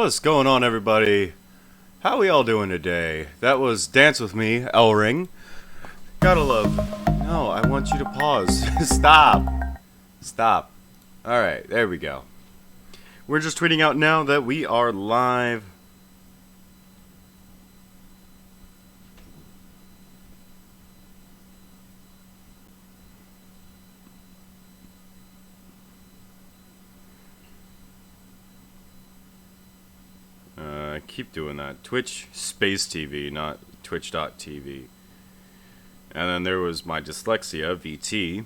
What's going on, everybody? How we all doing today? That was Dance With Me, L-Ring. Gotta love... No, I want you to pause. Stop. Stop. Alright, there we go. We're just tweeting out now that we are live. I keep doing that. Twitch Space TV, not Twitch.tv. And then there was my dyslexia, VT.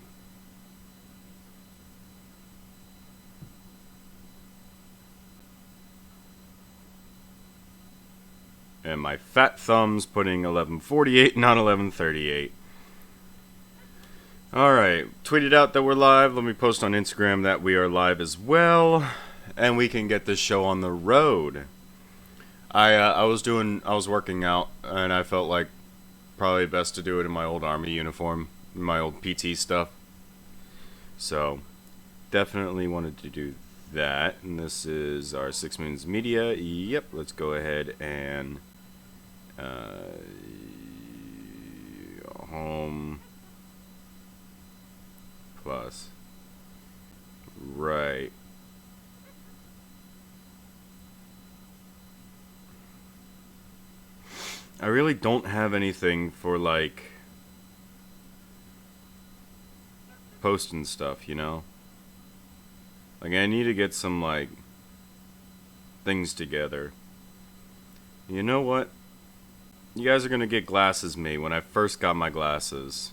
And my fat thumbs putting 1148, not 1138. Alright, tweeted out that we're live. Let me post on Instagram that we are live as well. And we can get this show on the road. I was working out, and I felt like probably best to do it in my old army uniform, my old PT stuff. So, definitely wanted to do that. And this is our 6 Minutes Media. Yep, let's go ahead and home plus right. I really don't have anything for, like, posting stuff, you know? Like, I need to get some, like, things together. You know what? You guys are gonna get glasses me when I first got my glasses.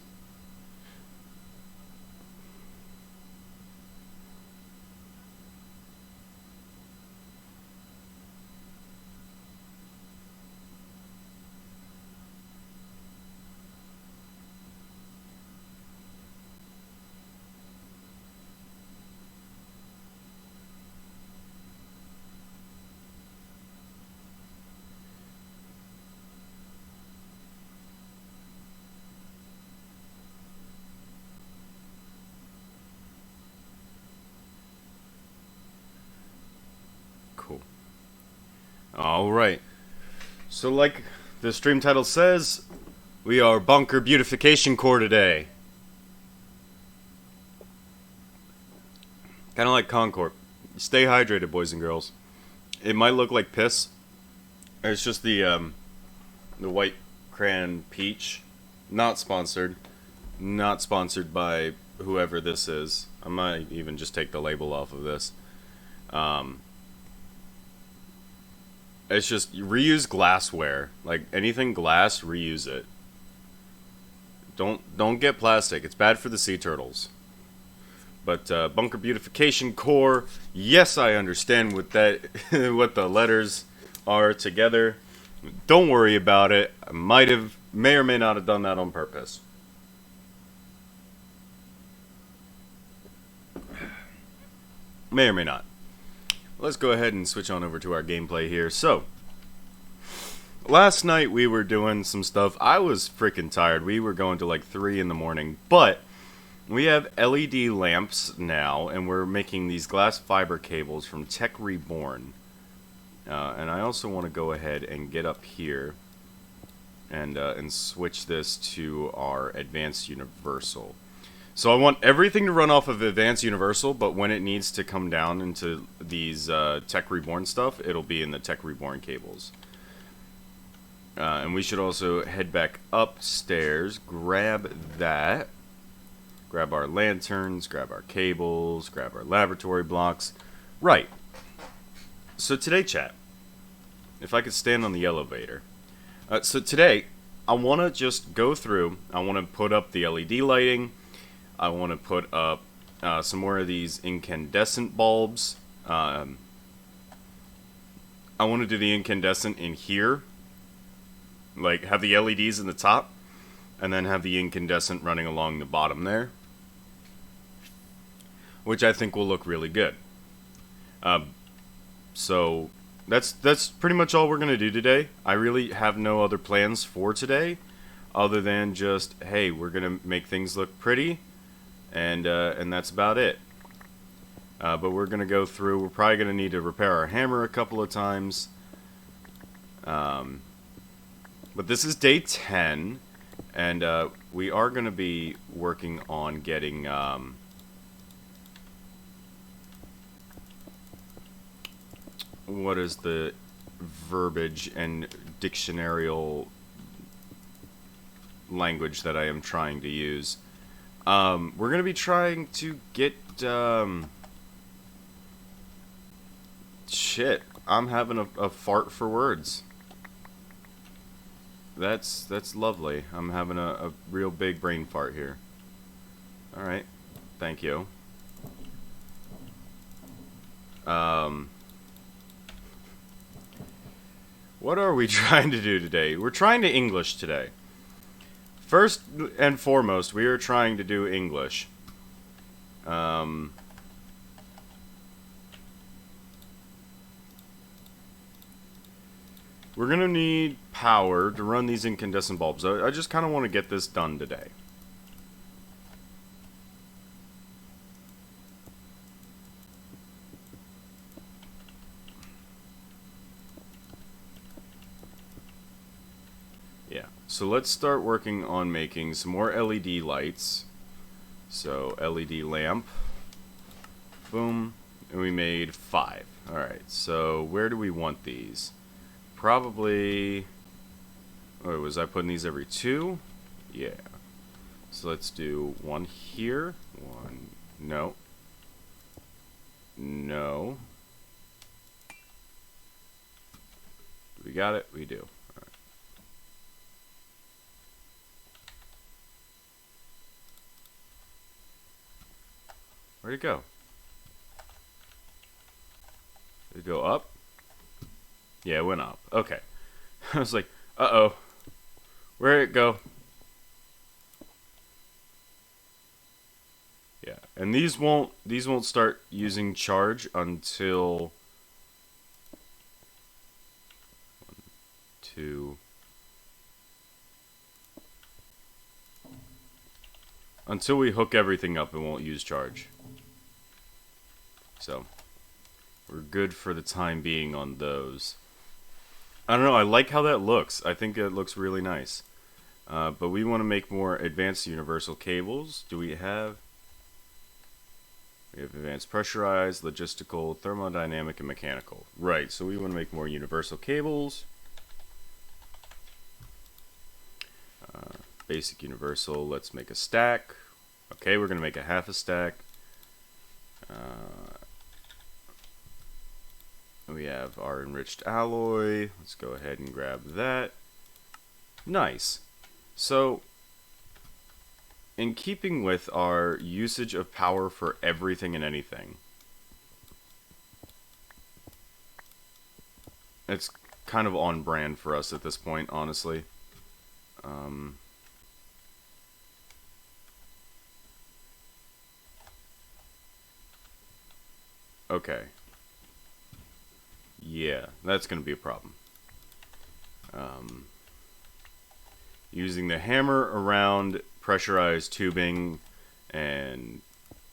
Cool. Alright. So like the stream title says, we are Bunker Beautification Corps today. Kind of like Corp. Stay hydrated, boys and girls. It might look like piss. It's just the white crayon peach. Not sponsored. Not sponsored by whoever this is. I might even just take the label off of this. It's just reuse glassware. Like anything glass, reuse it. Don't get plastic. It's bad for the sea turtles. But bunker beautification core. Yes, I understand what that what the letters are together. Don't worry about it. I may or may not have done that on purpose. May or may not. Let's go ahead and switch on over to our gameplay here. So, last night we were doing some stuff. I was freaking tired. We were going to like 3 in the morning. But we have LED lamps now, and we're making these glass fiber cables from Tech Reborn. And I also want to go ahead and get up here and switch this to our Advanced Universal. So I want everything to run off of Advanced Universal, but when it needs to come down into these Tech Reborn stuff, it'll be in the Tech Reborn cables. And we should also head back upstairs, grab that, grab our lanterns, grab our cables, grab our laboratory blocks. Right. So today, chat, if I could stand on the elevator. So today, I want to just go through, I want to put up the LED lighting. I want to put up some more of these incandescent bulbs. I want to do the incandescent in here. Like, have the LEDs in the top, and then have the incandescent running along the bottom there. Which I think will look really good. So, that's pretty much all we're going to do today. I really have no other plans for today, other than just, hey, we're going to make things look pretty. And that's about it. But we're going to go through. We're probably going to need to repair our hammer a couple of times. But this is day 10. And we are going to be working on getting... what is the verbiage and dictionarial language that I am trying to use? We're going to be trying to get, shit, I'm having a fart for words. That's lovely. I'm having a real big brain fart here. Alright, thank you. What are we trying to do today? We're trying to English today. First and foremost, we are trying to do English. We're going to need power to run these incandescent bulbs. I just kind of want to get this done today. So let's start working on making some more LED lights. So LED lamp. Boom. And we made 5. Alright, so where do we want these? Probably... oh, was I putting these every 2? Yeah. So let's do 1 here. 1... no. No. We got it? We do. Where'd it go? Did it go up? Yeah, it went up. Okay. I was like, uh-oh. Where'd it go? Yeah, and these won't start using charge until 1, 2. Until we hook everything up, it won't use charge. So, we're good for the time being on those. I don't know, I like how that looks. I think it looks really nice. But we want to make more advanced universal cables. Do we have... we have advanced pressurized, logistical, thermodynamic, and mechanical. Right, so we want to make more universal cables. Basic universal, let's make a stack. Okay, we're going to make a half a stack. have our enriched alloy. Let's go ahead and grab that. Nice. So, in keeping with our usage of power for everything and anything, it's kind of on brand for us at this point, honestly. Okay. Yeah, that's going to be a problem. Using the hammer around pressurized tubing and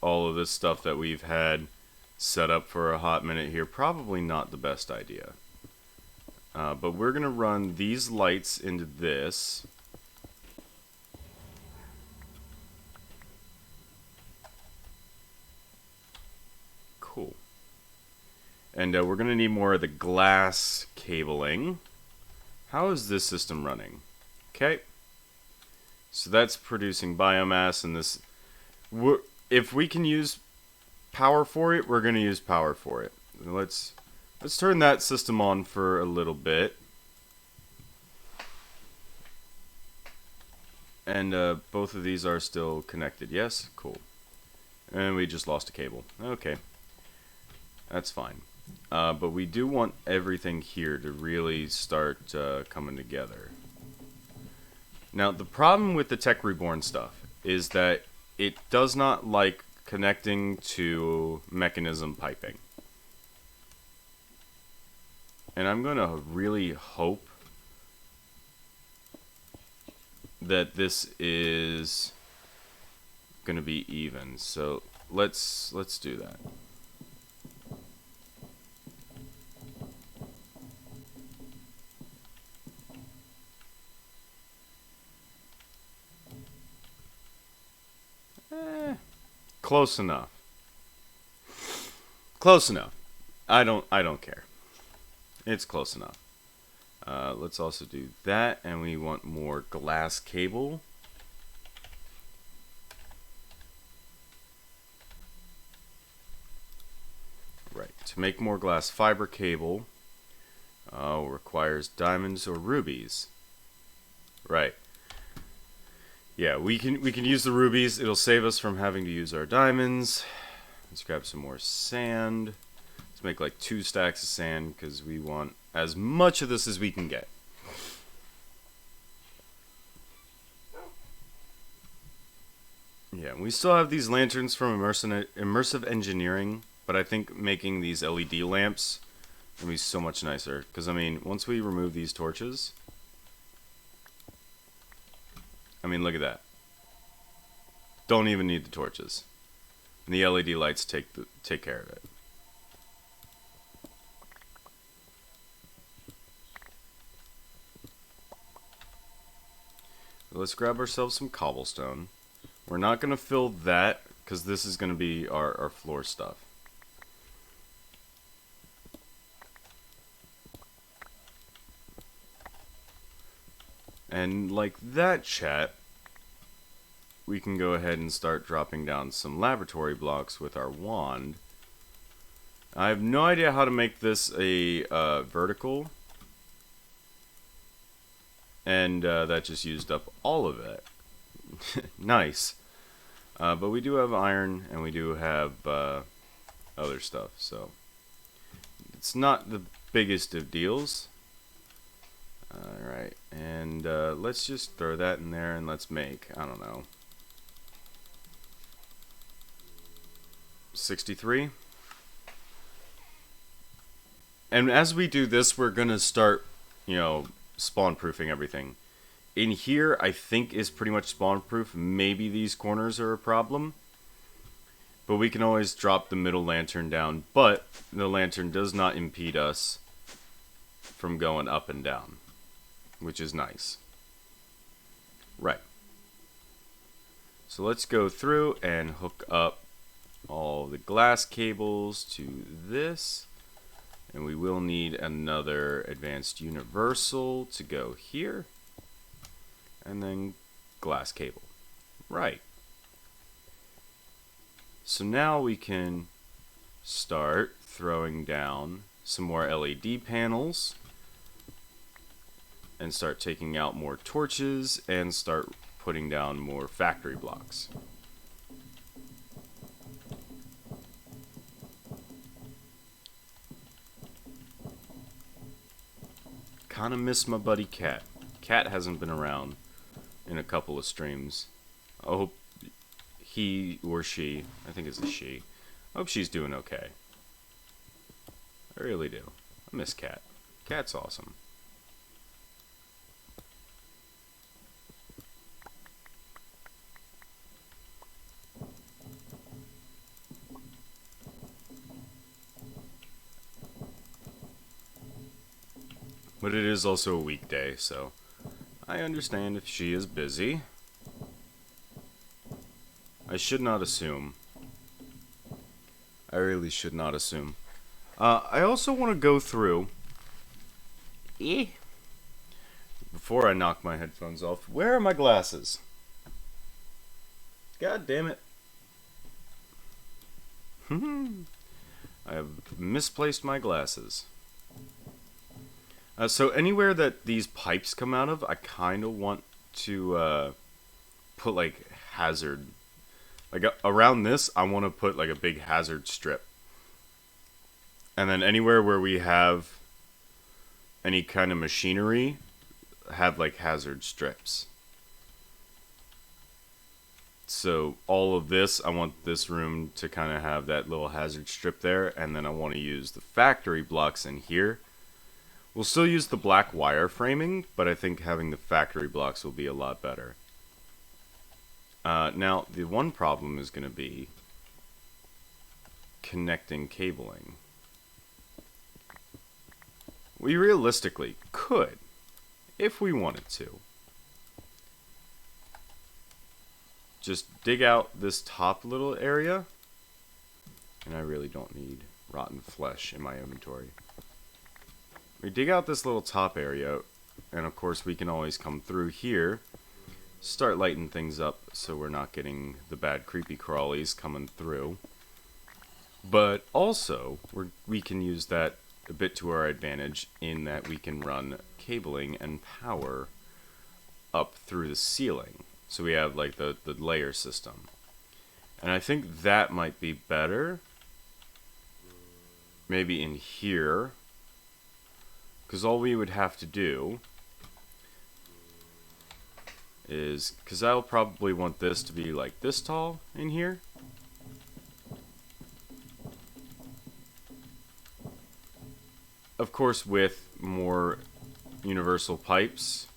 all of this stuff that we've had set up for a hot minute here, probably not the best idea. But we're going to run these lights into this. Cool. And we're going to need more of the glass cabling. How is this system running? Okay. So that's producing biomass, and this... if we can use power for it, we're going to use power for it. Let's turn that system on for a little bit. And both of these are still connected. Yes? Cool. And we just lost a cable. Okay. That's fine. But we do want everything here to really start coming together. Now, the problem with the Tech Reborn stuff is that it does not like connecting to mechanism piping. And I'm going to really hope that this is going to be even. So let's do that. Close enough. Close enough. I don't care. It's close enough. Let's also do that, and we want more glass cable. Right. To make more glass fiber cable requires diamonds or rubies. Right. Yeah, we can use the rubies. It'll save us from having to use our diamonds. Let's grab some more sand. Let's make like 2 stacks of sand because we want as much of this as we can get. Yeah, we still have these lanterns from immersive engineering, but I think making these LED lamps will be so much nicer. Because, I mean, once we remove these torches... I mean, look at that. Don't even need the torches. And the LED lights take care of it. Let's grab ourselves some cobblestone. We're not going to fill that, because this is going to be our floor stuff. And like that, chat, we can go ahead and start dropping down some laboratory blocks with our wand. I have no idea how to make this a vertical. And that just used up all of it. Nice. But we do have iron, and we do have other stuff, so it's not the biggest of deals. Alright, and let's just throw that in there, and let's make, I don't know, 63. And as we do this, we're gonna start, you know, spawn proofing everything. In here, I think is pretty much spawn proof. Maybe these corners are a problem, but we can always drop the middle lantern down. But the lantern does not impede us from going up and down, which is nice. Right. So let's go through and hook up all the glass cables to this. And we will need another advanced universal to go here. And then glass cable. Right. So now we can start throwing down some more LED panels and start taking out more torches and start putting down more factory blocks. Kinda miss my buddy Cat. Cat hasn't been around in a couple of streams. I hope he or she, I think it's a she, I hope she's doing okay. I really do. I miss Cat. Cat's awesome. But it is also a weekday, so I understand if she is busy. I should not assume. I really should not assume. I also want to go through... Before I knock my headphones off, where are my glasses? God damn it. I have misplaced my glasses. So anywhere that these pipes come out of, I kind of want to put like hazard. Like around this, I want to put like a big hazard strip. And then anywhere where we have any kind of machinery, have like hazard strips. So all of this, I want this room to kind of have that little hazard strip there. And then I want to use the factory blocks in here. We'll still use the black wire framing, but I think having the factory blocks will be a lot better. Now, the one problem is going to be connecting cabling. We realistically could, if we wanted to, just dig out this top little area, and I really don't need rotten flesh in my inventory. We dig out this little top area, and of course we can always come through here, start lighting things up so we're not getting the bad creepy crawlies coming through. But also, we can use that a bit to our advantage in that we can run cabling and power up through the ceiling. So we have like the layer system. And I think that might be better. Maybe in here. Because all we would have to do is, because I'll probably want this to be like this tall in here. Of course with more universal pipes.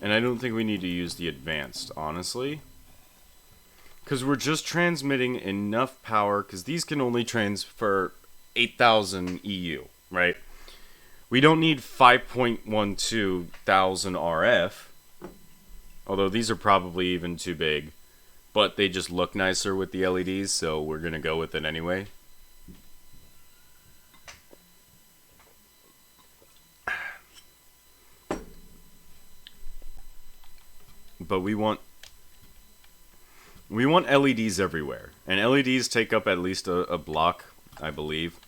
And I don't think we need to use the advanced, honestly. Because we're just transmitting enough power, because these can only transfer 8,000 EU, right? We don't need 5.12 thousand RF, although these are probably even too big, but they just look nicer with the LEDs, so we're going to go with it anyway. But we want LEDs everywhere, and LEDs take up at least a block, I believe.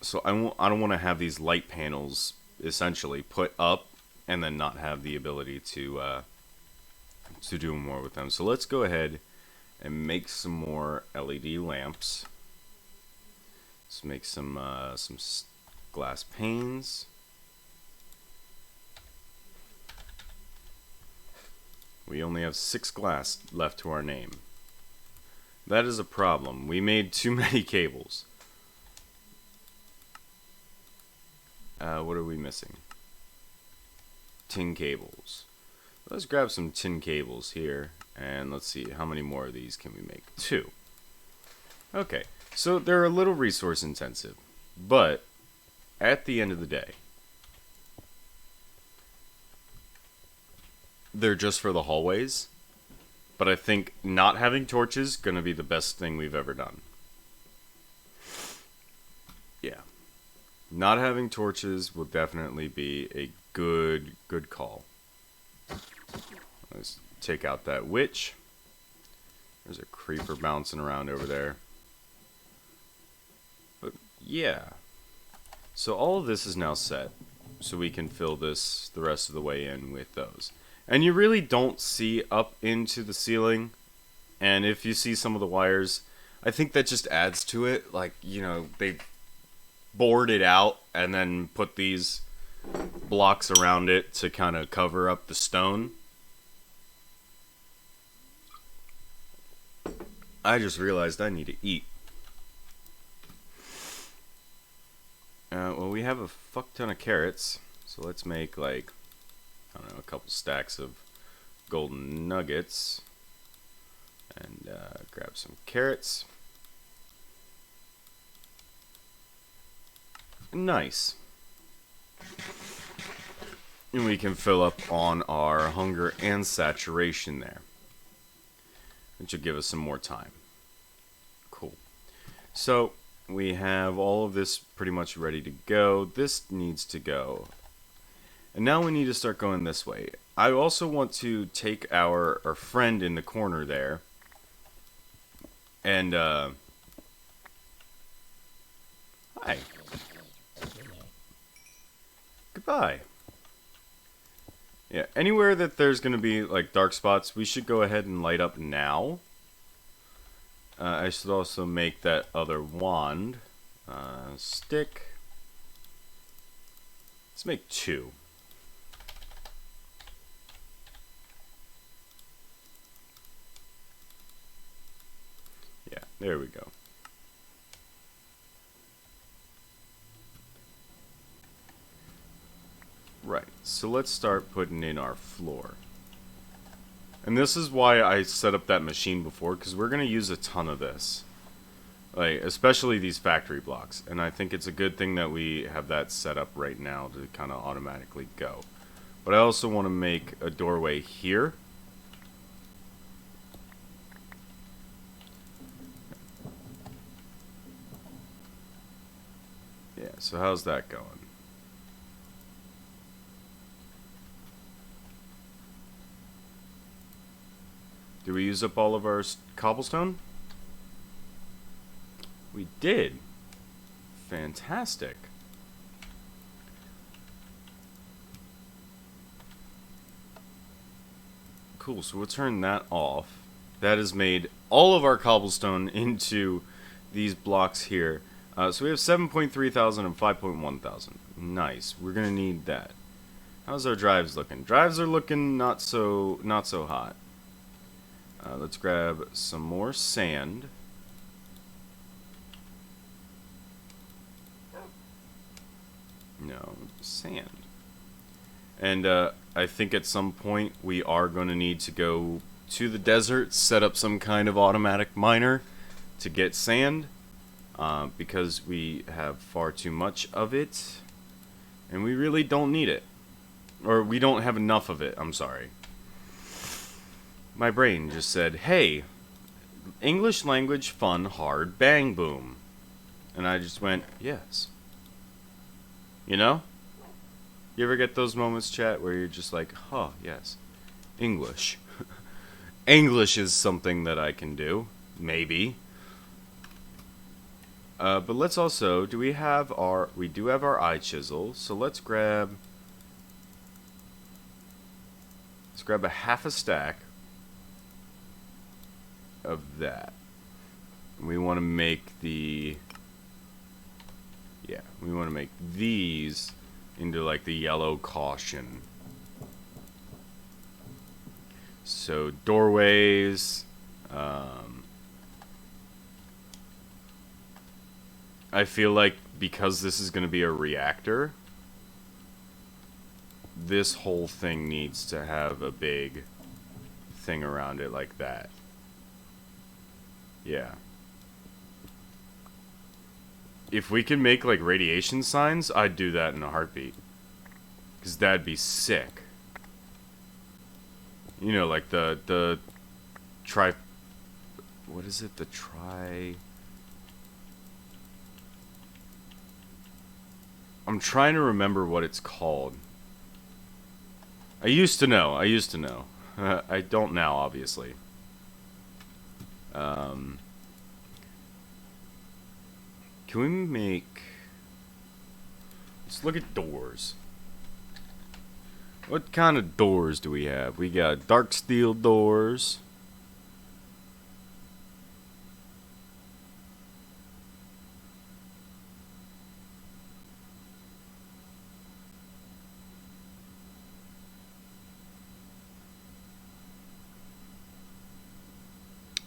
So I don't want to have these light panels essentially put up and then not have the ability to do more with them. So let's go ahead and make some more LED lamps. Let's make some glass panes. We only have 6 glass left to our name. That is a problem. We made too many cables. What are we missing? Tin cables. Let's grab some tin cables here, and let's see, how many more of these can we make? 2. Okay, so they're a little resource intensive, but at the end of the day, they're just for the hallways, but I think not having torches is going to be the best thing we've ever done. Yeah. Not having torches will definitely be a good call. Let's take out that witch. There's a creeper bouncing around over there. But yeah. So all of this is now set. So we can fill this the rest of the way in with those. And you really don't see up into the ceiling. And if you see some of the wires, I think that just adds to it. Like, you know, they bored it out and then put these blocks around it to kind of cover up the stone. I just realized I need to eat. Well, we have a fuck ton of carrots, so let's make, like, I don't know, a couple stacks of golden nuggets. And grab some carrots. Nice. And we can fill up on our hunger and saturation there, which will give us some more time. Cool. So we have all of this pretty much ready to go. This needs to go. And now we need to start going this way. I also want to take our friend in the corner there. And, hi. Goodbye. Yeah, anywhere that there's going to be, like, dark spots, we should go ahead and light up now. I should also make that other wand. Stick. Let's make 2. Yeah, there we go. Right, so let's start putting in our floor. And this is why I set up that machine before, because we're going to use a ton of this. Like, especially these factory blocks. And I think it's a good thing that we have that set up right now to kind of automatically go. But I also want to make a doorway here. Yeah, so how's that going? Did we use up all of our cobblestone? We did. Fantastic. Cool, so we'll turn that off. That has made all of our cobblestone into these blocks here. So we have 7.3 thousand and 5.1 thousand. Nice. We're gonna need that. How's our drives looking? Drives are looking not so hot. Let's grab some more sand. No, sand. And I think at some point we are going to need to go to the desert, set up some kind of automatic miner to get sand, because we have far too much of it, and we really don't need it. Or we don't have enough of it, I'm sorry. My brain just said, hey, English language fun hard bang boom. And I just went, yes. You know? You ever get those moments, chat, where you're just like, huh, yes. English. English is something that I can do. Maybe. But let's also, we do have our eye chisel, so let's grab a half a stack of that. We want to make we want to make these into like the yellow caution. So doorways, I feel like because this is going to be a reactor, this whole thing needs to have a big thing around it like that. Yeah. If we can make, like, radiation signs, I'd do that in a heartbeat. Because that'd be sick. You know, like the what is it? I'm trying to remember what it's called. I used to know. I don't now, obviously. Can we make... Let's look at doors. What kind of doors do we have? We got dark steel doors.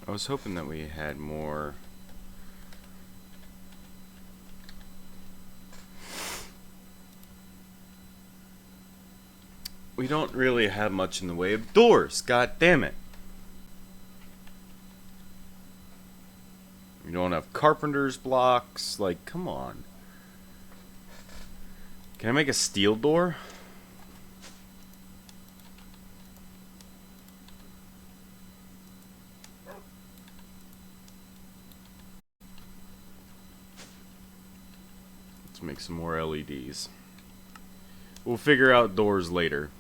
I was hoping that we had more. We don't really have much in the way of doors. God damn it. We don't have carpenter's blocks. Like, come on. Can I make a steel door? Let's make some more LEDs. We'll figure out doors later.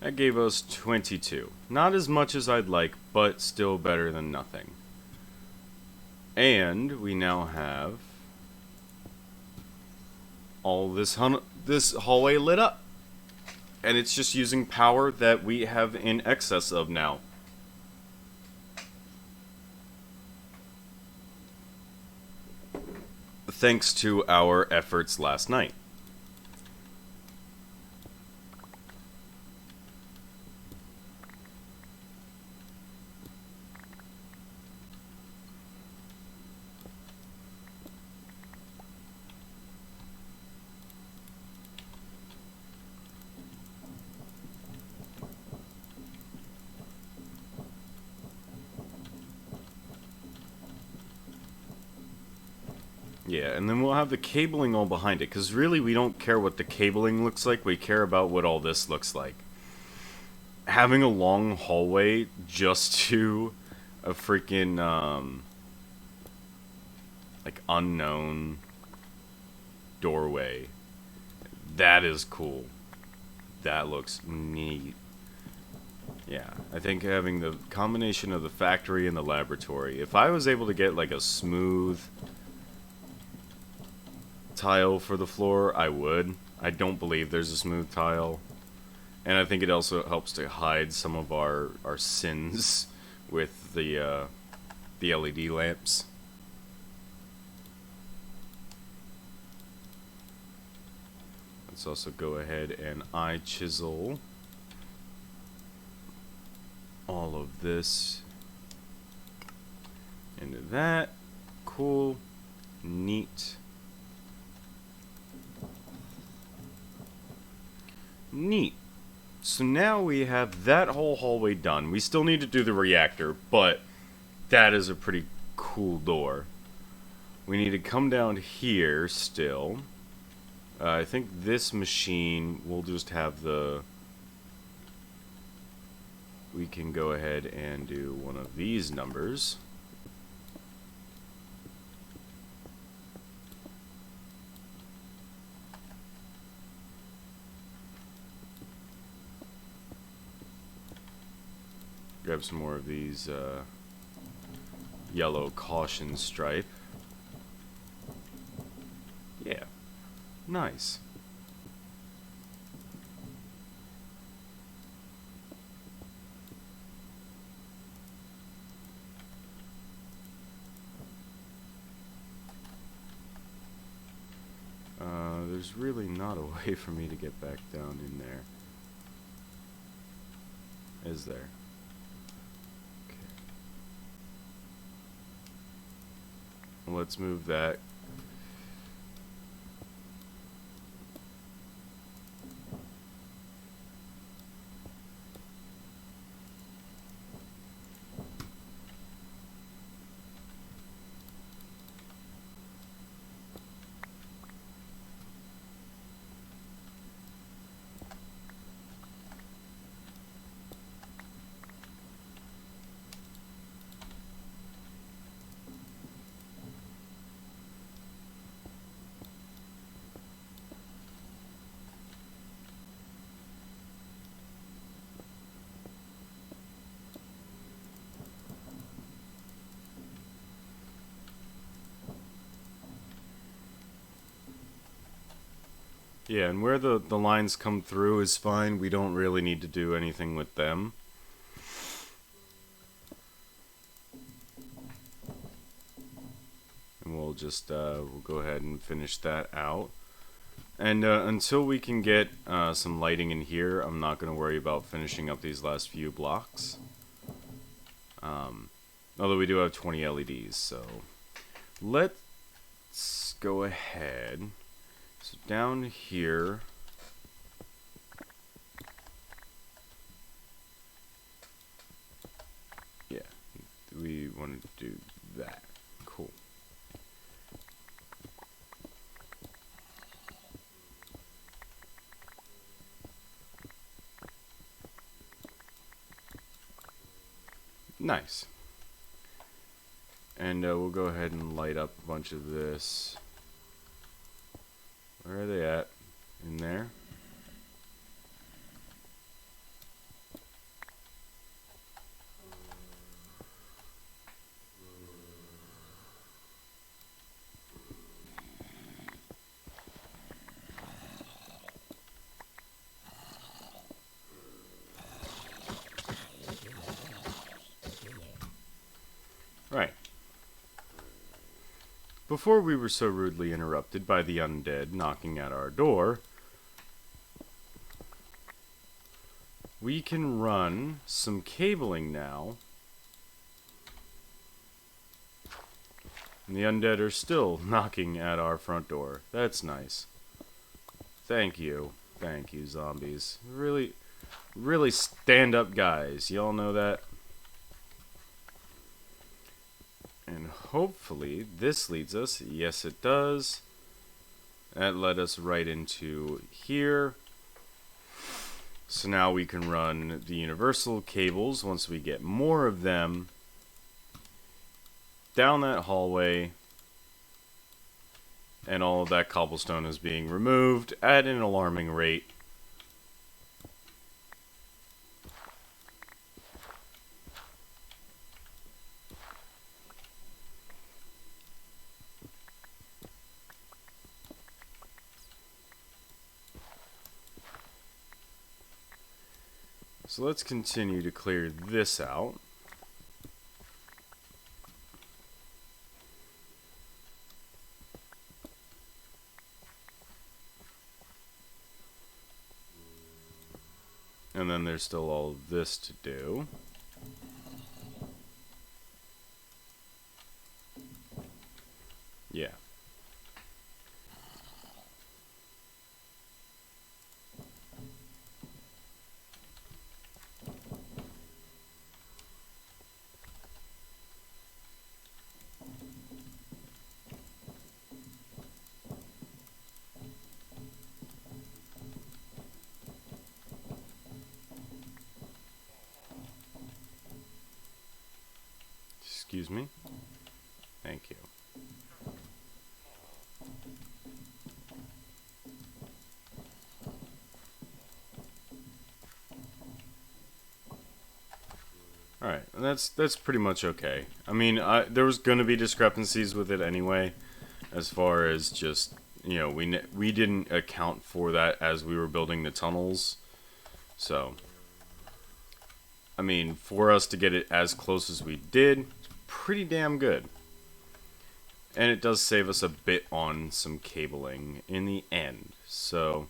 That gave us 22. Not as much as I'd like, but still better than nothing. And we now have all this hallway lit up. And it's just using power that we have in excess of now. Thanks to our efforts last night. Yeah, and then we'll have the cabling all behind it, because really we don't care what the cabling looks like, we care about what all this looks like. Having a long hallway just to a freaking, like, unknown doorway, that is cool. That looks neat. Yeah, I think having the combination of the factory and the laboratory, if I was able to get, like, a smooth tile for the floor, I would. I don't believe there's a smooth tile. And I think it also helps to hide some of our sins with the LED lamps. Let's also go ahead and eye chisel all of this into that. Cool. Neat. Neat. So now we have that whole hallway done. We still need to do the reactor, but that is a pretty cool door. We need to come down here still. I think this machine will just have the... We can go ahead and do one of these numbers. Grab some more of these yellow caution stripe. Yeah, nice. There's really not a way for me to get back down in there. Is there? Let's move that. Yeah, and where the lines come through is fine. We don't really need to do anything with them. And we'll just, we'll go ahead and finish that out. And until we can get some lighting in here, I'm not going to worry about finishing up these last few blocks. Although we do have 20 LEDs, so let's go ahead. So down here, yeah, we want to do that. Cool. Nice. And we'll go ahead and light up a bunch of this. Where are they at? In there? Right. Before we were so rudely interrupted by the undead knocking at our door, we can run some cabling now. And the undead are still knocking at our front door. That's nice. Thank you. Thank you, zombies. Really, really stand-up guys. Y'all know that? And hopefully this leads us, yes it does. That led us right into here. So now we can run the universal cables once we get more of them down that hallway. And all of that cobblestone is being removed at an alarming rate. So let's continue to clear this out. And then there's still all of this to do. Yeah. Excuse me. Thank you. Alright, and that's pretty much okay. I mean, there was going to be discrepancies with it anyway, as far as just, you know, we didn't account for that as we were building the tunnels. So, I mean, for us to get it as close as we did, it's pretty damn good. And it does save us a bit on some cabling in the end. So,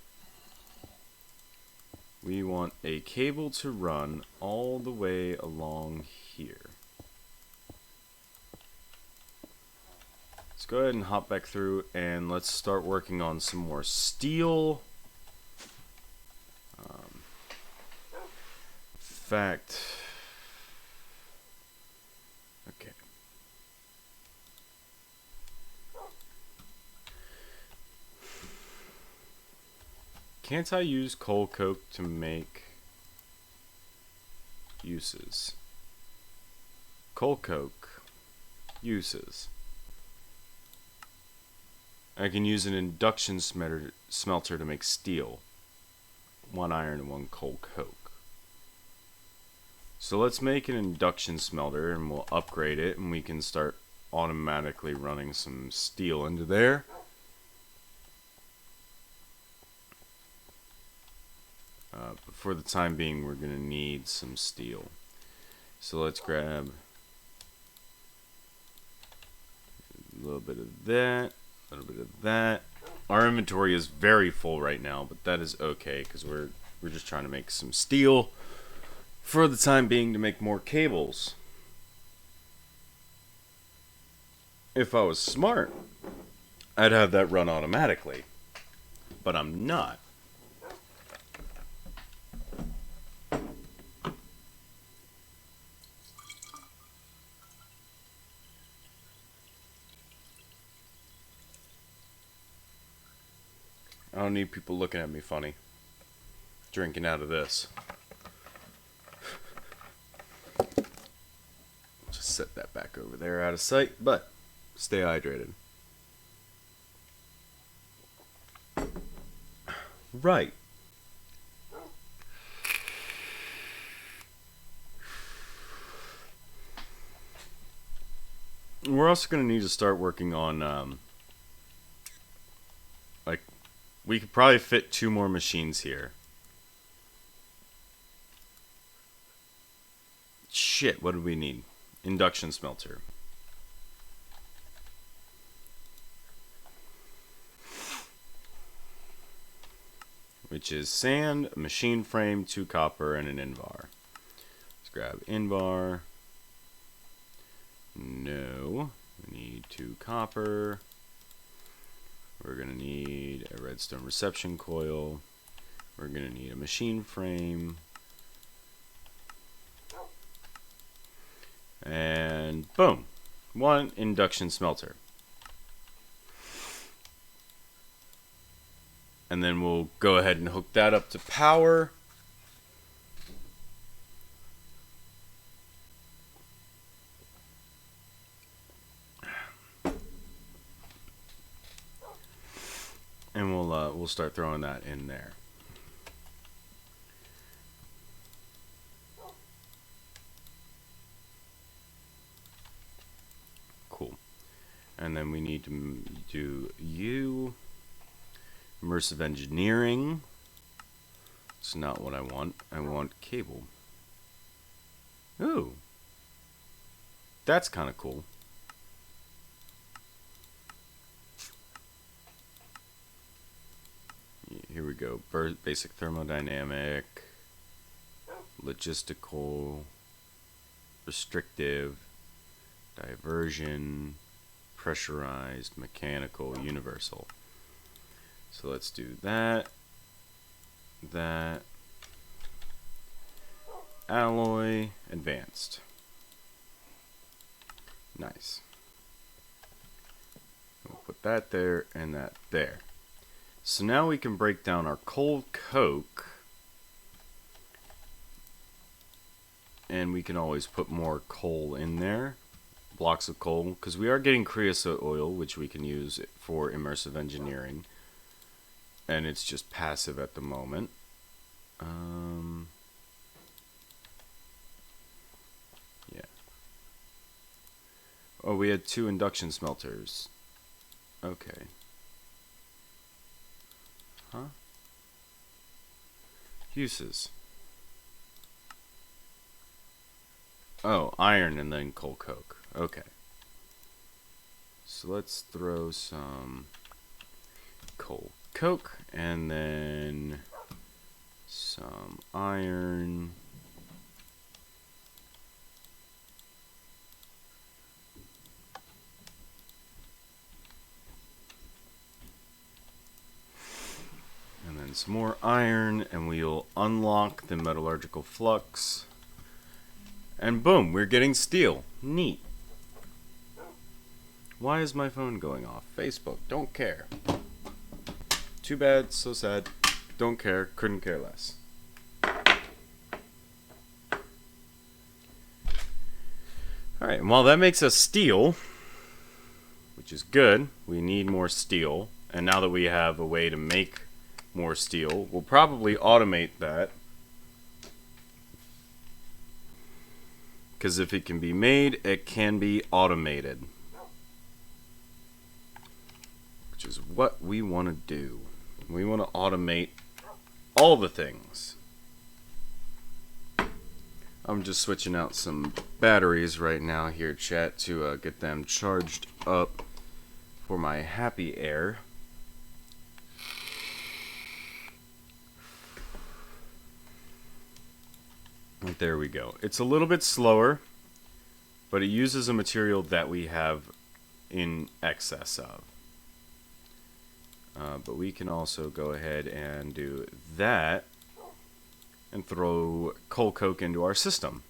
we want a cable to run all the way along here. Let's go ahead and hop back through and let's start working on some more steel. Fact. Okay. Can't I use coal coke to make uses? Coal coke uses. I can use an induction smelter to make steel. 1 iron and 1 coal coke. So let's make an induction smelter and we'll upgrade it and we can start automatically running some steel into there. But for the time being, we're going to need some steel. So let's grab a little bit of that, a little bit of that. Our inventory is very full right now, but that is okay because we're just trying to make some steel for the time being to make more cables. If I was smart, I'd have that run automatically, but I'm not. I don't need people looking at me funny drinking out of this. Just set that back over there out of sight, but stay hydrated. Right. We're also going to need to start working on like, we could probably fit 2 more machines here. Shit, what do we need? Induction smelter. Which is sand, a machine frame, 2 copper, and an invar. Let's grab invar. No. We need 2 copper. We're going to need a redstone reception coil. We're going to need a machine frame. And boom. 1 induction smelter. And then we'll go ahead and hook that up to power. And we'll start throwing that in there. Cool. And then we need to do immersive engineering. It's not what I want. I want cable. Ooh. That's kind of cool. Here we go. Basic thermodynamic, logistical, restrictive, diversion, pressurized, mechanical, universal. So let's do that. That. Alloy, advanced. Nice. We'll put that there and that there. So now we can break down our coal coke, and we can always put more coal in there, blocks of coal, because we are getting creosote oil, which we can use for immersive engineering, and it's just passive at the moment. Yeah. Oh, we had 2 induction smelters. Okay. Huh? Uses. Oh, iron and then coal coke. Okay. So let's throw some coal coke and then some iron. And then some more iron, and we'll unlock the metallurgical flux. And boom, we're getting steel. Neat. Why is my phone going off? Facebook, don't care. Too bad, so sad. Don't care, couldn't care less. Alright, and while that makes us steel, which is good, we need more steel. And now that we have a way to make more steel, we'll probably automate that. Because if it can be made, it can be automated. Which is what we want to do. We want to automate all the things. I'm just switching out some batteries right now here, chat, to get them charged up for my happy air. But there we go. It's a little bit slower, but it uses a material that we have in excess of. But we can also go ahead and do that and throw coal coke into our system.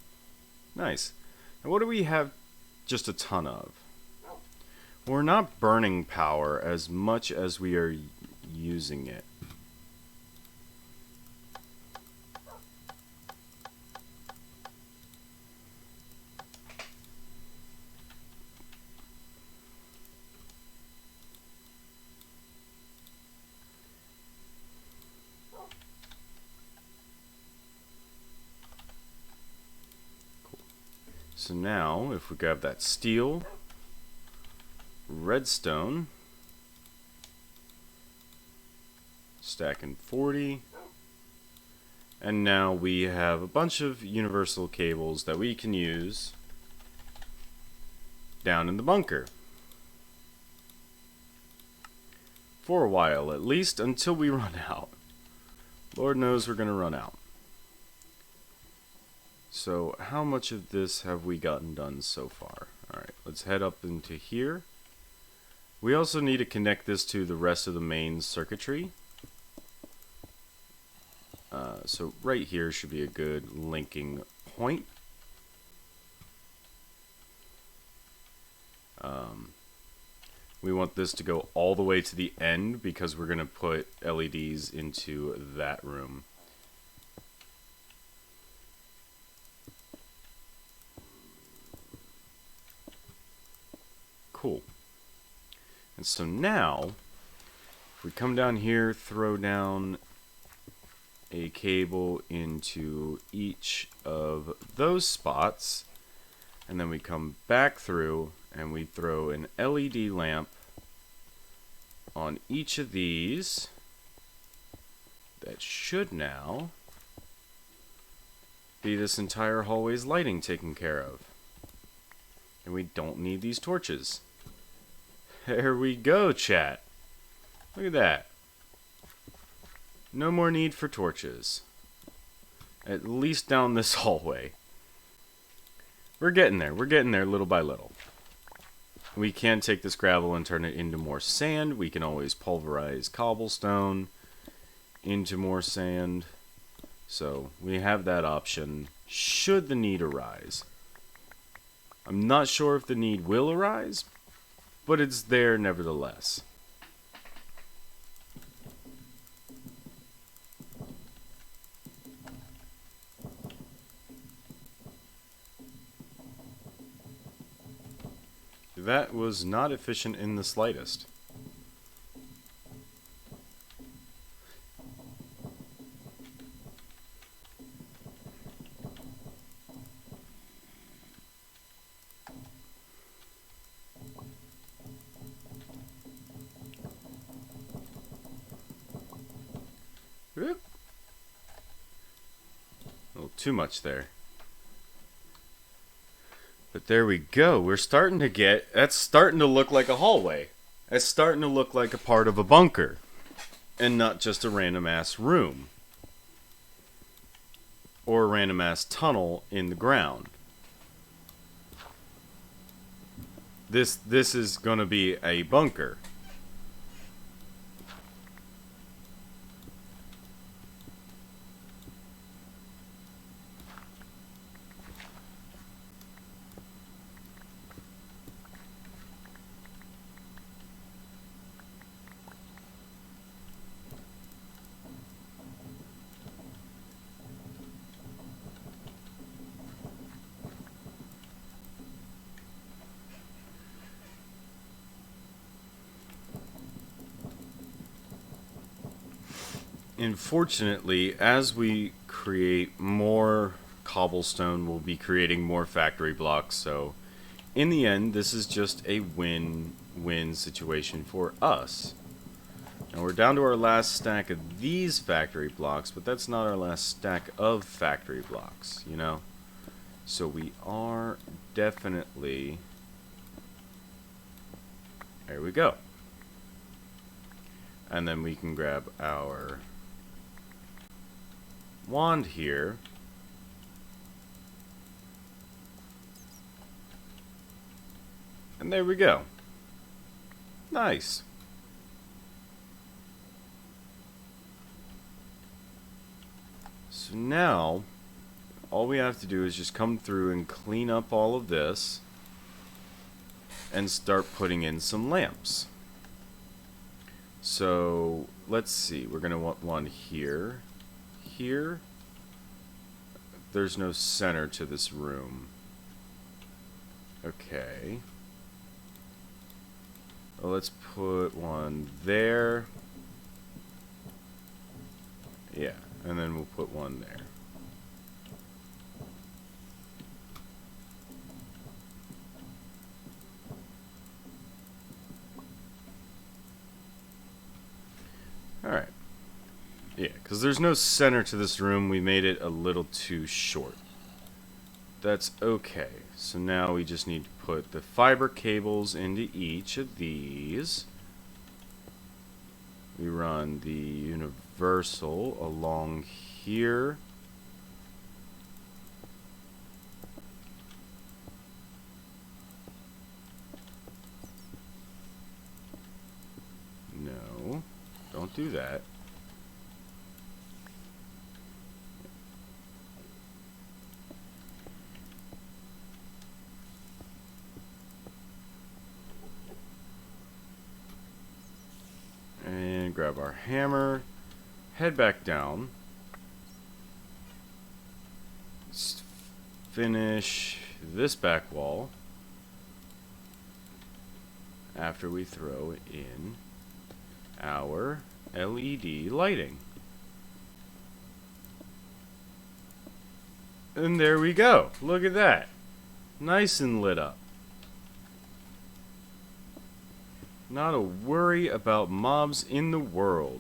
Nice. And what do we have just a ton of? We're not burning power as much as we are using it. So now, if we grab that steel, redstone, stacking 40, and now we have a bunch of universal cables that we can use down in the bunker. For a while, at least, until we run out. Lord knows we're going to run out. So, how much of this have we gotten done so far? Alright, let's head up into here. We also need to connect this to the rest of the main circuitry. So, right here should be a good linking point. We want this to go all the way to the end because we're going to put LEDs into that room. Cool. And so now, if we come down here, throw down a cable into each of those spots, and then we come back through and we throw an LED lamp on each of these. That should now be this entire hallway's lighting taken care of. And we don't need these torches. There we go, chat. Look at that. No more need for torches. At least down this hallway. We're getting there. We're getting there little by little. We can take this gravel and turn it into more sand. We can always pulverize cobblestone into more sand. So we have that option should the need arise. I'm not sure if the need will arise, but it's there nevertheless. That was not efficient in the slightest. Whoop. A little too much there. But there we go. We're starting to get... That's starting to look like a hallway. That's starting to look like a part of a bunker. And not just a random-ass room. Or a random-ass tunnel in the ground. This is going to be a bunker. Unfortunately, as we create more cobblestone, we'll be creating more factory blocks, so in the end, this is just a win-win situation for us. Now we're down to our last stack of these factory blocks, but that's not our last stack of factory blocks, you know? So we are definitely... There we go. And then we can grab our wand here. And there we go. Nice. So now, all we have to do is just come through and clean up all of this and start putting in some lamps. So, let's see. We're going to want one here. Here. There's no center to this room. Okay. Well, let's put one there. Yeah, and then we'll put one there. Alright. Yeah, because there's no center to this room. We made it a little too short. That's okay. So now we just need to put the fiber cables into each of these. We run the universal along here. No, don't do that. And grab our hammer, head back down. Let's finish this back wall after we throw in our LED lighting. And there we go. Look at that. Nice and lit up. Not a worry about mobs in the world.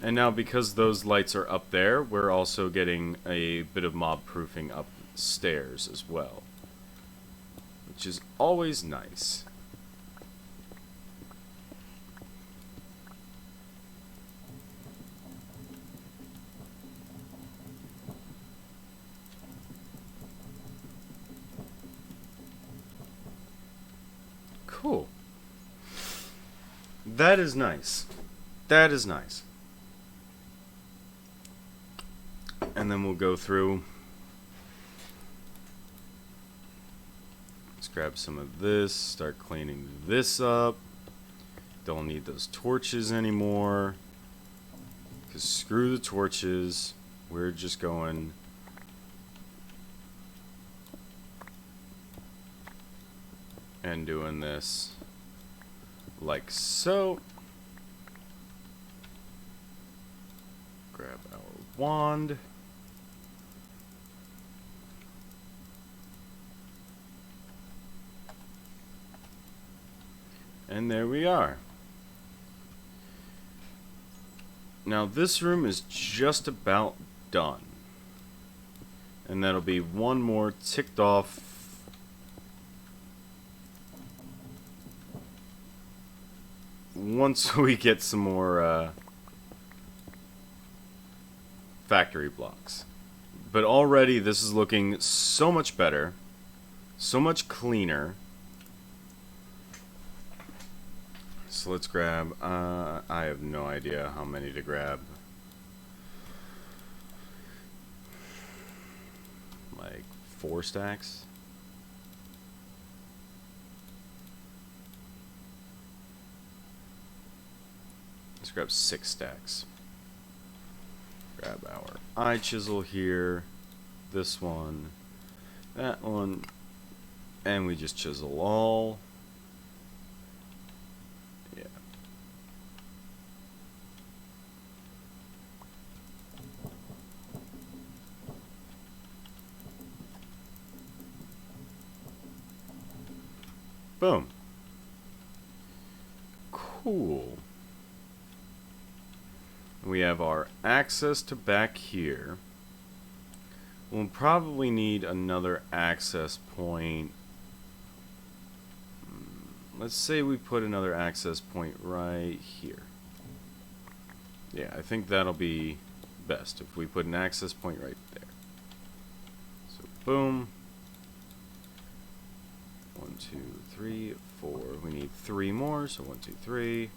And now because those lights are up there, we're also getting a bit of mob proofing upstairs as well, which is always nice. Cool. That is nice. That is nice. And then we'll go through. Let's grab some of this, start cleaning this up. Don't need those torches anymore. Because screw the torches. We're just going and doing this like so. Grab our wand. And there we are. Now this room is just about done. And that'll be one more ticked off once we get some more factory blocks. But already this is looking so much better, so much cleaner. So let's grab, I have no idea how many to grab. Like 4 stacks? Let's grab 6 stacks. Grab our eye chisel here, this one, that one, and we just chisel all. Yeah. Boom. Cool. We have our access to back here. We'll probably need another access point. Let's say we put another access point right here. Yeah, I think that'll be best if we put an access point right there. So boom. 1, 2, 3, 4. We need 3 more, so 1, 2, 3.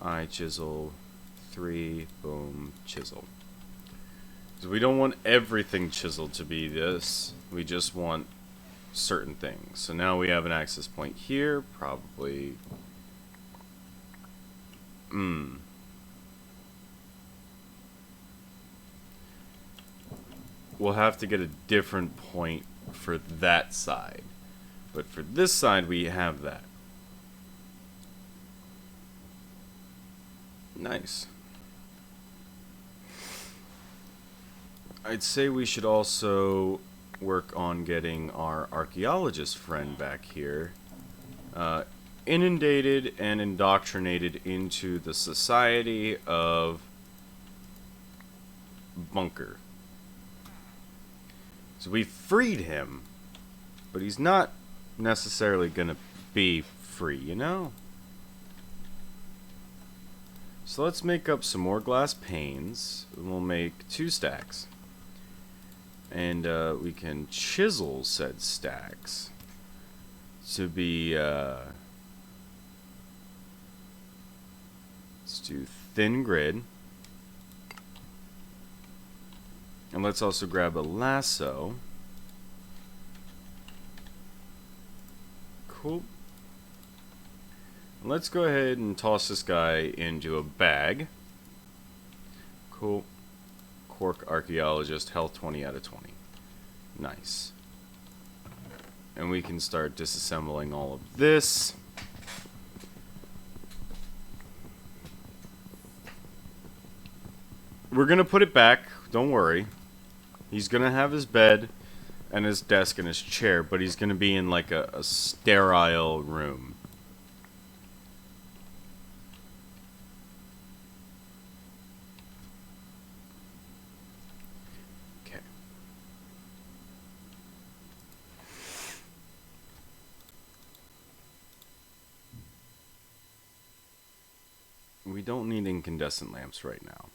I chisel. 3, boom, chisel. So we don't want everything chiseled to be this. We just want certain things. So now we have an access point here, probably. We'll have to get a different point for that side. But for this side, we have that. Nice. I'd say we should also work on getting our archaeologist friend back here inundated and indoctrinated into the society of Bunker. So we freed him, but he's not necessarily gonna be free, you know? So let's make up some more glass panes, and we'll make 2 stacks. And we can chisel said stacks to be, let's do thin grid. And let's also grab a lasso. Cool. And let's go ahead and toss this guy into a bag. Cool. Cork archaeologist, health 20 out of 20. Nice. And we can start disassembling all of this. We're gonna put it back, don't worry. He's gonna have his bed and his desk and his chair, but he's gonna be in like a sterile room. Okay. We don't need incandescent lamps right now.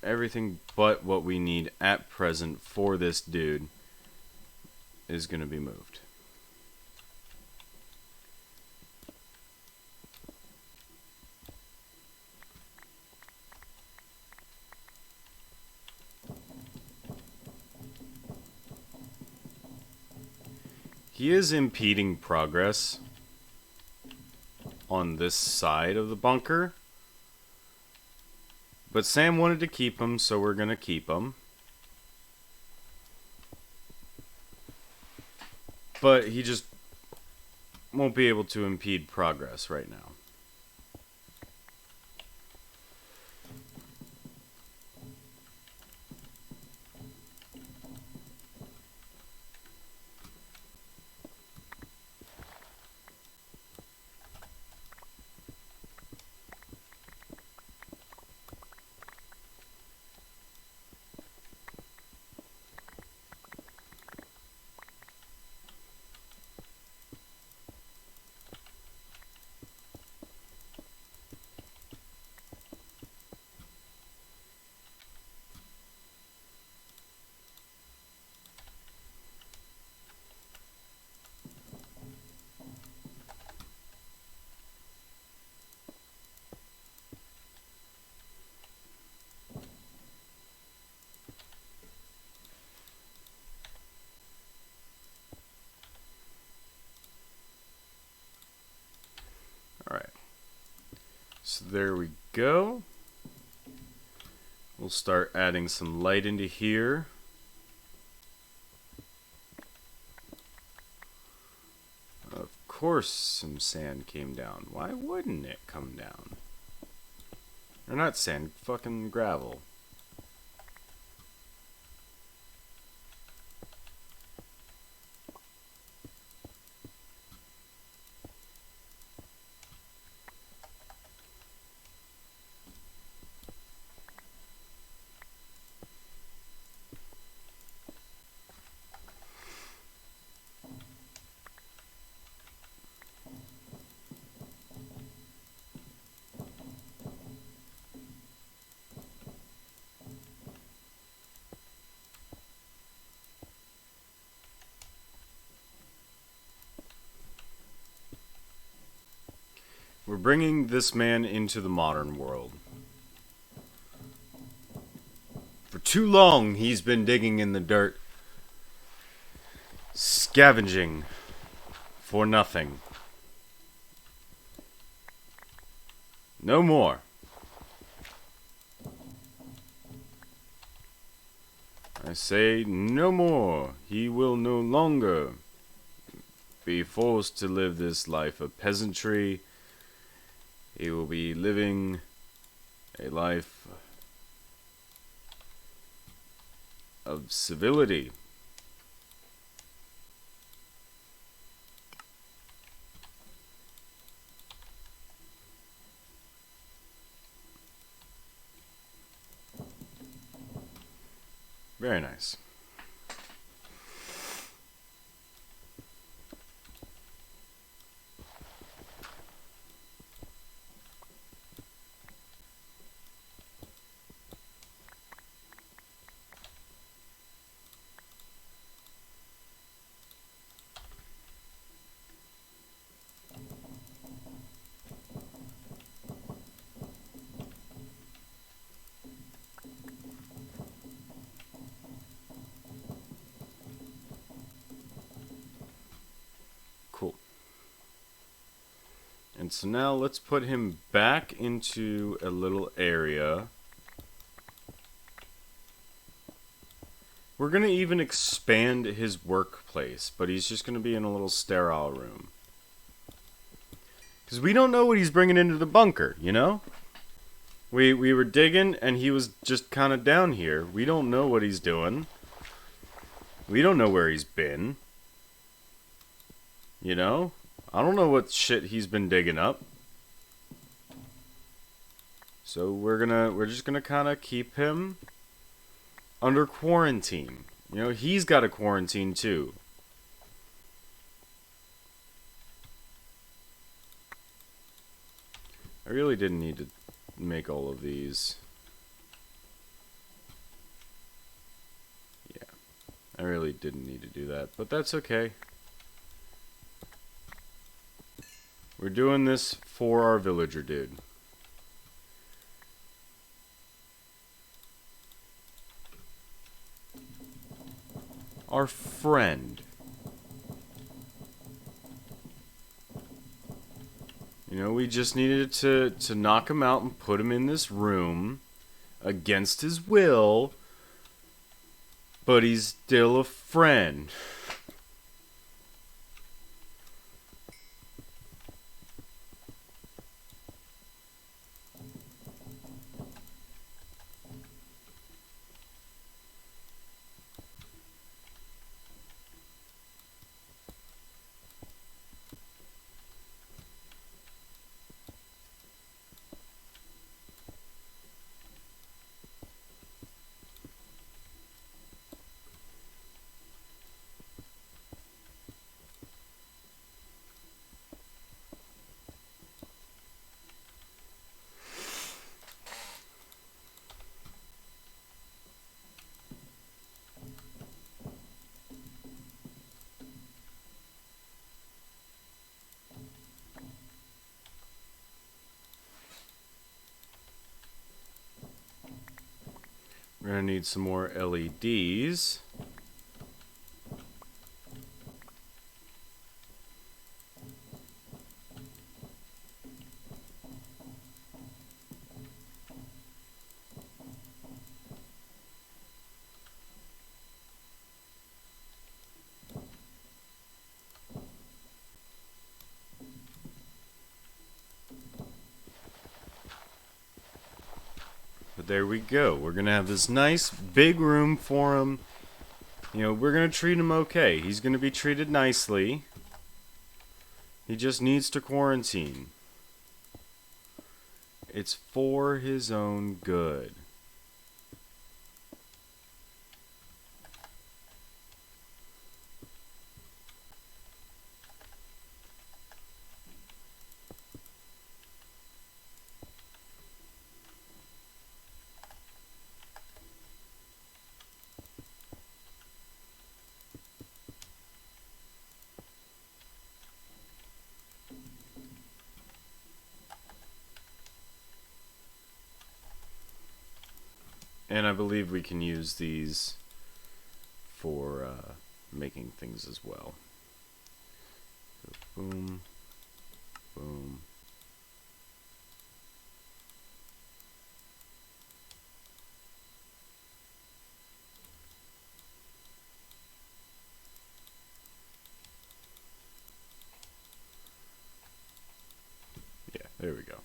Everything but what we need at present for this dude is going to be moved. He is impeding progress on this side of the bunker. But Sam wanted to keep him, so we're going to keep him. But he just won't be able to impede progress right now. Alright. So there we go. We'll start adding some light into here. Of course some sand came down. Why wouldn't it come down? Or not sand, fucking gravel. We're bringing this man into the modern world. For too long, he's been digging in the dirt, scavenging for nothing. No more. I say no more. He will no longer be forced to live this life of peasantry. He will be living a life of civility. Very nice. Cool. And so now let's put him back into a little area. We're going to even expand his workplace, but he's just going to be in a little sterile room. Because we don't know what he's bringing into the bunker, you know? We were digging, and he was just kind of down here. We don't know what he's doing. We don't know where he's been. You know? I don't know what shit he's been digging up. So we're just gonna kind of keep him under quarantine. You know, he's got a quarantine too. I really didn't need to make all of these. Yeah, I really didn't need to do that, but that's okay. We're doing this for our villager dude. Our friend. You know, we just needed to knock him out and put him in this room against his will, but he's still a friend. We're gonna need some more LEDs. But there we go. We're going to have this nice big room for him. You know, we're going to treat him okay. He's going to be treated nicely. He just needs to quarantine. It's for his own good. And I believe we can use these for making things as well. So boom, boom. Yeah, there we go.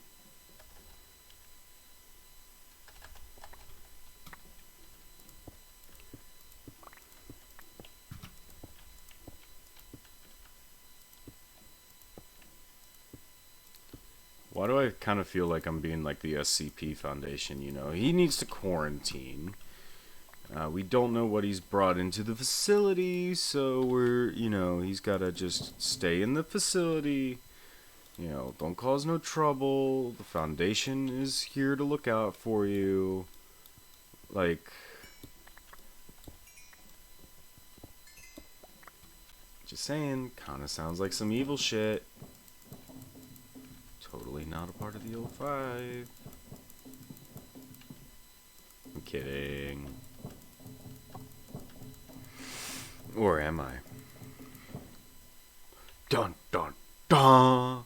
Why do I kind of feel like I'm being like the SCP Foundation, you know? He needs to quarantine. We don't know what he's brought into the facility, so he's got to just stay in the facility. You know, don't cause no trouble. The Foundation is here to look out for you. Like, just saying, kind of sounds like some evil shit. Totally not a part of the 05. I'm kidding. Or am I? Dun dun dun!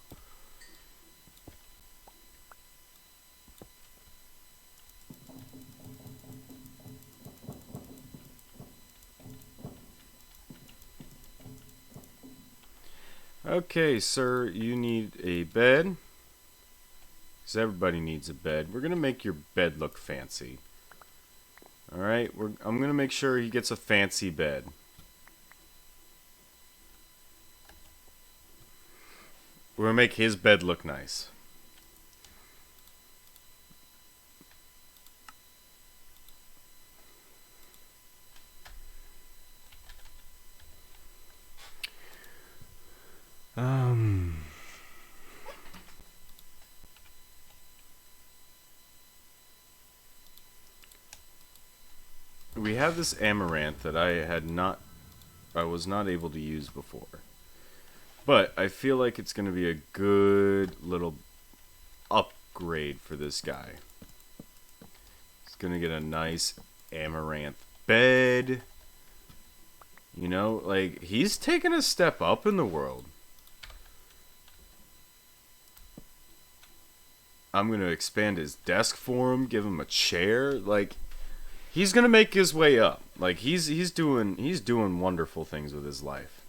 Okay, sir, you need a bed. Because everybody needs a bed. We're going to make your bed look fancy. Alright, I'm going to make sure he gets a fancy bed. We're going to make his bed look nice. We have this amaranth that I was not able to use before. But I feel like it's going to be a good little upgrade for this guy. He's going to get a nice amaranth bed. You know, like, he's taking a step up in the world. I'm going to expand his desk for him, give him a chair. Like, he's going to make his way up. Like, he's doing wonderful things with his life.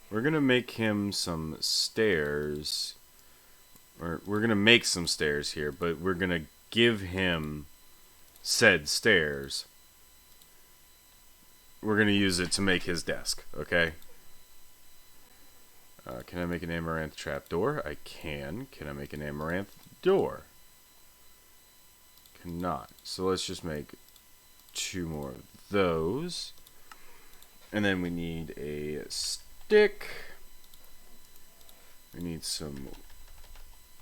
We're going to make him some stairs. Or we're going to make some stairs here, but we're going to give him said stairs. We're going to use it to make his desk, okay? Can I make an amaranth trapdoor? I can. Can I make an amaranth door? Cannot. So let's just make 2 more of those. And then we need a stick. We need some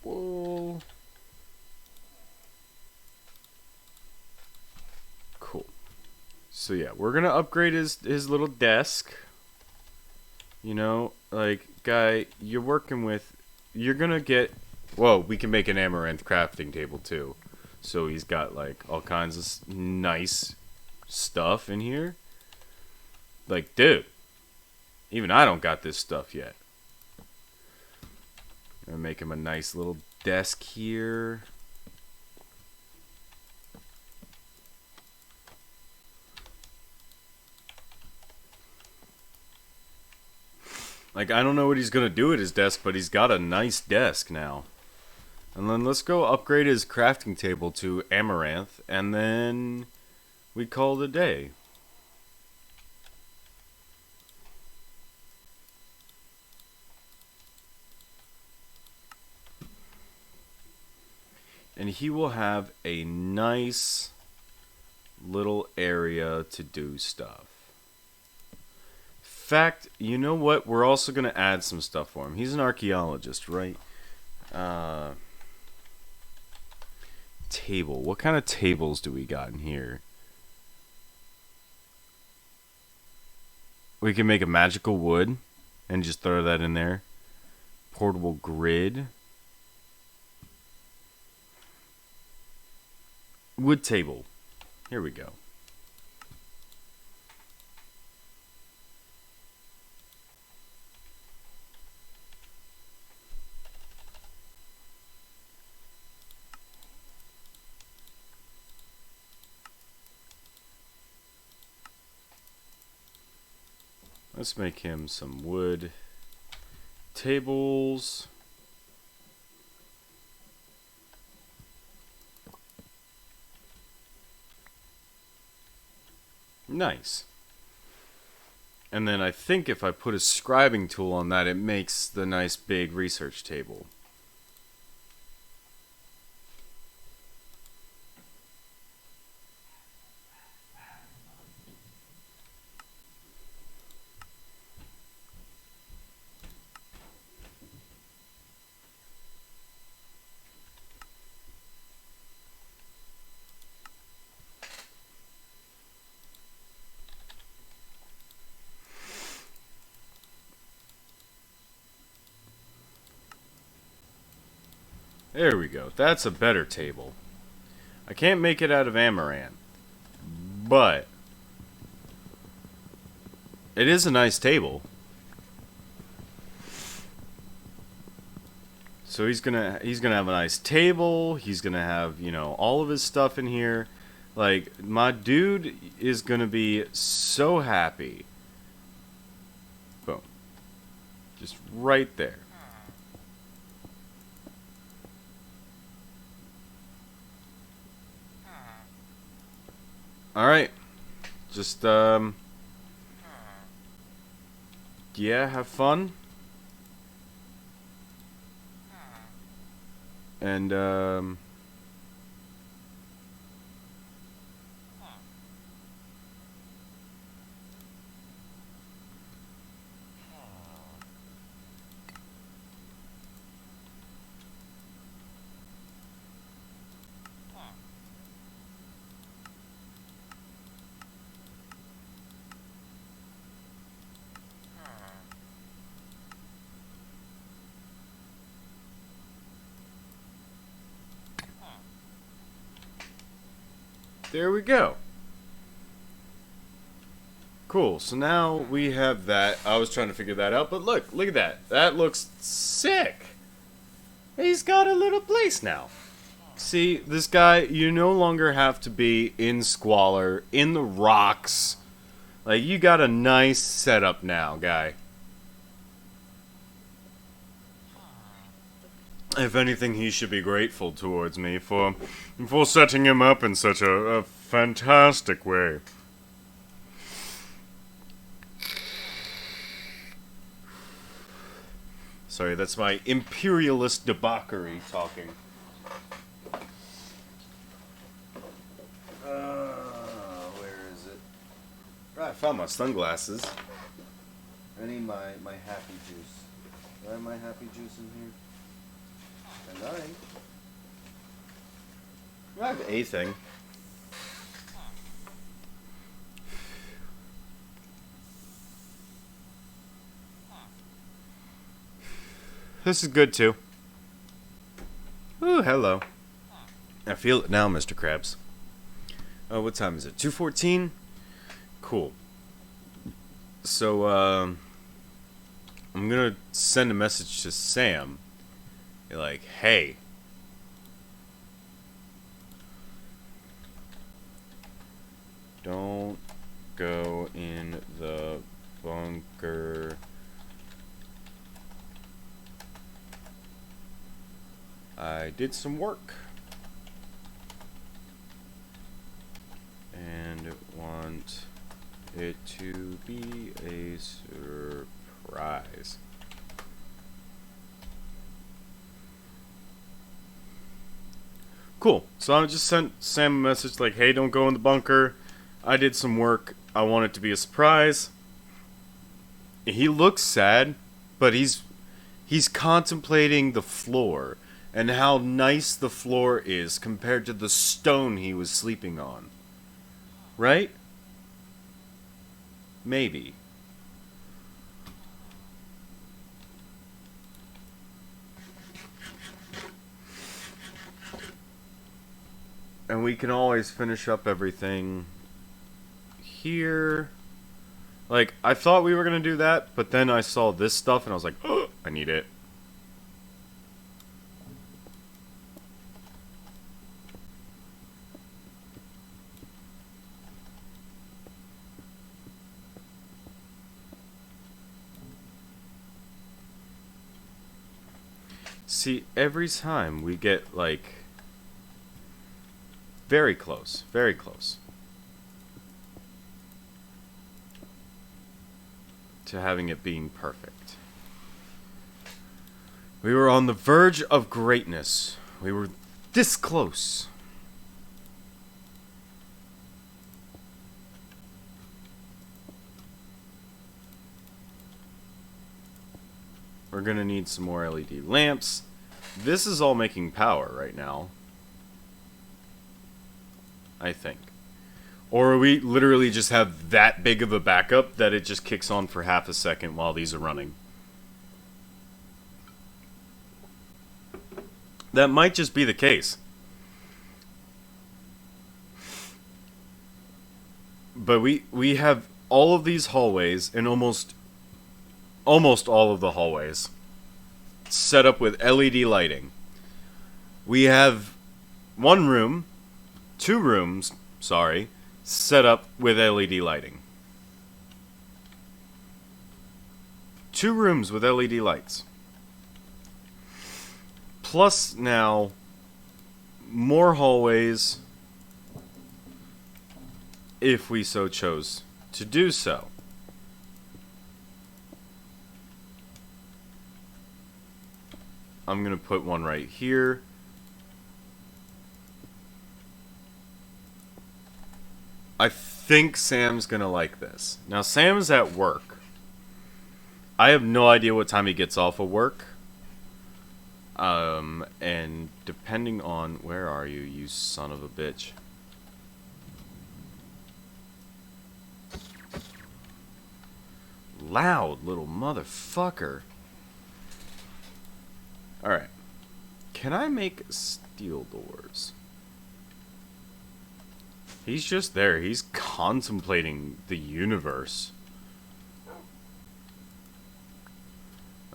wool. Cool. So yeah, we're gonna upgrade his little desk. You know, like, guy, you're gonna get, whoa, we can make an amaranth crafting table too. So he's got, like, all kinds of nice stuff in here. Like, dude, even I don't got this stuff yet. I'm gonna make him a nice little desk here. Like, I don't know what he's gonna do at his desk, but he's got a nice desk now. And then let's go upgrade his crafting table to amaranth, and then we call it a day. And he will have a nice little area to do stuff. Fact, you know what? We're also going to add some stuff for him. He's an archaeologist, right? Table. What kind of tables do we got in here? We can make a magical wood and just throw that in there. Portable grid. Wood table. Here we go. Let's make him some wood tables. Nice. And then I think if I put a scribing tool on that, it makes the nice big research table. There we go. That's a better table. I can't make it out of amaranth, but it is a nice table. So he's gonna have a nice table. He's gonna have, you know, all of his stuff in here. Like, my dude is gonna be so happy. Boom. Just right there. Alright. Just, yeah, have fun. And, there we go. Cool. So now we have that. I was trying to figure that out, but look at that. That looks sick. He's got a little place now. See, this guy, you no longer have to be in squalor, in the rocks. Like, you got a nice setup now, guy. If anything, he should be grateful towards me for setting him up in such a fantastic way. Sorry, that's my imperialist debauchery talking. Where is it? Right, I found my sunglasses. I need my happy juice. Do I have my happy juice in here? I have a thing. This is good too. Ooh, hello. I feel it now, Mr. Krabs. Oh, what time is it? 2:14? Cool. So, I'm gonna send a message to Sam. Like, hey, don't go in the bunker. I did some work and want it to be a surprise. Cool. So I just sent Sam a message like, hey, don't go in the bunker. I did some work. I want it to be a surprise. He looks sad, but he's contemplating the floor and how nice the floor is compared to the stone he was sleeping on. Right? Maybe. And we can always finish up everything here. Like, I thought we were going to do that, but then I saw this stuff and I was like, oh, I need it. See, every time we get, like, very close, very close to having it being perfect. We were on the verge of greatness. We were this close. We're gonna need some more LED lamps. This is all making power right now, I think. Or we literally just have that big of a backup that it just kicks on for half a second while these are running. That might just be the case. But we have all of these hallways and almost all of the hallways set up with LED lighting. We have two rooms, set up with LED lighting. 2 rooms with LED lights. Plus now more hallways if we so chose to do so. I'm going to put one right here. I think Sam's going to like this. Now, Sam's at work. I have no idea what time he gets off of work. And depending on... Where are you, you son of a bitch? Loud little motherfucker. Alright. Can I make steel doors? He's just there. He's contemplating the universe.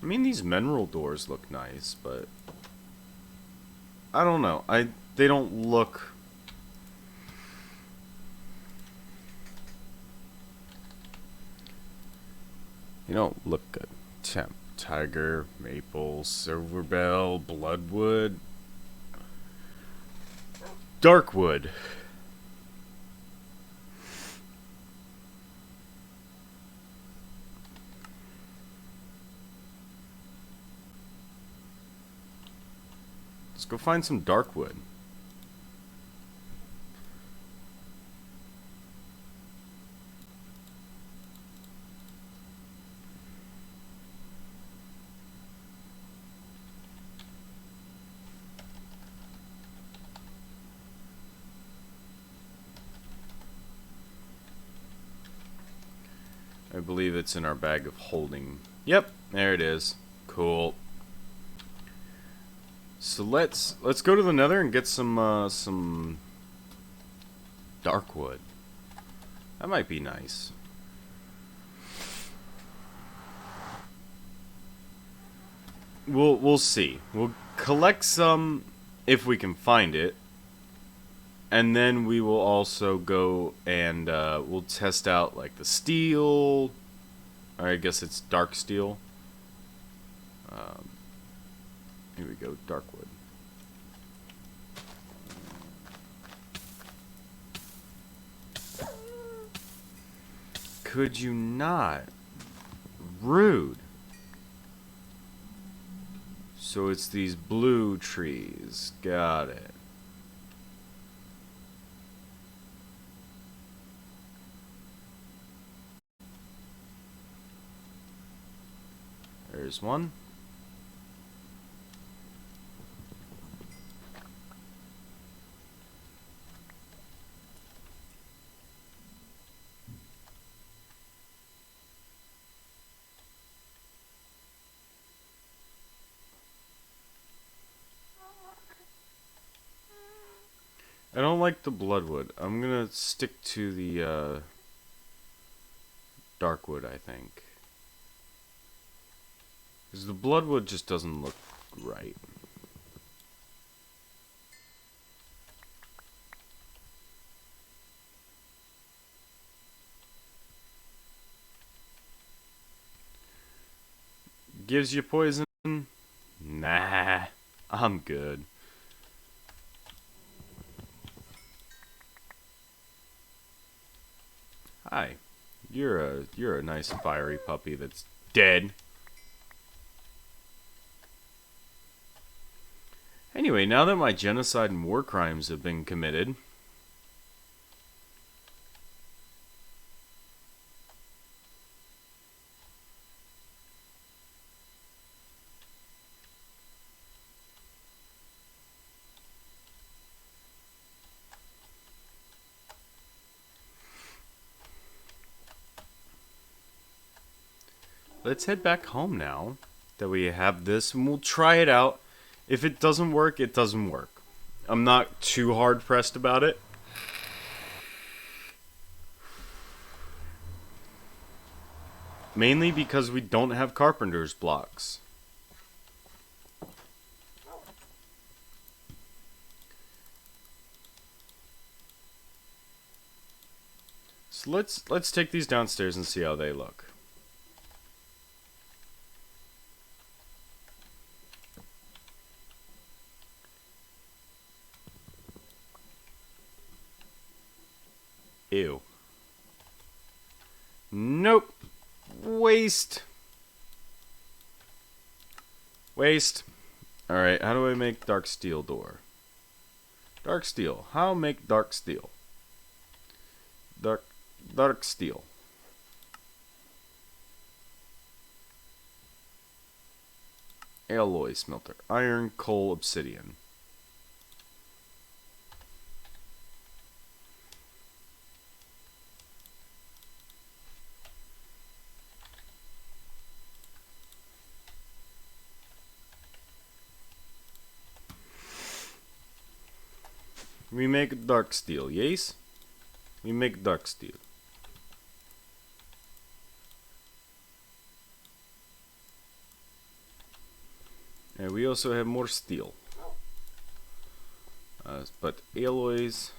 I mean, these mineral doors look nice, but... I don't know. They don't look... You don't look good. Temp. Tiger, maple, silver bell, bloodwood, darkwood. Let's go find some darkwood. I believe it's in our bag of holding. Yep, there it is. Cool. So let's go to the Nether and get some darkwood. That might be nice. We'll see. We'll collect some if we can find it. And then we will also go and we'll test out like the steel. Or I guess it's dark steel. Here we go, darkwood. Could you not? Rude. So it's these blue trees. Got it. There's one. I don't like the bloodwood. I'm gonna stick to the darkwood, I think. Because the bloodwood just doesn't look right. Gives you poison? Nah, I'm good. Hi. You're a nice fiery puppy that's dead. Anyway, now that my genocide and war crimes have been committed, let's head back home now that we have this, and we'll try it out. If it doesn't work, it doesn't work. I'm not too hard pressed about it. Mainly because we don't have carpenter's blocks. So let's take these downstairs and see how they look. Ew. Nope. Waste. Waste. Alright, how do I make dark steel door? Dark steel. How make dark steel? Dark steel. Alloy smelter. Iron, coal, obsidian. We make dark steel, yes? We make dark steel. And we also have more steel. But alloys.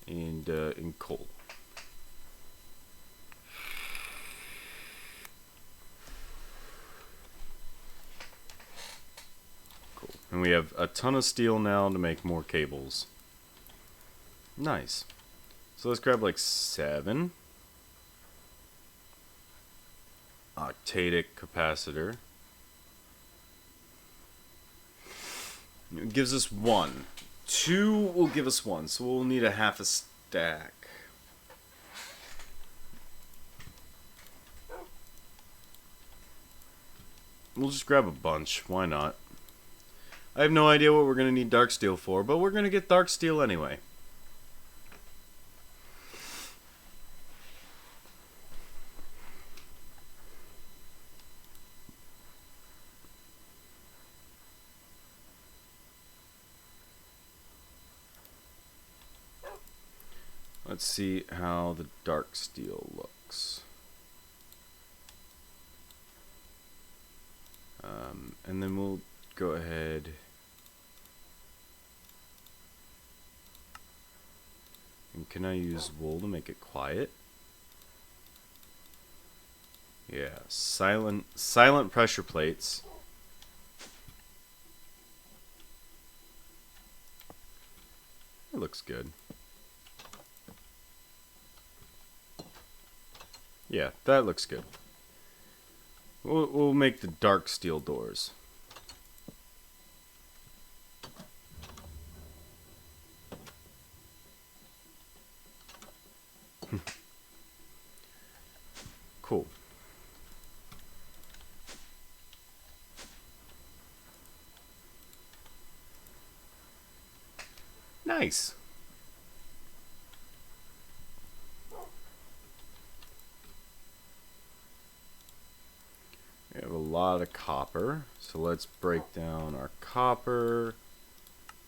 And in coal. Cool. And we have a ton of steel now to make more cables. Nice. So let's grab like 7. Octadic capacitor. It gives us 1. 2 will give us 1, so we'll need a half a stack. We'll just grab a bunch, why not? I have no idea what we're going to need dark steel for, but we're going to get dark steel anyway. Let's see how the dark steel looks. And then we'll go ahead and can I use wool to make it quiet? Yeah, silent pressure plates. It looks good. Yeah, that looks good. We'll make the dark steel doors. Cool. Nice. lot of copper. So let's break down our copper,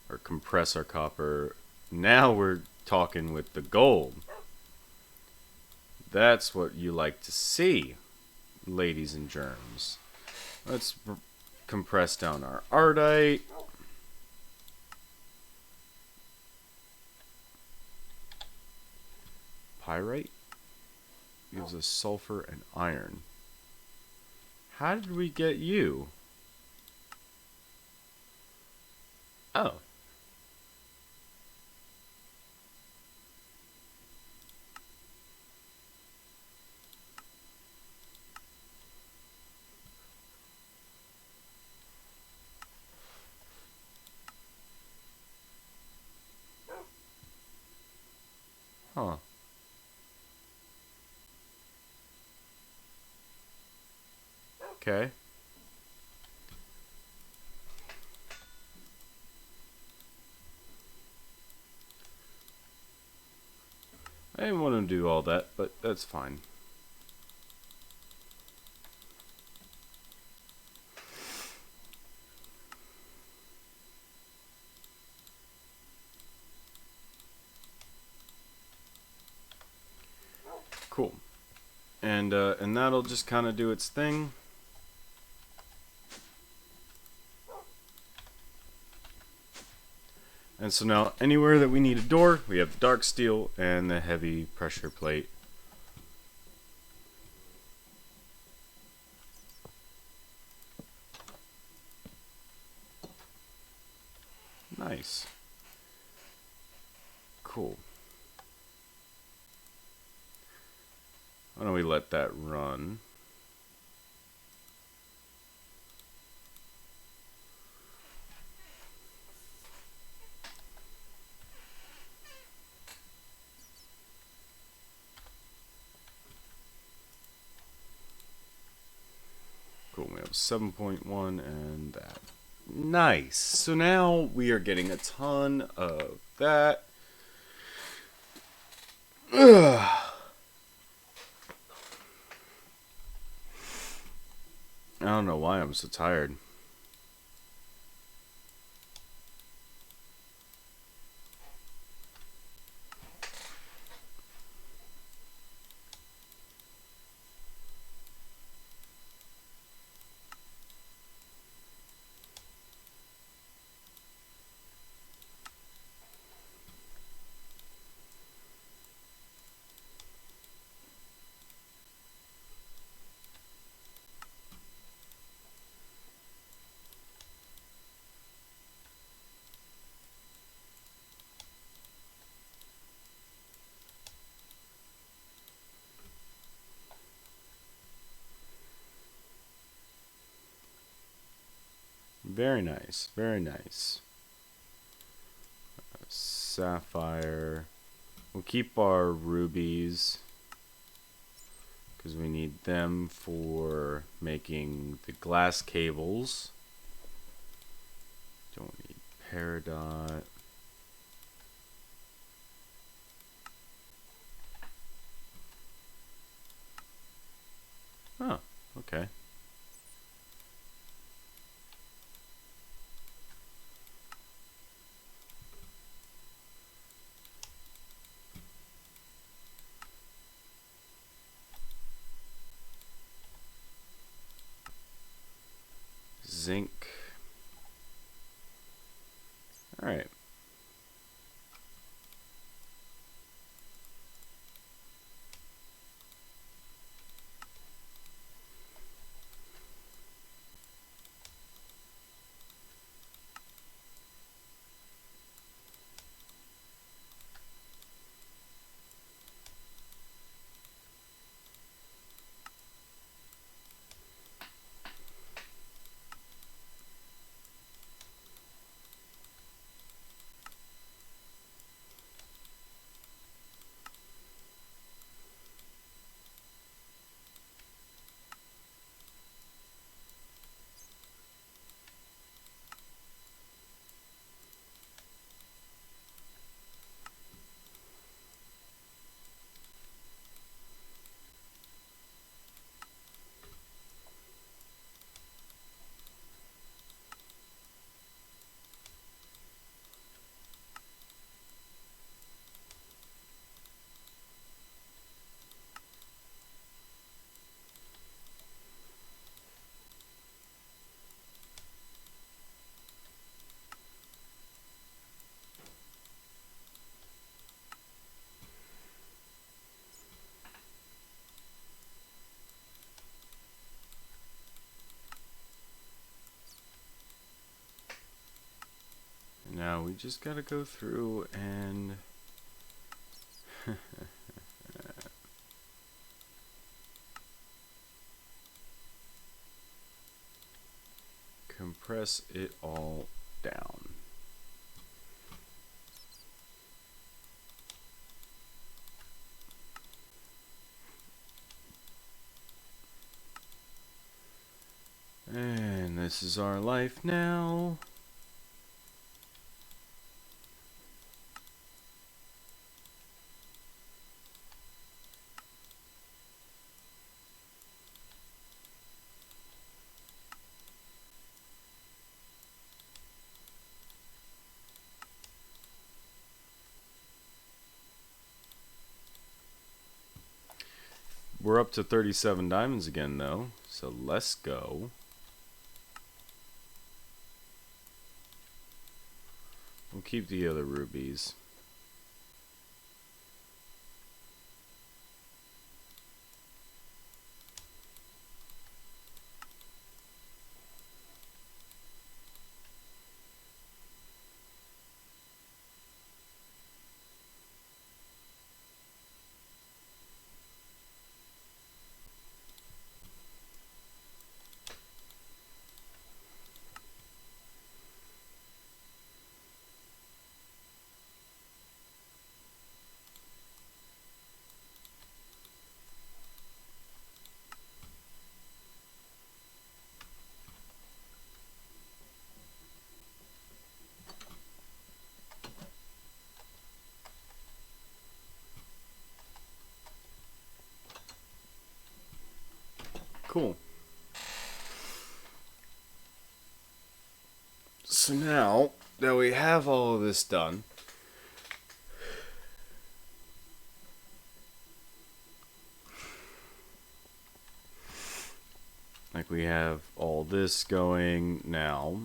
or compress our copper. Now we're talking with the gold. That's what you like to see, ladies and germs. Let's compress down our ardite. Pyrite gives us sulfur and iron. How did we get you? Oh. Huh. Okay. I didn't want to do all that, but that's fine. Cool. And that'll just kind of do its thing. And so now, anywhere that we need a door, we have the dark steel and the heavy pressure plate. Nice. Cool. Why don't we let that run? Cool, we have 7.1 and that. Nice. So now we are getting a ton of that. Ugh. I don't know why I'm so tired. Very nice, very nice. Sapphire. We'll keep our rubies because we need them for making the glass cables. Don't need peridot. Oh, okay. Zinc. All right. Now we just gotta go through and compress it all down. And this is our life now. We're up to 37 diamonds again, though, so let's go. We'll keep the other rubies. Cool. So now that we have all of this done, like we have all this going now,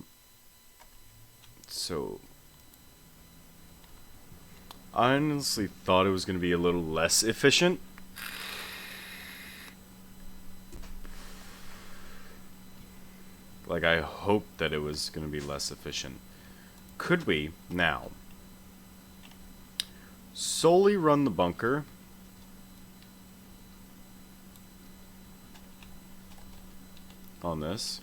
so I honestly thought it was going to be a little less efficient. Like, I hoped that it was going to be less efficient. Could we, now, solely run the bunker on this?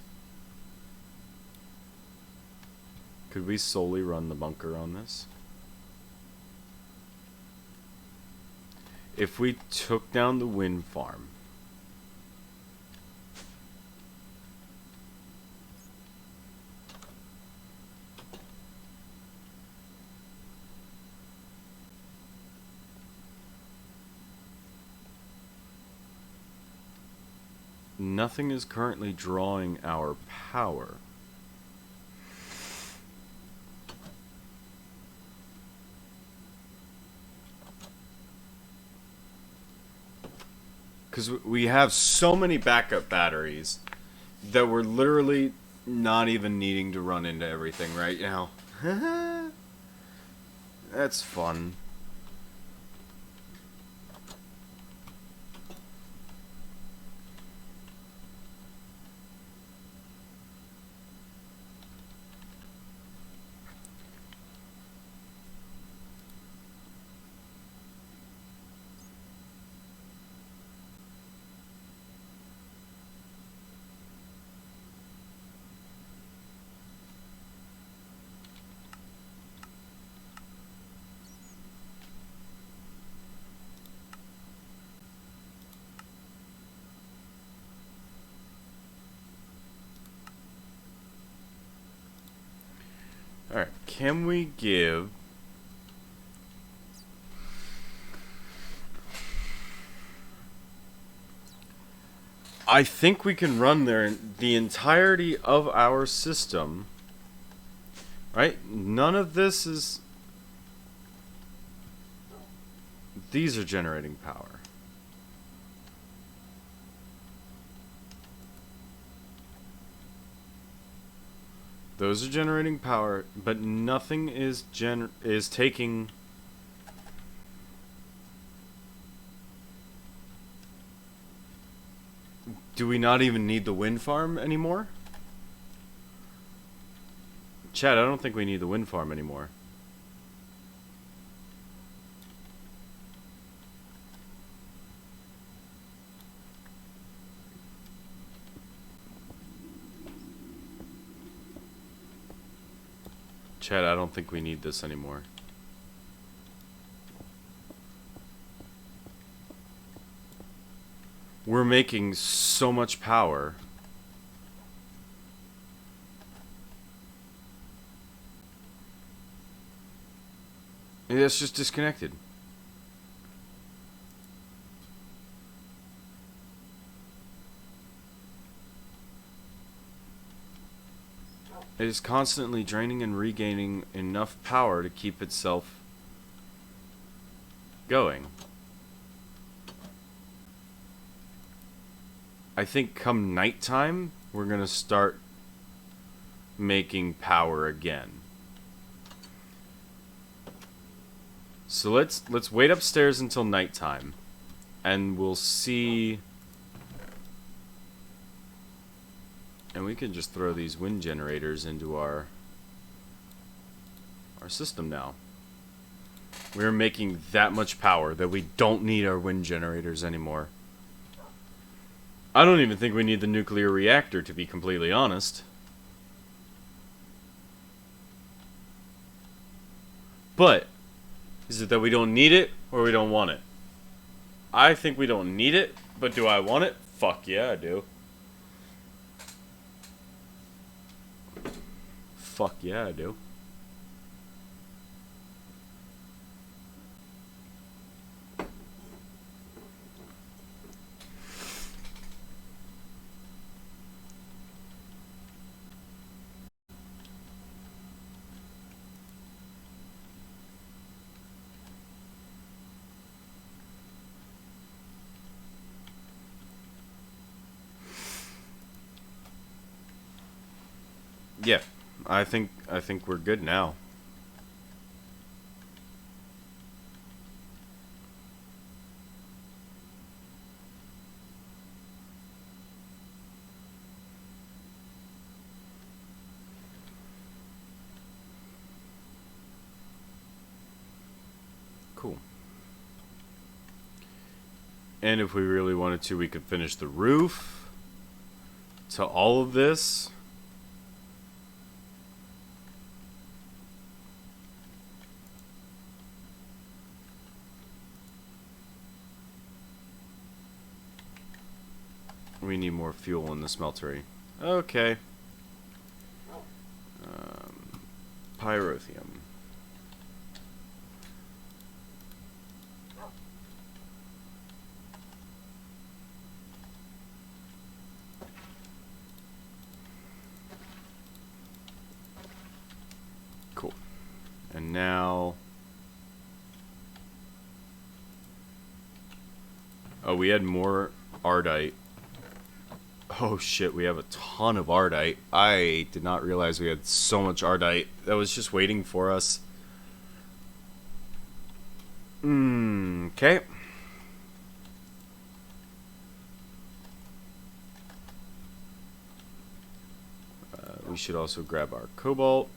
Could we solely run the bunker on this? If we took down the wind farm, nothing is currently drawing our power. Because we have so many backup batteries that we're literally not even needing to run into everything right now. That's fun. Alright, can we give... I think we can run there the entirety of our system. Right? None of this is... These are generating power. Those are generating power, but nothing is taking... Do we not even need the wind farm anymore? Chad, I don't think we need the wind farm anymore. Chad, I don't think we need this anymore. We're making so much power. It's just disconnected. It is constantly draining and regaining enough power to keep itself going. I think come nighttime, we're gonna start making power again. So let's wait upstairs until nighttime, and we'll see. And we can just throw these wind generators into our system now. We're making that much power that we don't need our wind generators anymore. I don't even think we need the nuclear reactor, to be completely honest. But is it that we don't need it or we don't want it? I think we don't need it, but do I want it? Fuck yeah, I do. Fuck yeah, I do. Yeah, I think we're good now. Cool. And if we really wanted to, we could finish the roof to all of this. We need more fuel in the smeltery. Okay. Pyrotheum. Cool. And now... Oh, we had more Ardite. Oh shit, we have a ton of Ardite. I did not realize we had so much Ardite that was just waiting for us. Okay. We should also grab our cobalt.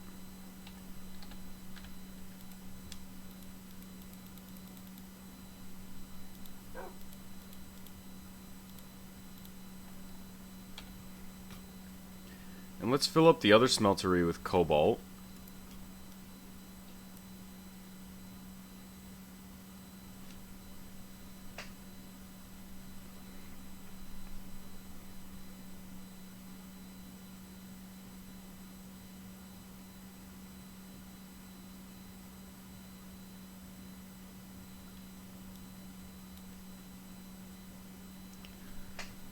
And let's fill up the other smeltery with cobalt.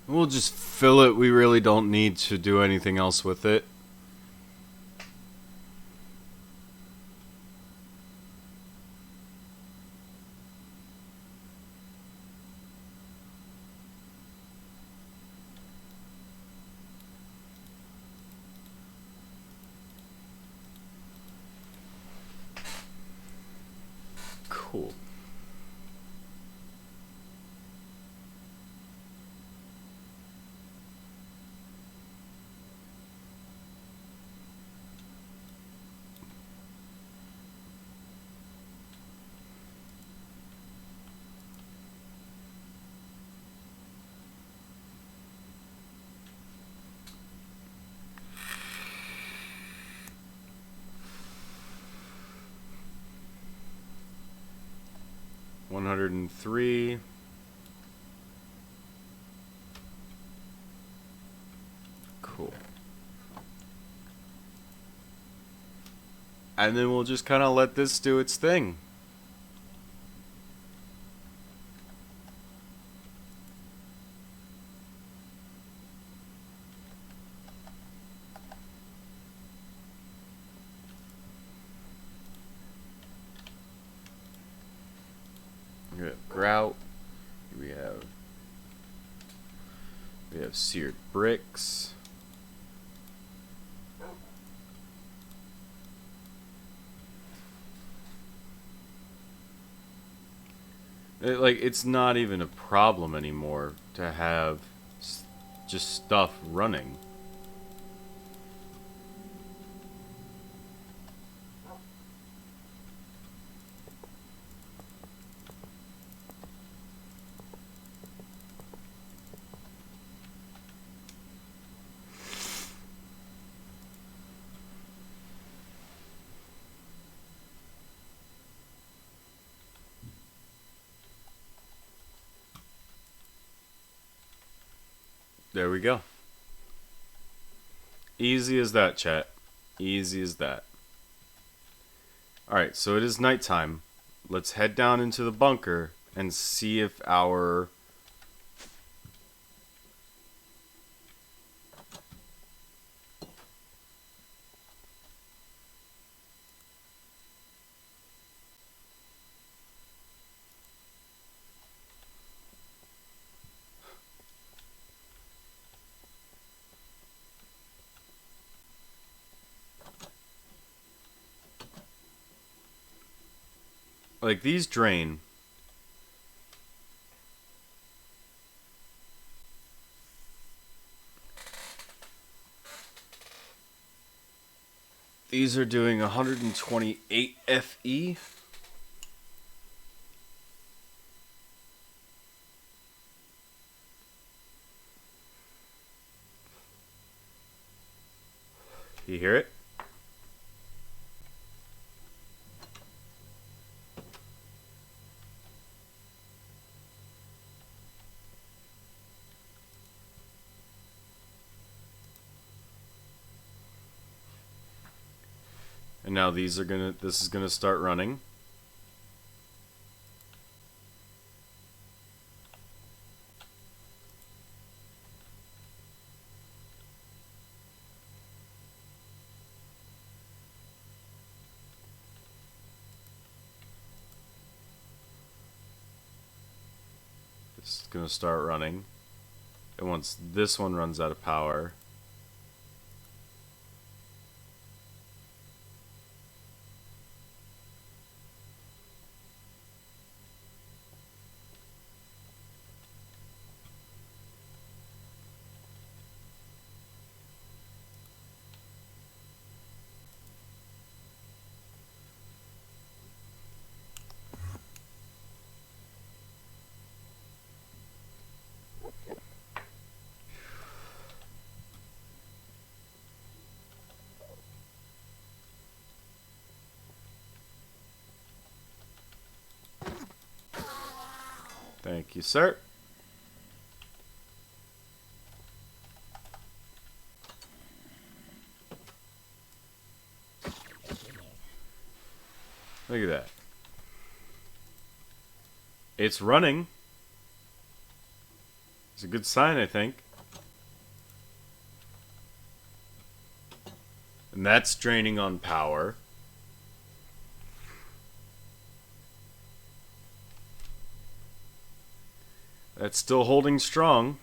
We'll just fill it. We really don't need to do anything else with it. Cool. 103. Cool. And then we'll just kind of let this do its thing. We have grout. We have seared bricks. It's not even a problem anymore to have just stuff running. There we go. Easy as that, chat. Easy as that. Alright, so it is nighttime. Let's head down into the bunker and see if our... Like, these drain. These are doing 128 FE. You hear it? And now this is gonna start running. This is gonna start running. And once this one runs out of power, thank you, sir. Look at that. It's running. It's a good sign, I think. And that's draining on power. That's still holding strong.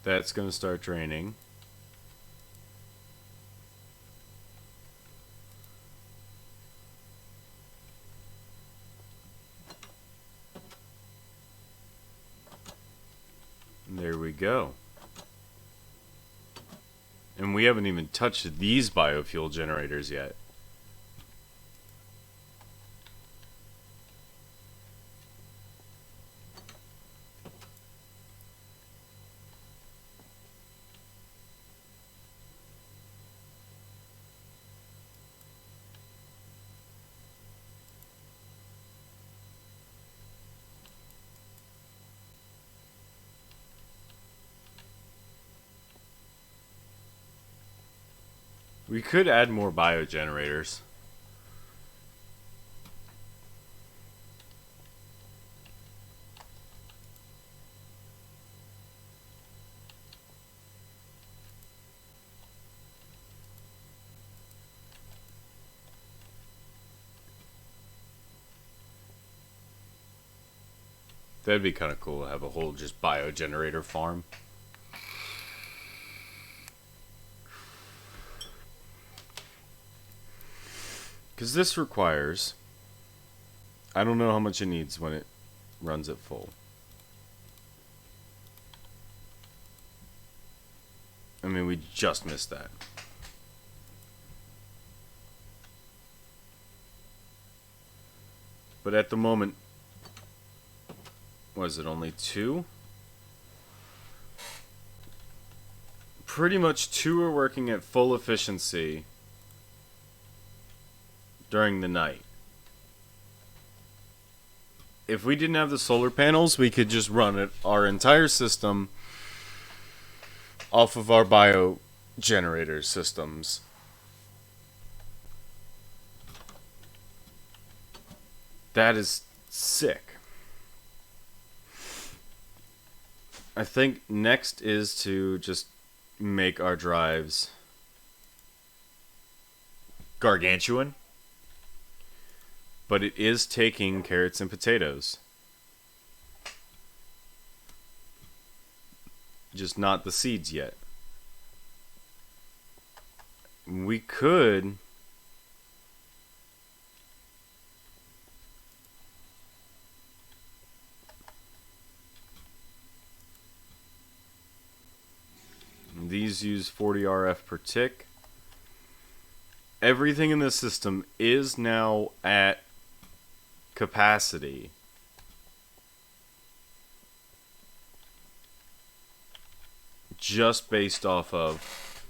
That's going to start draining. go. And we haven't even touched these biofuel generators yet. We could add more biogenerators. That'd be kind of cool to have a whole just biogenerator farm. Because this requires... I don't know how much it needs when it runs at full. I mean, we just missed that. But at the moment... Was it only 2? Pretty much 2 are working at full efficiency during the night. If we didn't have the solar panels, we could just run our entire system off of our biogenerator systems. That is sick. I think next is to just make our drives gargantuan. But it is taking carrots and potatoes. Just not the seeds yet. We could... These use 40 RF per tick. Everything in the system is now at capacity. Just based off of...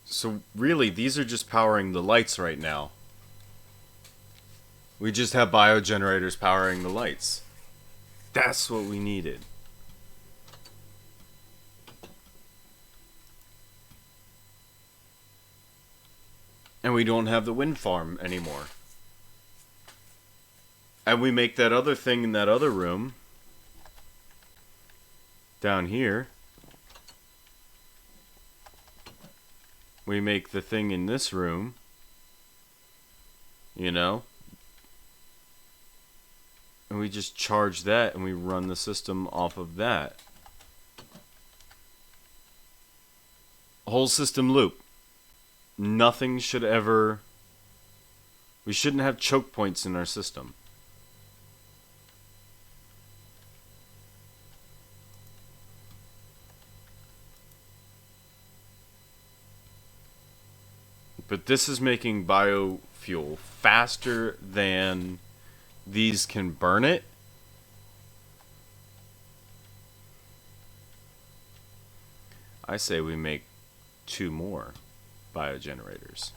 So really, these are just powering the lights right now. We just have biogenerators powering the lights. That's what we needed. And we don't have the wind farm anymore. And we make that other thing in that other room down here. We make the thing in this room. You know? And we just charge that and we run the system off of that. Whole system loop. Nothing should ever... We shouldn't have choke points in our system. But this is making biofuel faster than these can burn it. I say we make 2 more biogenerators.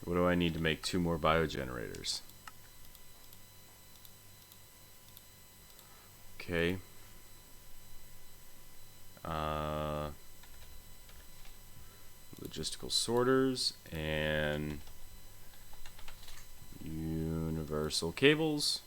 What do I need to make 2 more biogenerators? Okay. Logistical sorters and universal cables.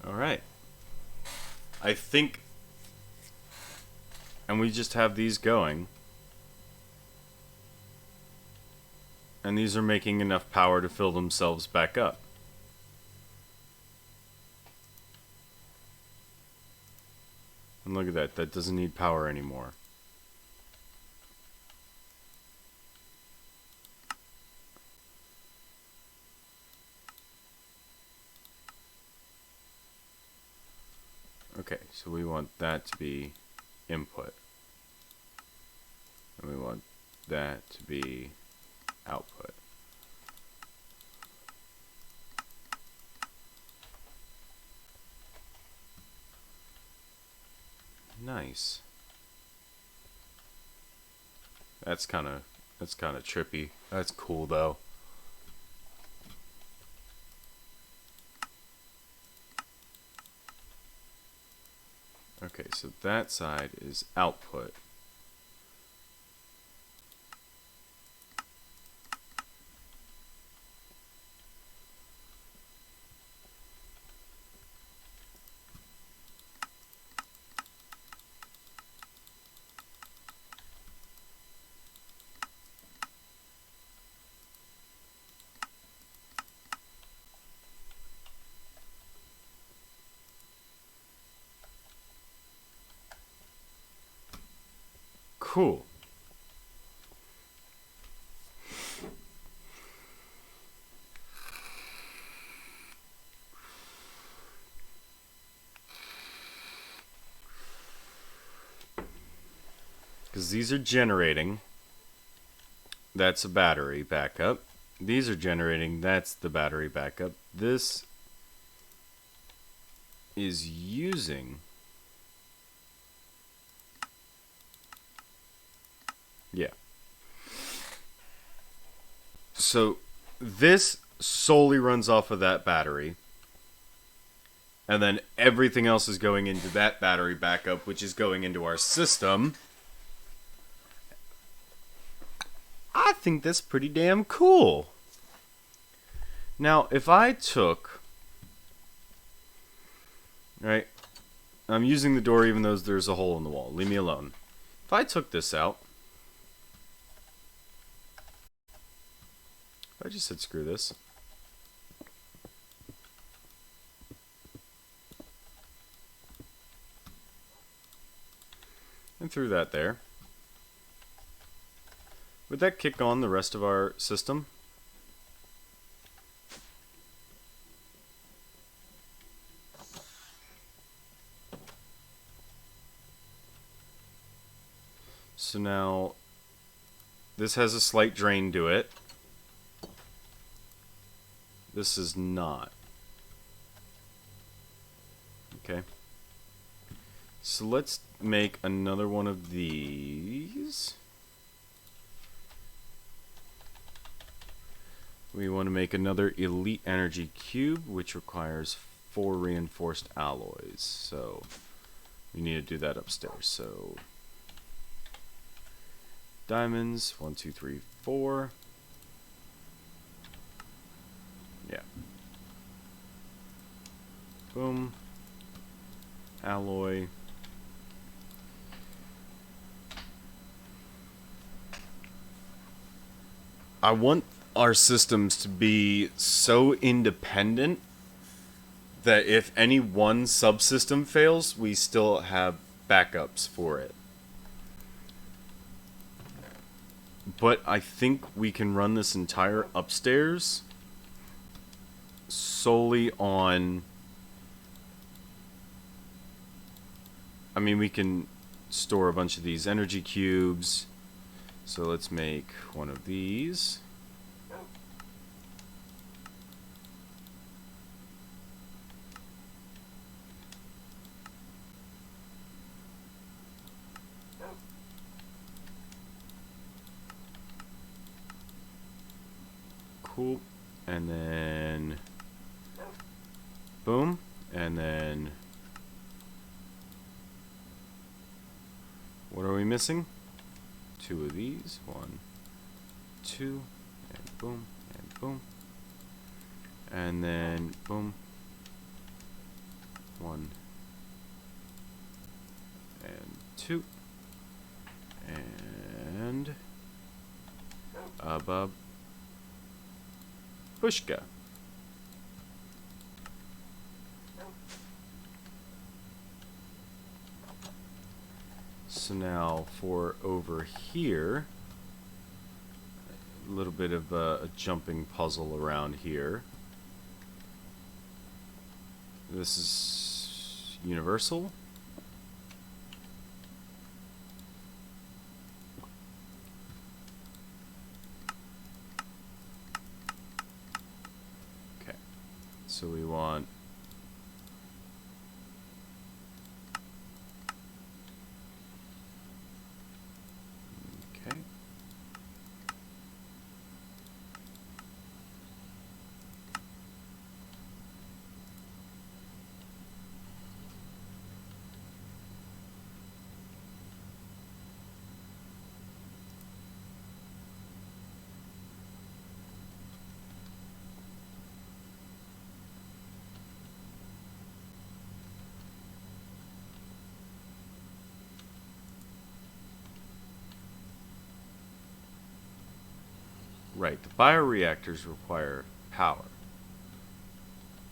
Alright. I think... And we just have these going. And these are making enough power to fill themselves back up. And look at that. That doesn't need power anymore. Okay, so we want that to be input. And we want that to be output. Nice. That's kind of trippy. That's cool though. Okay, so that side is output. Cool. Because these are generating. That's a battery backup. These are generating. That's the battery backup. This is using... Yeah. So this solely runs off of that battery. And then everything else is going into that battery backup, which is going into our system. I think that's pretty damn cool. Now, if I took... Right? I'm using the door even though there's a hole in the wall. Leave me alone. If I took this out... I just said screw this. And threw that there. Would that kick on the rest of our system? So now this has a slight drain to it. This is not. Okay. So let's make another one of these. We want to make another Elite Energy Cube, which requires 4 reinforced alloys. So we need to do that upstairs. So diamonds, 1, 2, 3, 4. Yeah. Boom. Alloy. I want our systems to be so independent that if any one subsystem fails, we still have backups for it. But I think we can run this entire upstairs solely on... I mean, we can store a bunch of these energy cubes. So let's make one of these. Cool. And then boom. And then what are we missing? 2 of these. 1, 2, and boom, and boom. And then boom. 1 and 2 and Pushka. So now for over here, a little bit of a jumping puzzle around here. This is universal. Okay, so we want okay. Right, the bioreactors require power.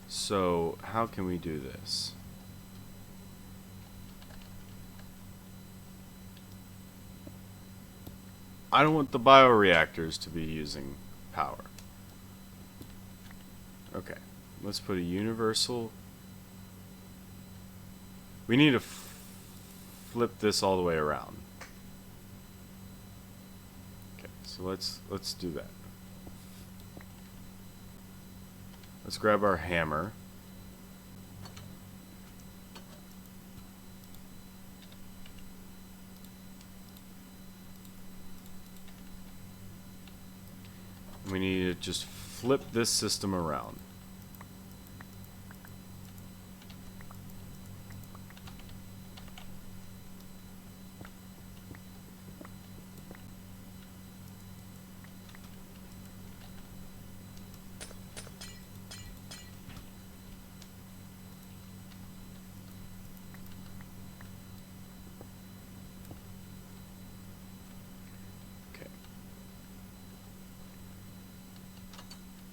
So, how can we do this? I don't want the bioreactors to be using power. Okay, let's put a universal. We need to flip this all the way around. Okay, so let's do that. Let's grab our hammer. We need to just flip this system around.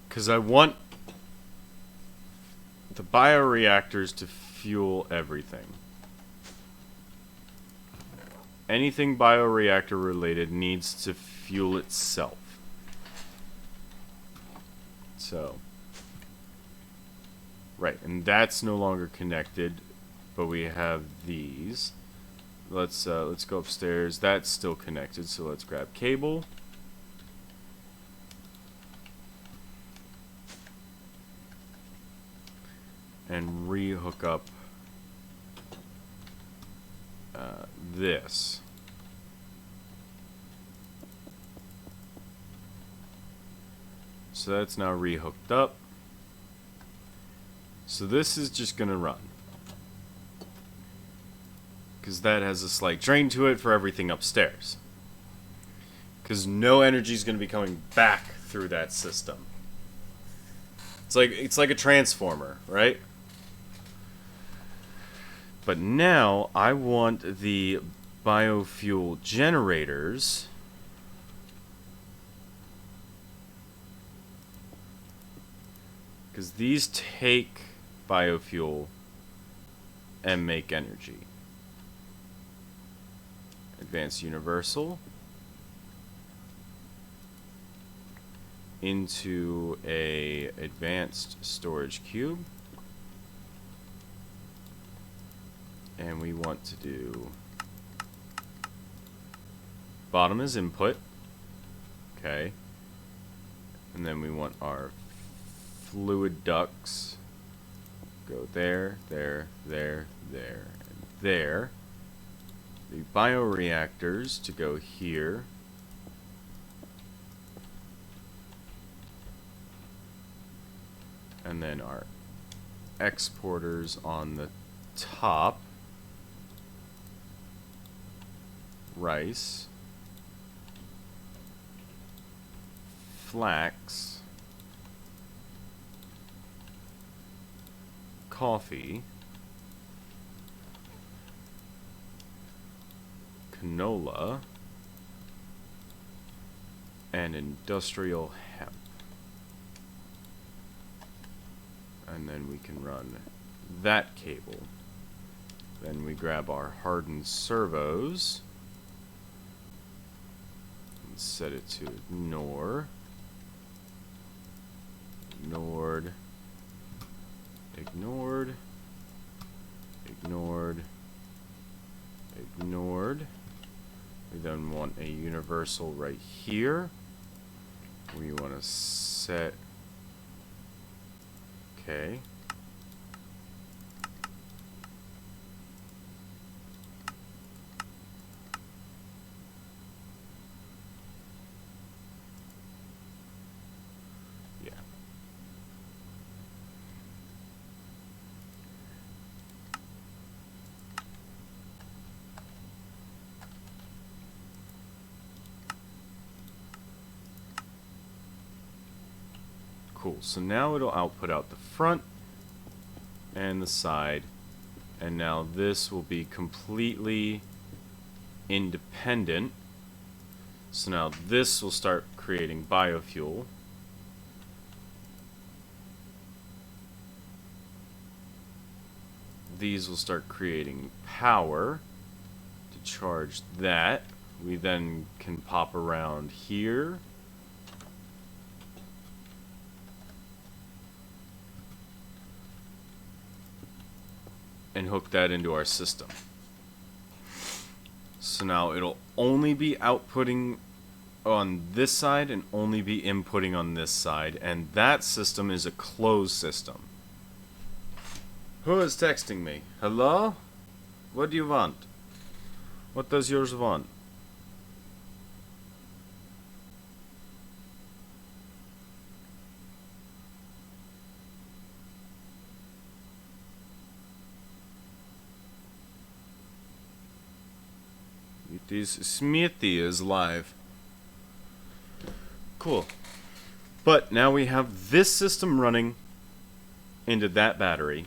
Because I want the bioreactors to fuel everything. Anything bioreactor related needs to fuel itself. So, right, and that's no longer connected, but we have these. Let's go upstairs. That's still connected, so let's grab cable. And re-hook up this. So that's now re-hooked up. So this is just gonna run, because that has a slight drain to it for everything upstairs, because no energy is gonna be coming back through that system. It's like a transformer, right? But now I want the biofuel generators because these take biofuel and make energy. Advanced universal into a advanced storage cube. And we want to do bottom as input. Okay. And then we want our fluid ducts go there, there, there, there, and there. The bioreactors to go here. And then our exporters on the top. Rice, flax, coffee, canola, and industrial hemp. And then we can run that cable. Then we grab our hardened servos and set it to ignore, ignored, ignored, ignored, ignored. We then want a universal right here. We want to set, okay. Yeah. Cool, so now it'll output out the front and the side, and now this will be completely independent. So now this will start creating biofuel. These will start creating power to charge that. We then can pop around here. And hook that into our system. So now it'll only be outputting on this side and only be inputting on this side, and that system is a closed system. Who is texting me? Hello? What do you want? What does yours want? It is Smithy is live. Cool. But now we have this system running into that battery.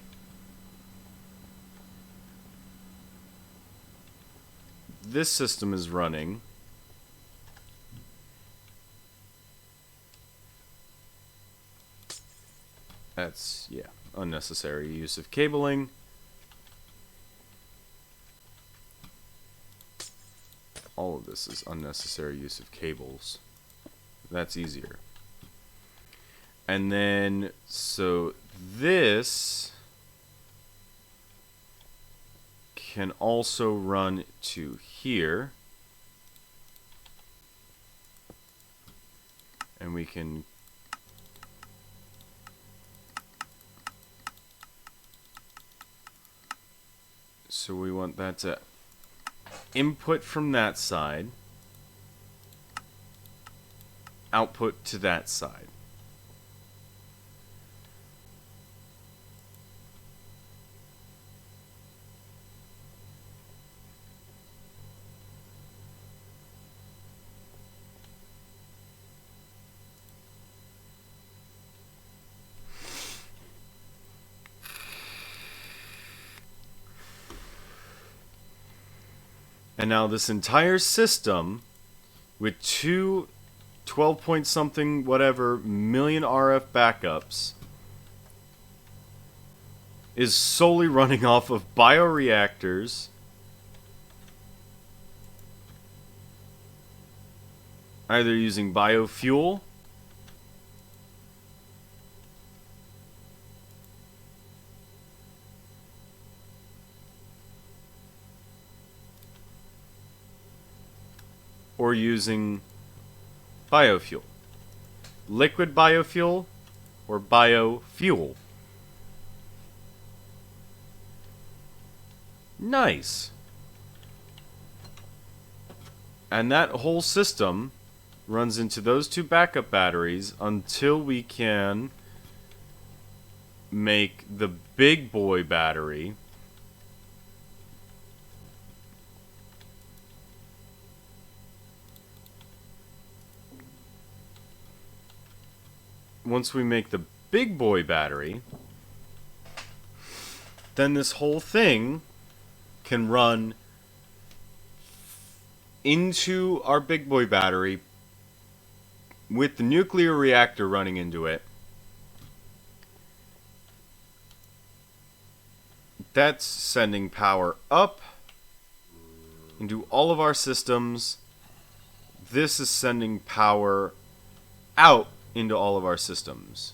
This system is running. That's, yeah, unnecessary use of cabling. All of this is unnecessary use of cables. That's easier. And then, so this can also run to here. And we can so we want that to input from that side, output to that side. And now this entire system with two 12 point something whatever million RF backups is solely running off of bioreactors, either using biofuel or using biofuel. Liquid biofuel or biofuel. Nice. And that whole system runs into those two backup batteries until we can make the big boy battery. Once we make the big boy battery, then this whole thing can run into our big boy battery with the nuclear reactor running into it. That's sending power up into all of our systems. This is sending power out into all of our systems.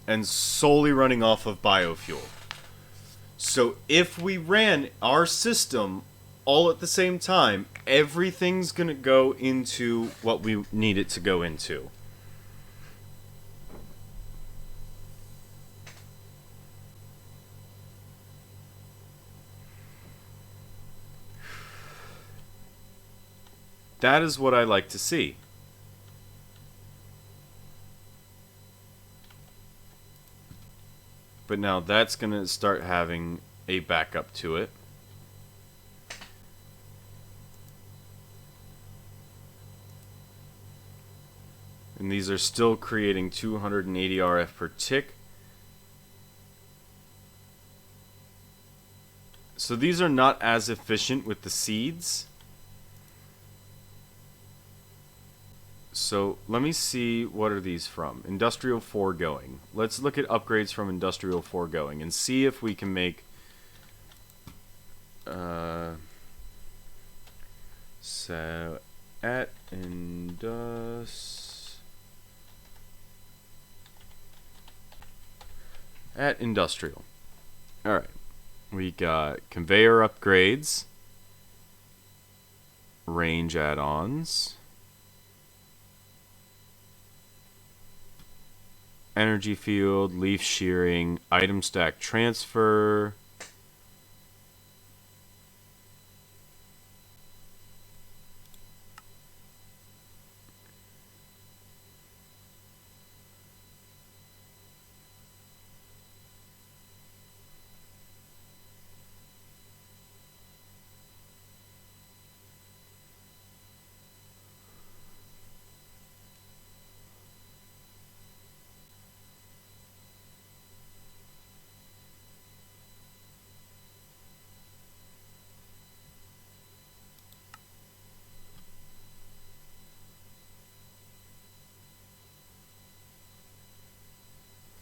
And solely running off of biofuel. So if we ran our system all at the same time, everything's going to go into what we need it to go into. That is what I like to see. But now that's going to start having a backup to it. And these are still creating 280 RF per tick. So these are not as efficient with the seeds. So let me see, what are these from? Industrial foregoing. Let's look at upgrades from industrial foregoing and see if we can make so at industrial. All right. We got conveyor upgrades, range add-ons, energy field, leaf shearing, item stack transfer,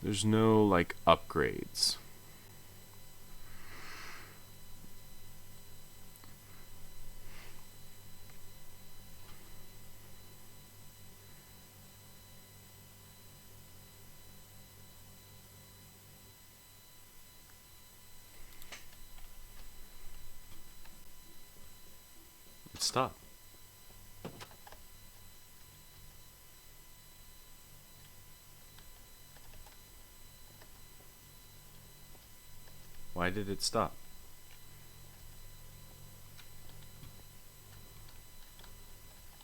there's no like upgrades. Stop. Why did it stop?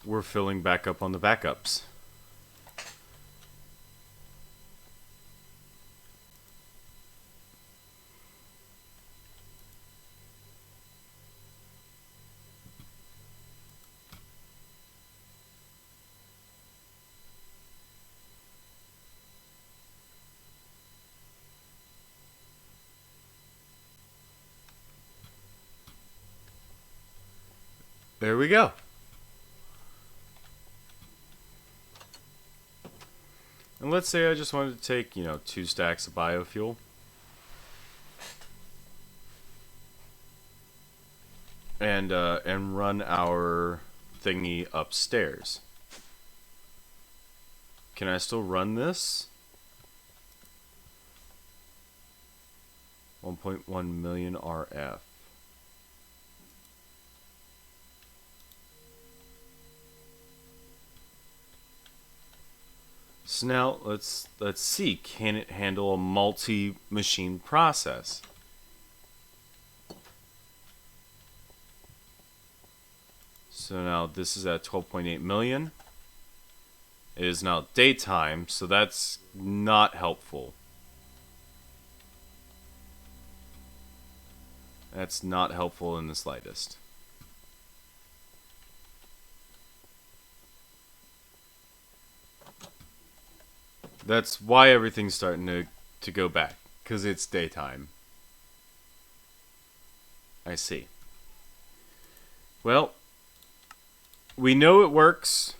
We're filling back up on the backups. There we go. And let's say I just wanted to take, 2 stacks of biofuel. And run our thingy upstairs. Can I still run this? 1.1 million RF. So now let's see, can it handle a multi-machine process? So now this is at 12.8 million. It is now daytime, so that's not helpful. That's not helpful in the slightest. That's why everything's starting to go back, because it's daytime. I see. Well, we know it works.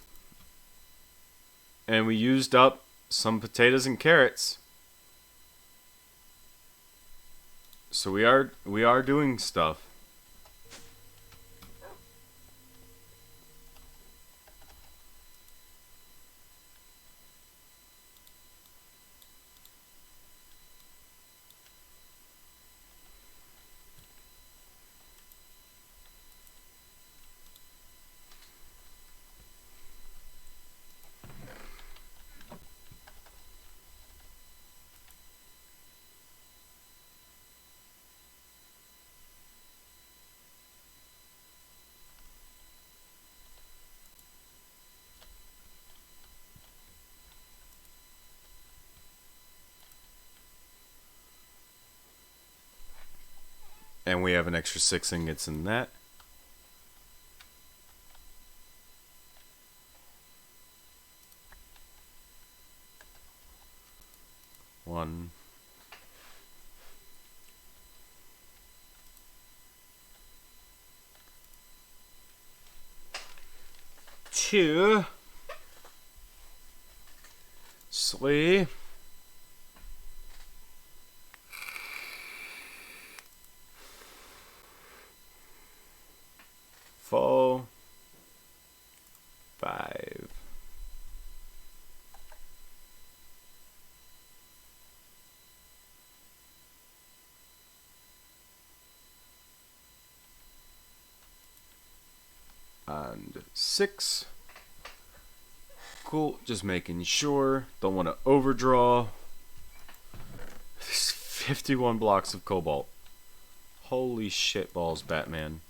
And we used up some potatoes and carrots. So we are doing stuff. And we have an extra 6 ingots in that. One. Two. Three. 4, 5. And 6. Cool, just making sure. Don't want to overdraw. 51 blocks of cobalt. Holy shit balls, Batman.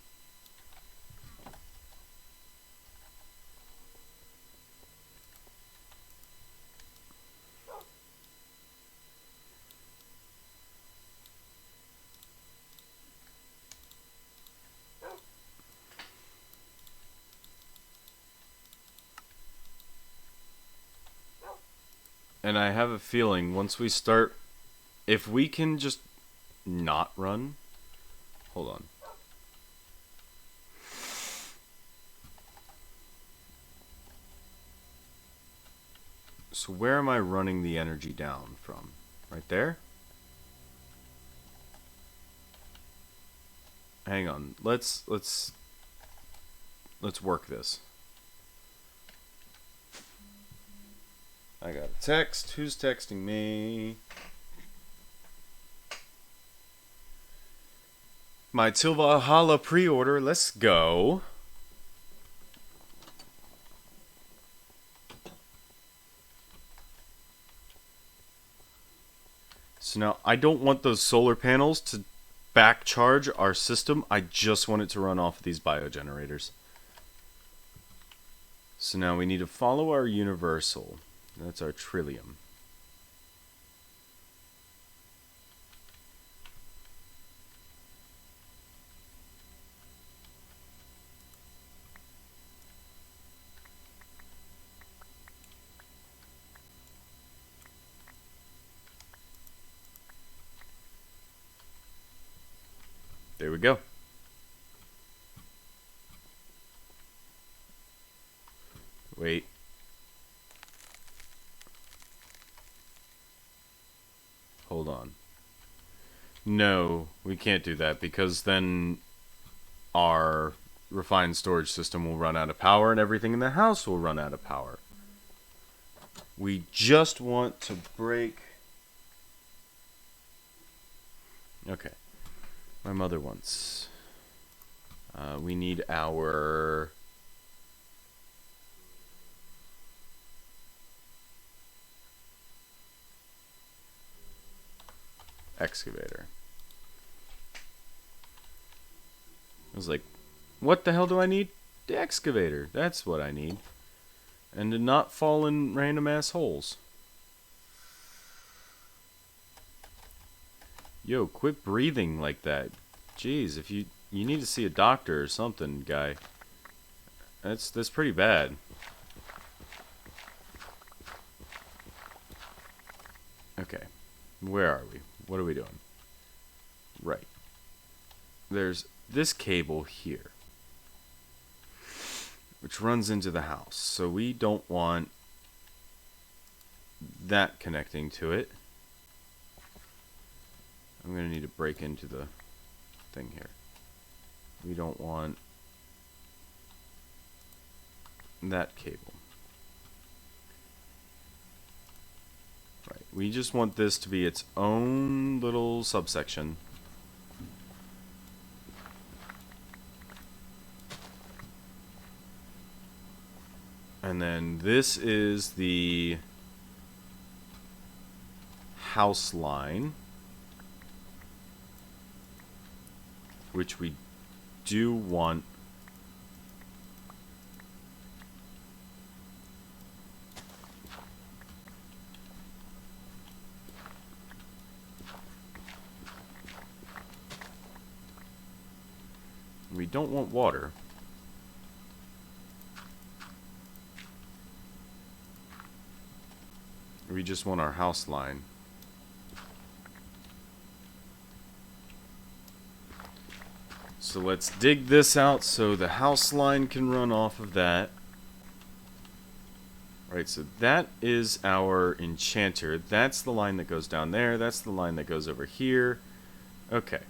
And I have a feeling once we start, if we can just not run. Hold on. So where am I running the energy down from? Right there? Hang on. Let's work this. I got a text. Who's texting me? My Valhalla pre-order. Let's go. So now I don't want those solar panels to back charge our system. I just want it to run off of these biogenerators. So now we need to follow our universal. That's our trillium. There we go. Wait. Hold on. No, we can't do that because then our refined storage system will run out of power and everything in the house will run out of power. We just want to break... Okay. My mother wants... we need our... excavator. I was like, what the hell do I need? The excavator. That's what I need. And to not fall in random ass holes. Yo, quit breathing like that. Jeez, if you need to see a doctor or something, guy. That's pretty bad. Okay. Where are we? What are we doing? Right. There's this cable here. which runs into the house. So we don't want that connecting to it. I'm going to need to break into the thing here. We don't want that cable. Right. We just want this to be its own little subsection. And then this is the house line, which we do want we don't want water. We just want our house line. So let's dig this out so the house line can run off of that. Right, so that is our enchanter. That's the line that goes down there. That's the line that goes over here. Okay.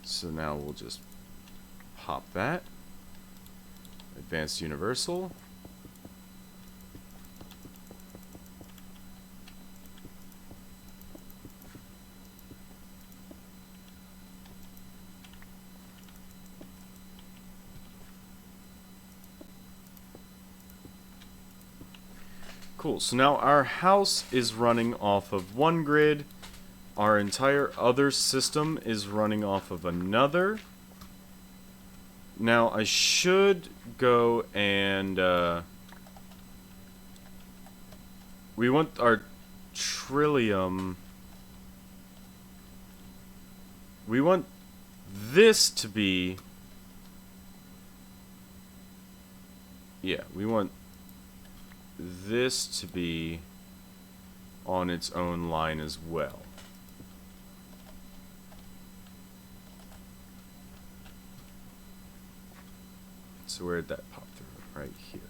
So now we'll just pop that. Advanced universal. Cool, so now our house is running off of one grid. Our entire other system is running off of another. Now I should go and we want our trillium. We want this to be, yeah, we want this to be on its own line as well. So where did that pop through? Right here.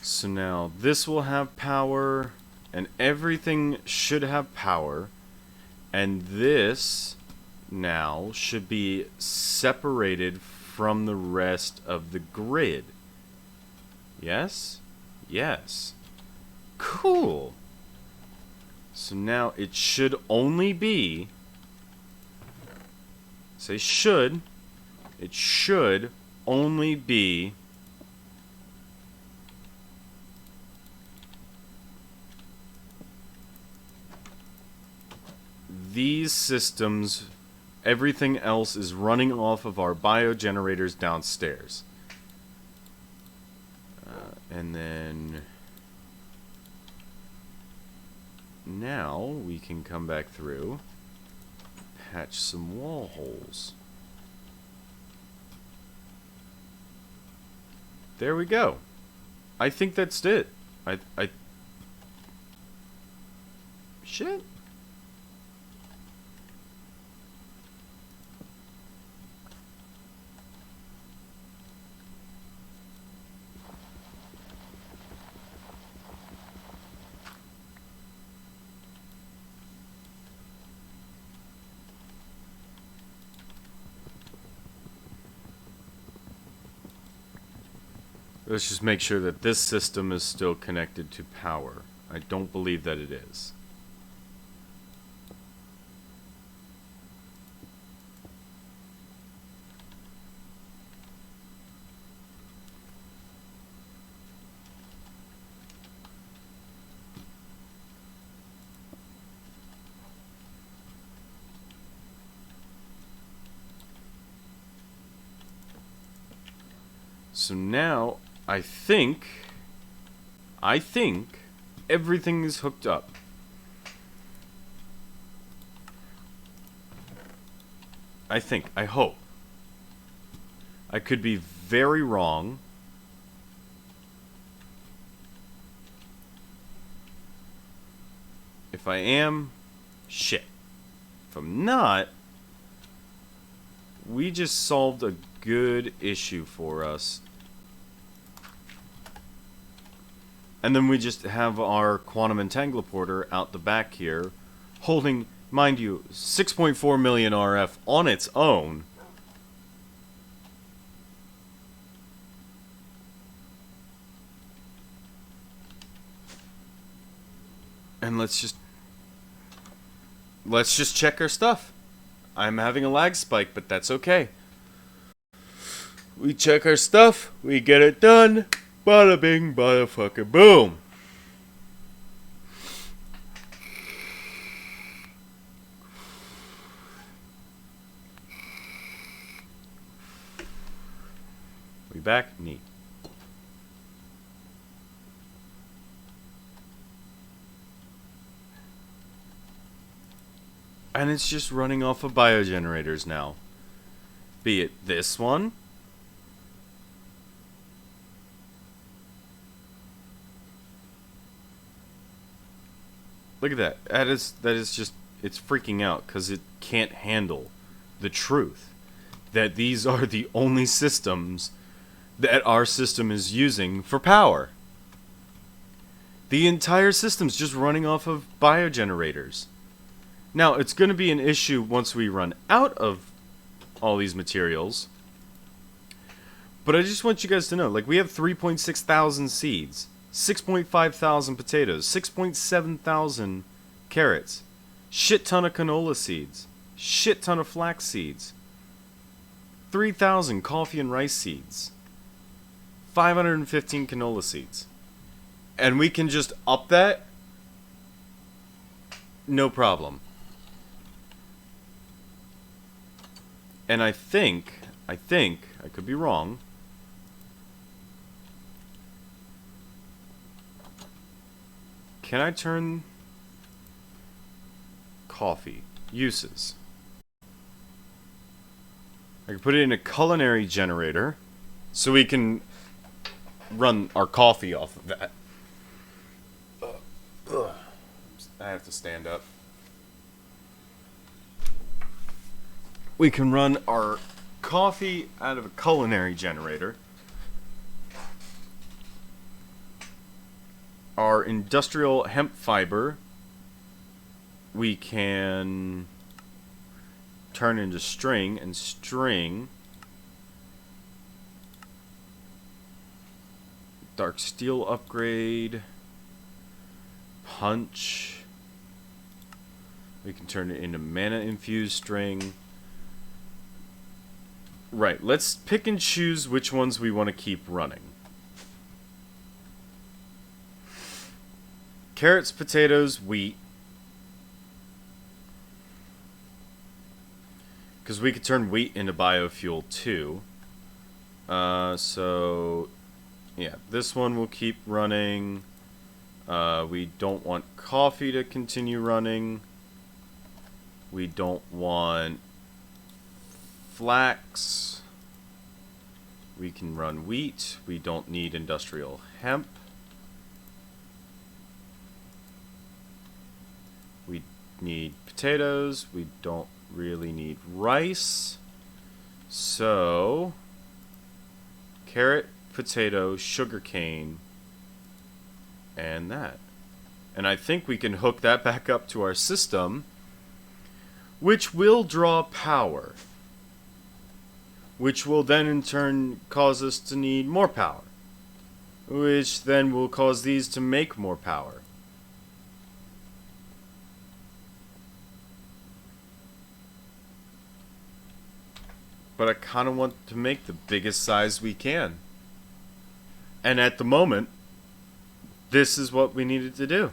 So now this will have power, and everything should have power, and this now should be separated from the rest of the grid. Yes? Yes. Cool. So now it should only be, say should, it should only be these systems. Everything else is running off of our biogenerators downstairs. And then now we can come back through, patch some wall holes. There we go. I think that's it. Shit. Let's just make sure that this system is still connected to power. I don't believe that it is. So now I think everything is hooked up. I hope. I could be very wrong. If I am, Shit. If I'm not, we just solved a good issue for us. And then we just have our quantum entangleporter out the back here, holding, mind you, 6.4 million RF on its own. And let's just check our stuff. I'm having a lag spike, but that's okay. We check our stuff, we get it done. Bada bing, bada fucking boom. We back? Neat. And it's just running off of biogenerators now. Be it this one. Look at that. That is just, it's freaking out because it can't handle the truth that these are the only systems that our system is using for power. The entire system's just running off of biogenerators. Now, it's going to be an issue once we run out of all these materials. But I just want you guys to know, like, we have 3.6 thousand seeds, 6.5 thousand potatoes, 6.7 thousand carrots, shit ton of canola seeds, shit ton of flax seeds, 3,000 coffee and rice seeds, 515 canola seeds. And we can just up that, no problem. And I think, I could be wrong. Can I turn coffee uses? I can put it in a culinary generator so we can run our coffee off of that. I have to stand up. We can run our coffee out of a culinary generator. Our industrial hemp fiber we can turn into string, and string dark steel upgrade, punch, we can turn it into mana infused string. Right, let's pick and choose which ones we want to keep running. Carrots, potatoes, wheat. Because we could turn wheat into biofuel too. So, yeah, this one will keep running. We don't want coffee to continue running. We don't want flax. We can run wheat. We don't need industrial hemp. We need potatoes. We don't really need rice. So, carrot, potato, sugarcane, and that. And I think we can hook that back up to our system, which will draw power, which will then in turn cause us to need more power, which then will cause these to make more power. But I kind of want to make the biggest size we can. And at the moment, this is what we needed to do.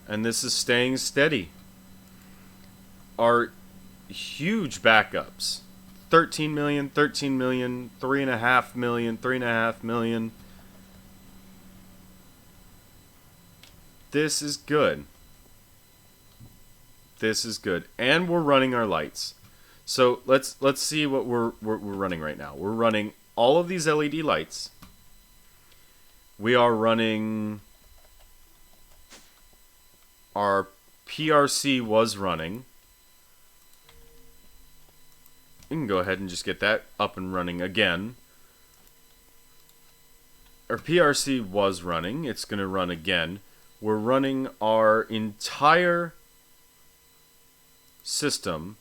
And this is staying steady. Our huge backups. 13 million, 13 million, 3.5 million, 3.5 million. This is good. This is good. And we're running our lights. So let's see what we're running right now. We're running all of these LED lights. we are running... Our PRC was running. We can go ahead and just get that up and running again. Our PRC was running. It's going to run again. We're running our entire system.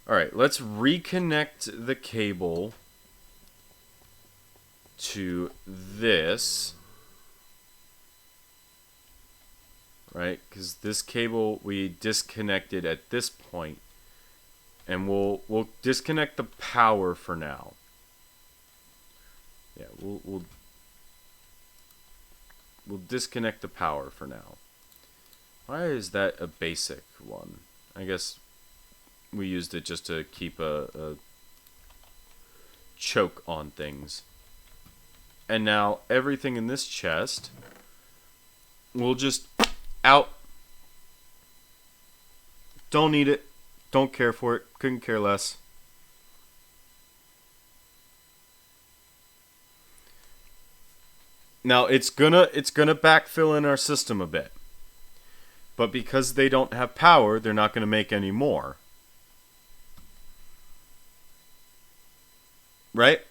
Alright, let's reconnect the cable to this. Right, because this cable we disconnected at this point, and we'll disconnect the power for now. Yeah, we'll disconnect the power for now. Why is that a basic one? I guess we used it just to keep a choke on things. And now everything in this chest will just out. Don't need it. Don't care for it. Couldn't care less. Now it's gonna backfill in our system a bit. But because they don't have power, they're not gonna make any more. Right?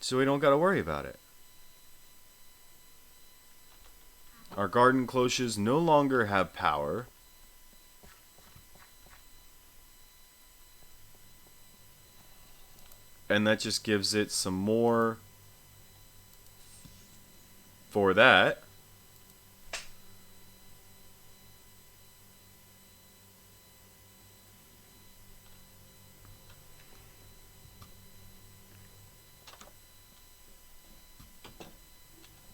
So we don't gotta worry about it. Our garden cloches no longer have power. And that just gives it some more for that.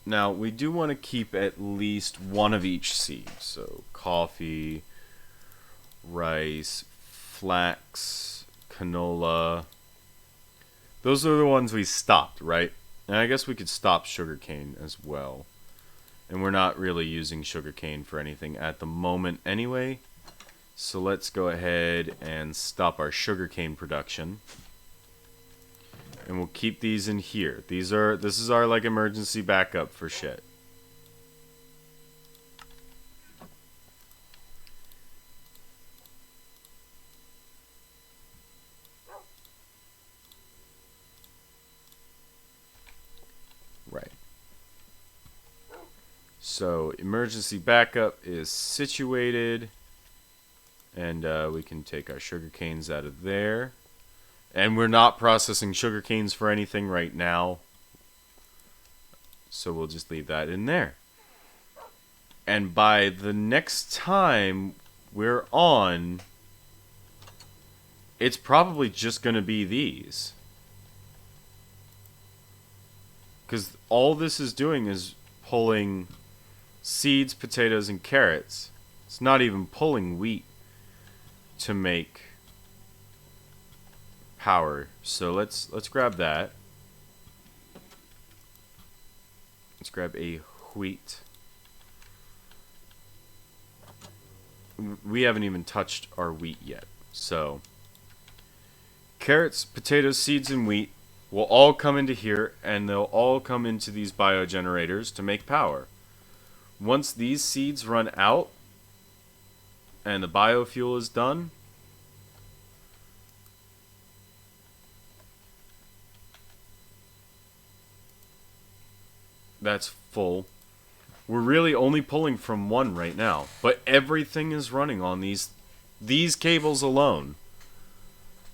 Now, we do want to keep at least one of each seed. So, coffee, rice, flax, canola. Those are the ones we stopped, right? And I guess we could stop sugarcane as well. And we're not really using sugarcane for anything at the moment anyway. So let's go ahead and stop our sugarcane production. And we'll keep these in here. This is our like emergency backup for shit. Right. So emergency backup is situated. And we can take our sugar canes out of there. And we're not processing sugar canes for anything right now. So we'll just leave that in there. And by the next time we're on, it's probably just going to be these. Because all this is doing is pulling seeds, potatoes, and carrots. It's not even pulling wheat to make power. So let's grab that. Let's grab a wheat. We haven't even touched our wheat yet. So carrots, potatoes, seeds, and wheat will all come into here, and they'll all come into these biogenerators to make power. Once these seeds run out and the biofuel is done, that's full. We're really only pulling from one right now, but everything is running on these cables alone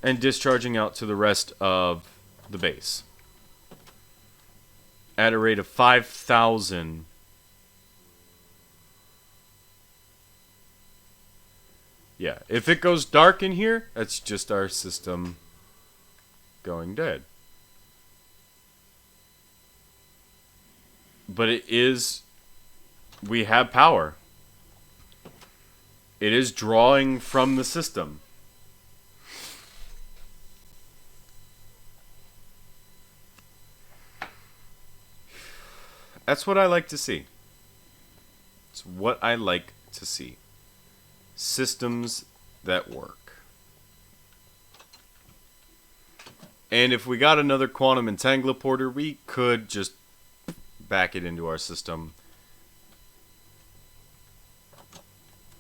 and discharging out to the rest of the base at a rate of 5,000. Yeah, if it goes dark in here, that's just our system going dead. But it is, we have power. It is drawing from the system. That's what I like to see. It's what I like to see. Systems that work. And if we got another quantum entangloporter, we could just back it into our system.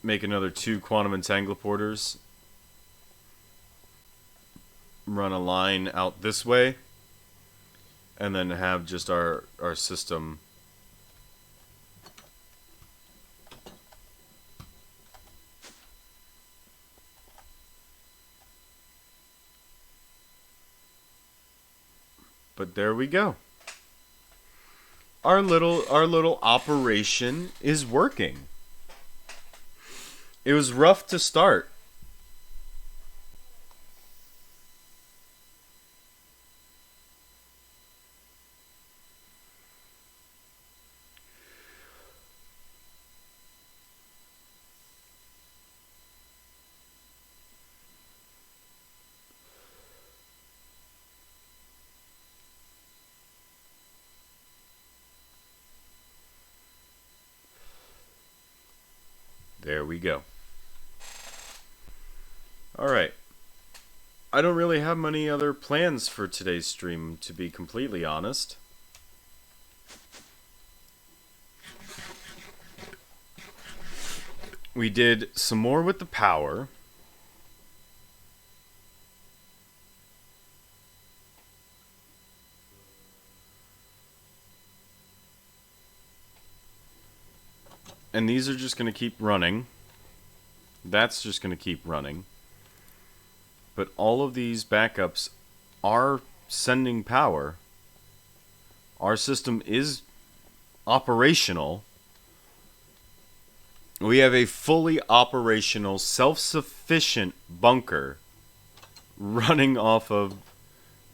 Make another 2 quantum entangloporters. Run a line out this way. And then have just our system but there we go. Our little operation is working. It was rough to start. There we go. Alright. I don't really have many other plans for today's stream, to be completely honest. We did some more with the power. And these are just going to keep running. That's just going to keep running. But all of these backups are sending power. Our system is operational. We have a fully operational, self-sufficient bunker running off of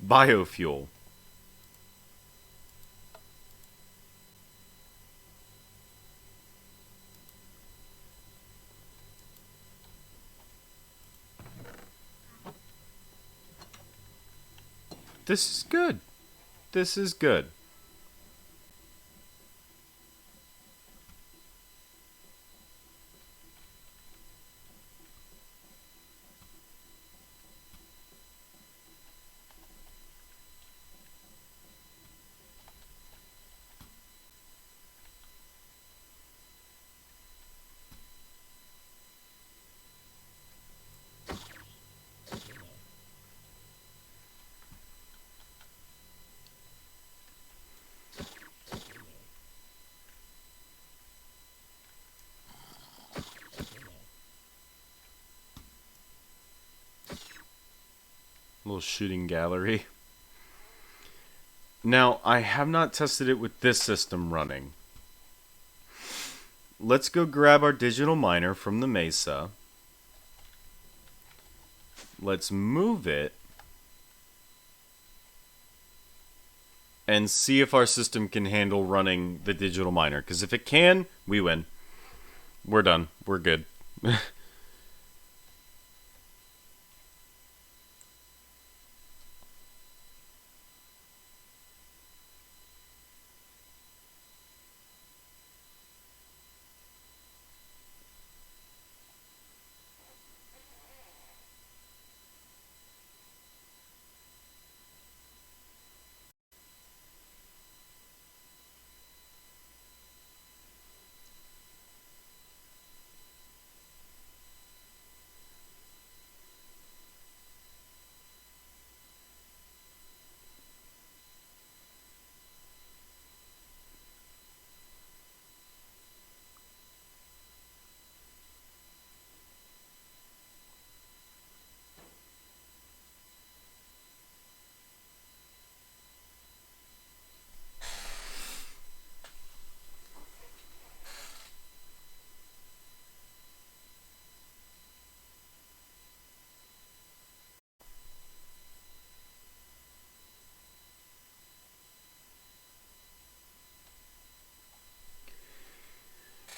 biofuel. This is good. This is good. Little shooting gallery. Now, I have not tested it with this system running. Let's go grab our digital miner from the Mesa. Let's move it. And see if our system can handle running the digital miner. Because if it can, we win. We're done. We're good.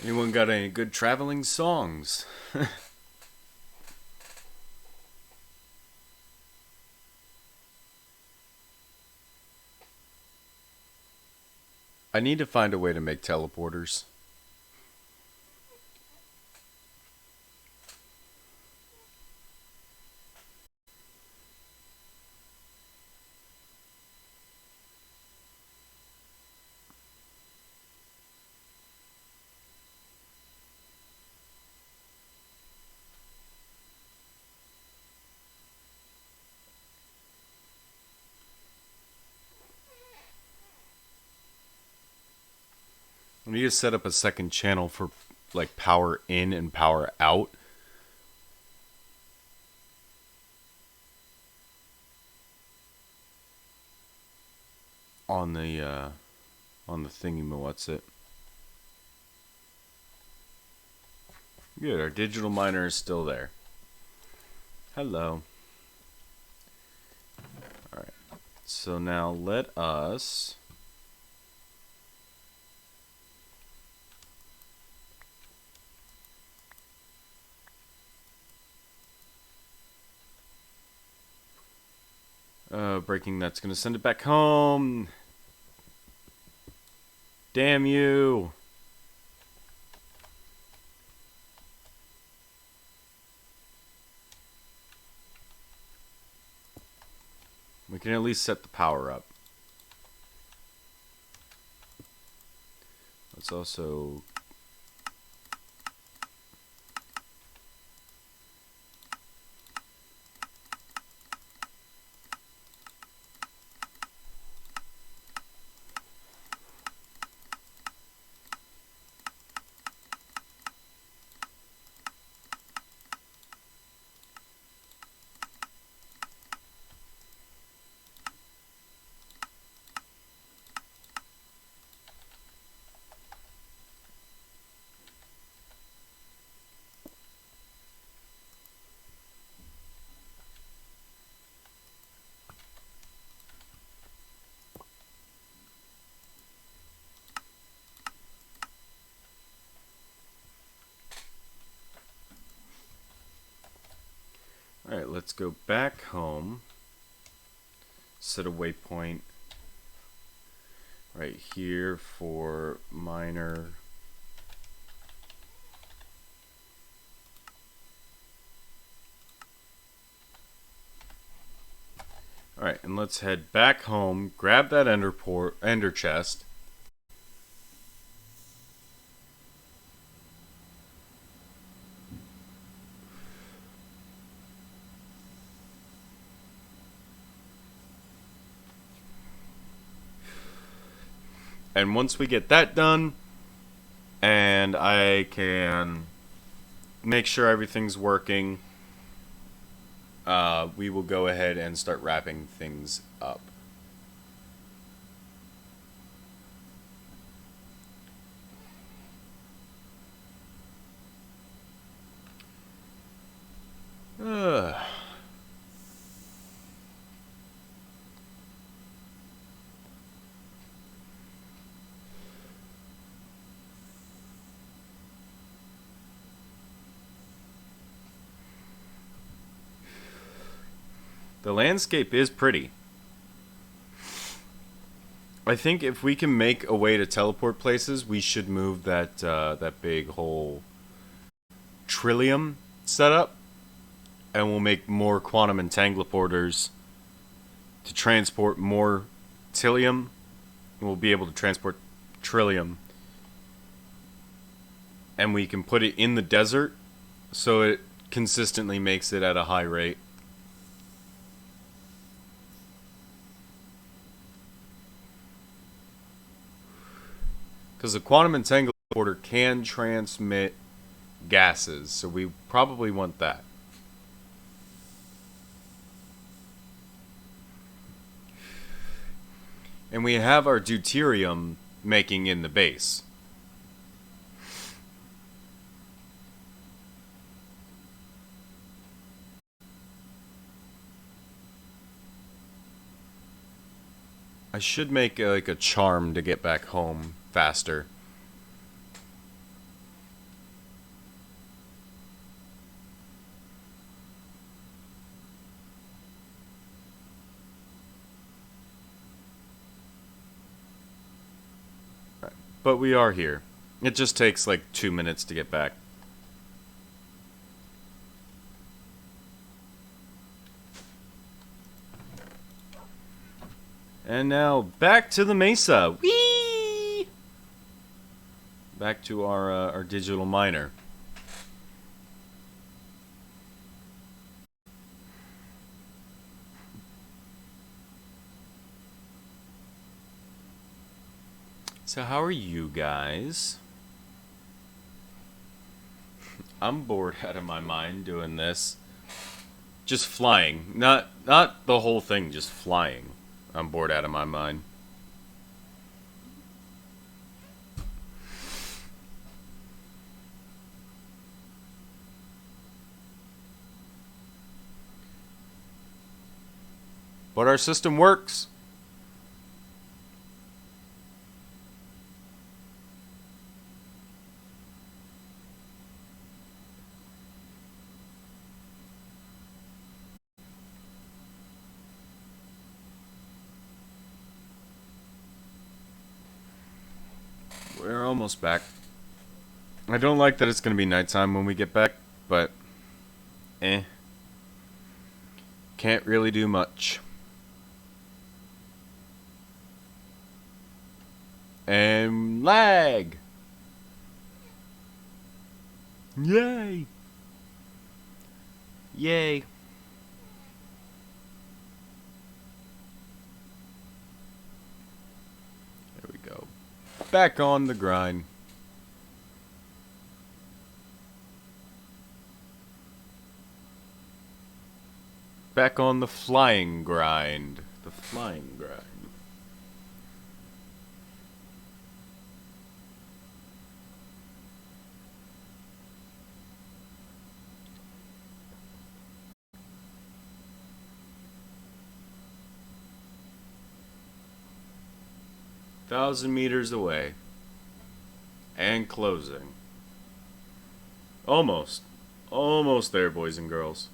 Anyone got any good traveling songs? I need to find a way to make teleporters. We need to set up a second channel for like power in and power out. On the thingy, what's it? Good, our digital miner is still there. Hello. Alright, so now let us breaking that's gonna send it back home. Damn you. We can at least set the power up. Let's also Alright, let's go back home. Set a waypoint right here for miner. Alright, and let's head back home, grab that ender chest. And once we get that done, and I can make sure everything's working, we will go ahead and start wrapping things up. The landscape is pretty. I think if we can make a way to teleport places, we should move that that big whole Trillium setup, and we'll make more quantum entangleporters to transport more Tillium. We'll be able to transport Trillium, and we can put it in the desert so it consistently makes it at a high rate. Because the quantum entangleporter can transmit gases, so we probably want that. And we have our deuterium making in the base. I should make like a charm to get back home faster. But we are here. It just takes like 2 minutes to get back. And now back to the mesa. Whee! Back to our digital miner. So how are you guys? I'm bored out of my mind doing this. Just flying. Not the whole thing, just flying. I'm bored out of my mind. But our system works. We're almost back. I don't like that it's going to be nighttime when we get back, but can't really do much. And lag. Yay. Yay. There we go. Back on the grind. Back on the flying grind. The flying grind. Thousand meters away. And closing. Almost. Almost there, boys and girls.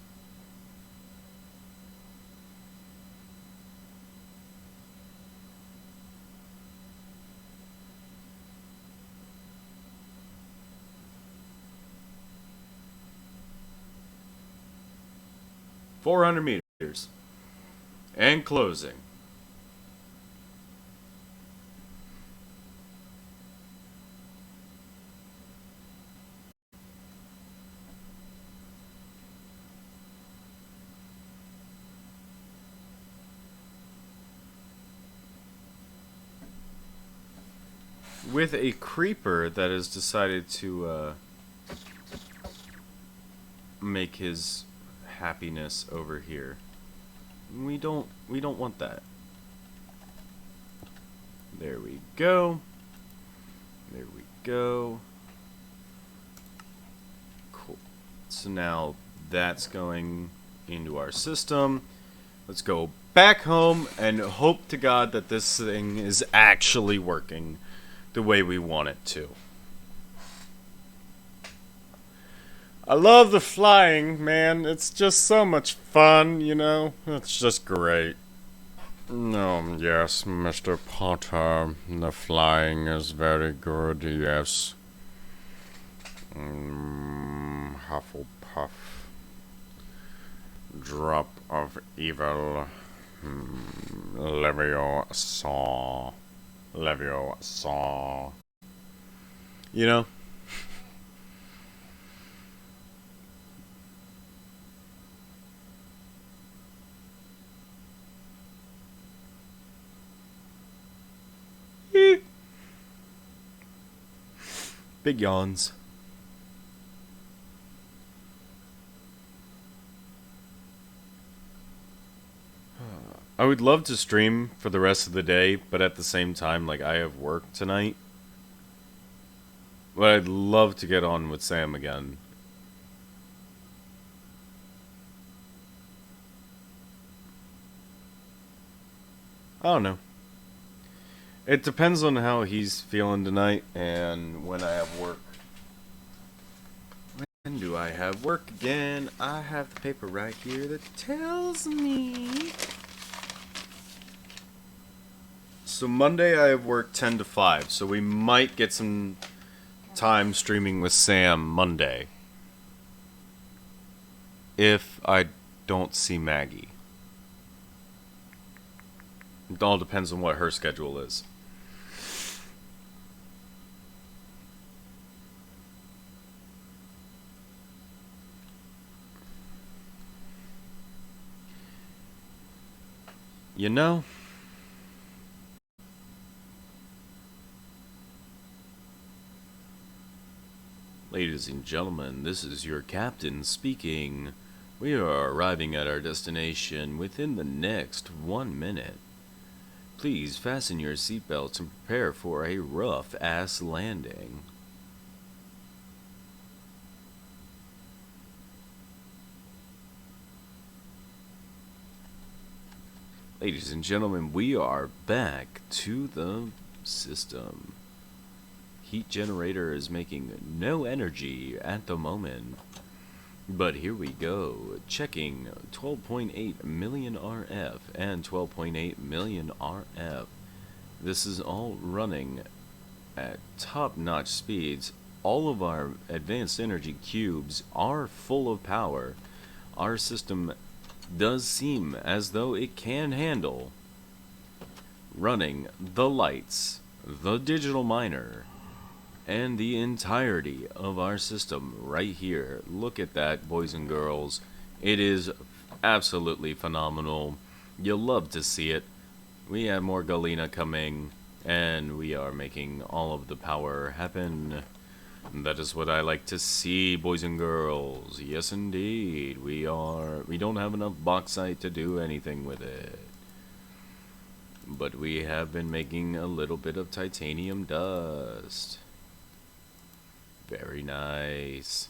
$400 meters. And closing. With a creeper that has decided to make his happiness over here. We don't want that. There we go. There we go. Cool. So now that's going into our system. Let's go back home and hope to God that this thing is actually working the way we want it to. I love the flying, man. It's just so much fun, you know? It's just great. No, yes, Mr. Potter. The flying is very good, yes. Hufflepuff. Drop of evil. Leviosa. Leviosa. You know? Big yawns. I would love to stream for the rest of the day, but at the same time, like, I have work tonight. But I'd love to get on with Sam again. I don't know. It depends on how he's feeling tonight and when I have work. When do I have work again? I have the paper right here that tells me. So Monday I have work 10 to 5, so we might get some time streaming with Sam Monday. If I don't see Maggie. It all depends on what her schedule is. You know, Ladies and gentlemen, this is your captain speaking. We are arriving at our destination within the next 1 minute. Please fasten your seatbelts and prepare for a rough-ass landing. Ladies and gentlemen, we are back to the system. Heat generator is making no energy at the moment. But here we go, checking 12.8 million RF and 12.8 million RF. This is all running at top-notch speeds. All of our advanced energy cubes are full of power. Our system does seem as though it can handle running the lights, the digital miner, and the entirety of our system right here. Look at that, boys and girls. It is absolutely phenomenal. You'll love to see it. We have more Galena coming, and we are making all of the power happen. That is what I like to see, boys and girls. Yes, indeed. We don't have enough bauxite to do anything with it. But we have been making a little bit of titanium dust. Very nice.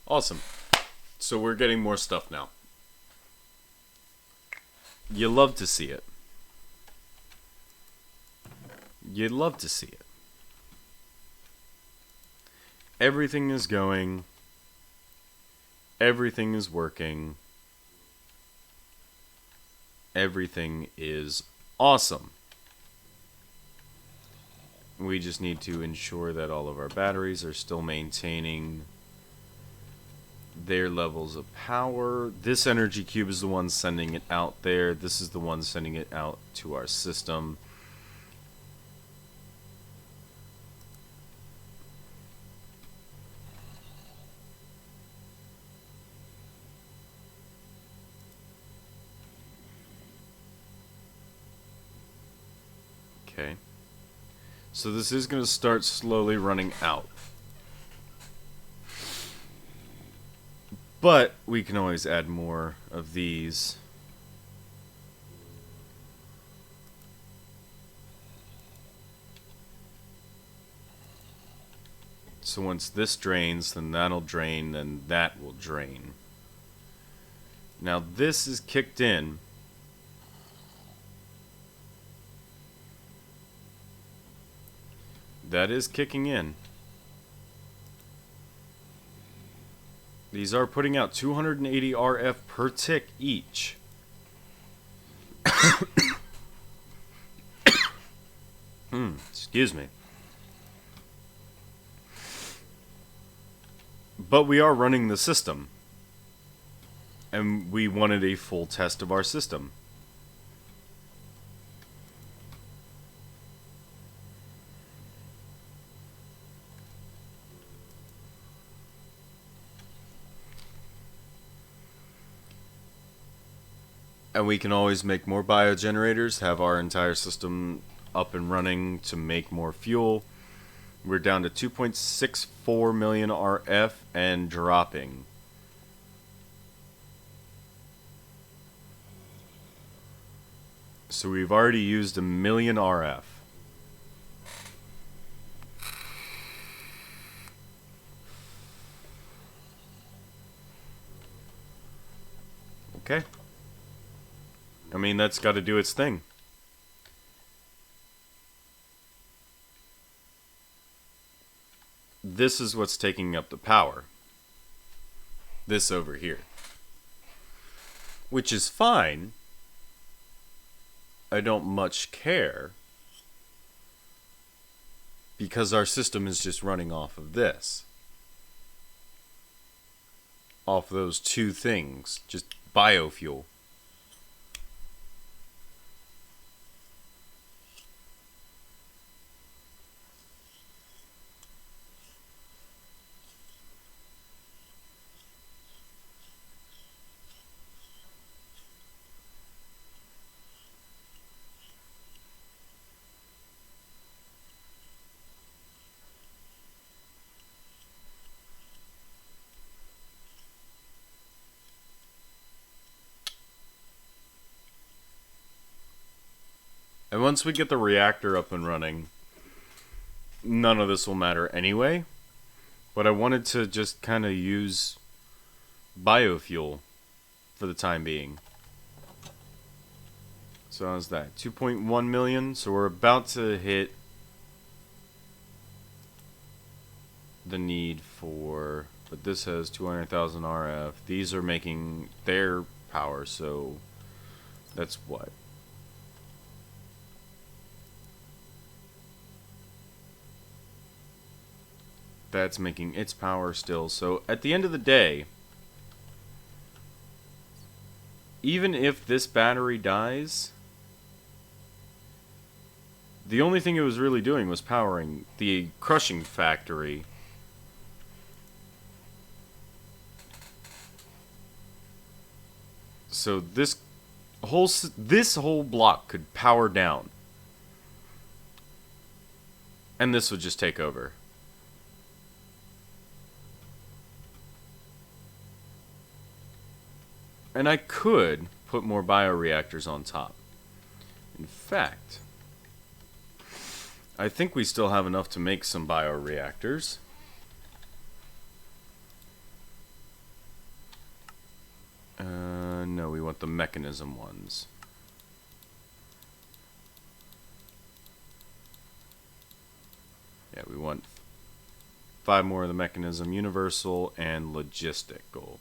Awesome. So we're getting more stuff now. You love to see it. You love to see it. Everything is going. Everything is working. Everything is awesome. We just need to ensure that all of our batteries are still maintaining their levels of power. This energy cube is the one sending it out there. This is the one sending it out to our system. Okay. So this is going to start slowly running out. But we can always add more of these. So once this drains, then that'll drain, then that will drain. Now this is kicked in. That is kicking in. These are putting out 280 RF per tick each. Excuse me. But we are running the system. And we wanted a full test of our system. And we can always make more biogenerators, have our entire system up and running to make more fuel. We're down to 2.64 million RF and dropping. So we've already used 1 million RF. Okay. I mean, that's got to do its thing. This is what's taking up the power. This over here. Which is fine. I don't much care. Because our system is just running off of this. Off those two things. Just biofuel. And once we get the reactor up and running, none of this will matter anyway. But I wanted to just kind of use biofuel for the time being. So how's that? 2.1 million. So we're about to hit the need for, but this has 200,000 RF. These are making their power, so that's what? That's making its power still. So at the end of the day, even if this battery dies, the only thing it was really doing was powering the crushing factory. So this whole block could power down, and this would just take over. And I could put more bioreactors on top. In fact, I think we still have enough to make some bioreactors. No, we want the mechanism ones. Yeah, we want 5 more of the mechanism, universal, and logistical.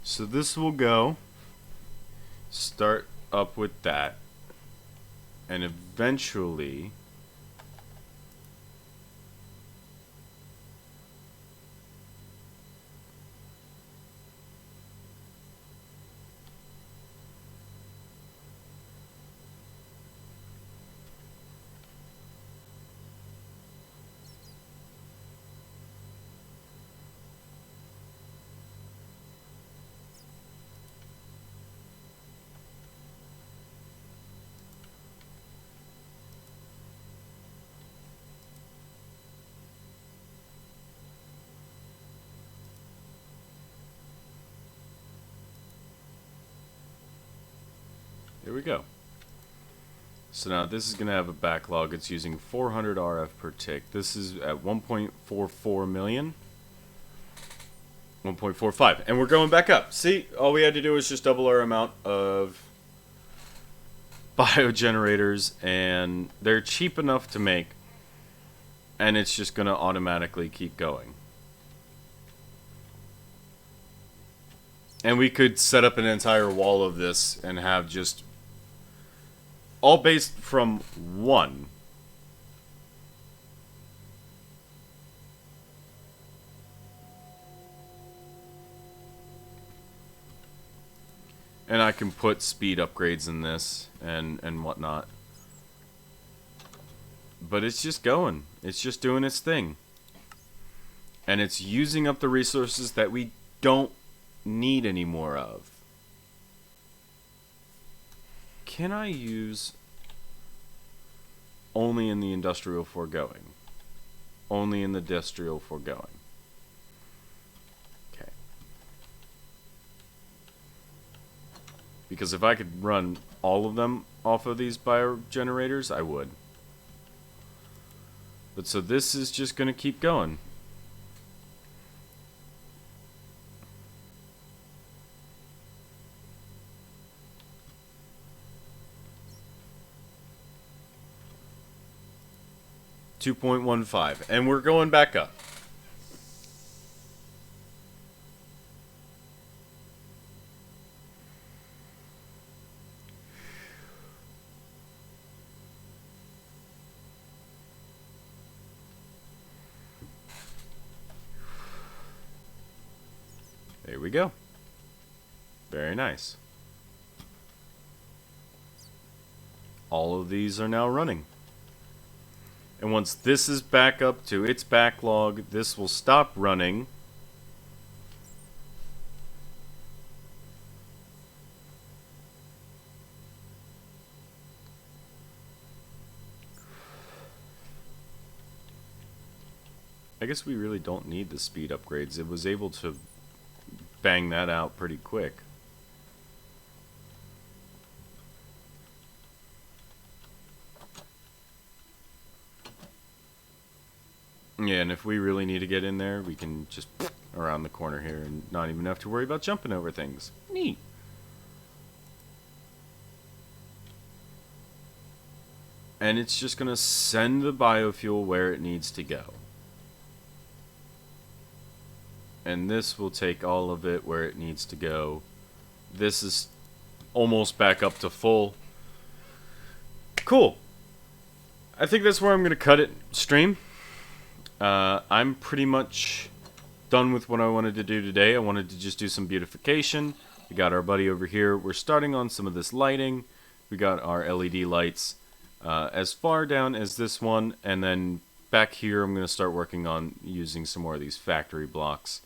So this will go, start up with that, and eventually there we go. So now this is going to have a backlog. It's using 400 RF per tick. This is at 1.44 million. 1.45. And we're going back up. See, all we had to do was just double our amount of biogenerators, and they're cheap enough to make, and it's just going to automatically keep going. And we could set up an entire wall of this and have just all based from one. And I can put speed upgrades in this and whatnot. But it's just going. It's just doing its thing. And it's using up the resources that we don't need any more of. Can I use only in the industrial foregoing? Only in the industrial foregoing. Okay. Because if I could run all of them off of these biogenerators, I would. But so this is just going to keep going. $2.15, and we're going back up. There we go. Very nice. all of these are now running. And once this is back up to its backlog, this will stop running. I guess we really don't need the speed upgrades. It was able to bang that out pretty quick. Yeah, and if we really need to get in there, we can just around the corner here and not even have to worry about jumping over things. Neat. And it's just going to send the biofuel where it needs to go. And this will take all of it where it needs to go. This is almost back up to full. Cool. I think that's where I'm going to cut it stream. I'm pretty much done with what I wanted to do today. I wanted to just do some beautification. We got our buddy over here. We're starting on some of this lighting. We got our LED lights as far down as this one. And then back here I'm going to start working on using some more of these factory blocks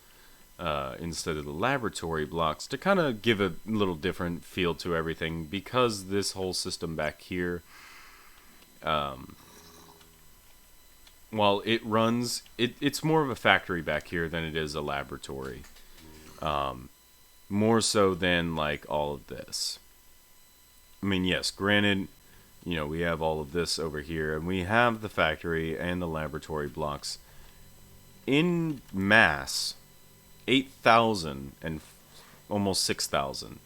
instead of the laboratory blocks to kind of give a little different feel to everything, because this whole system back here, while it runs, it's more of a factory back here than it is a laboratory. More so than like all of this. I mean, yes, granted, you know, we have all of this over here, and we have the factory and the laboratory blocks in mass, 8,000 and almost 6,000.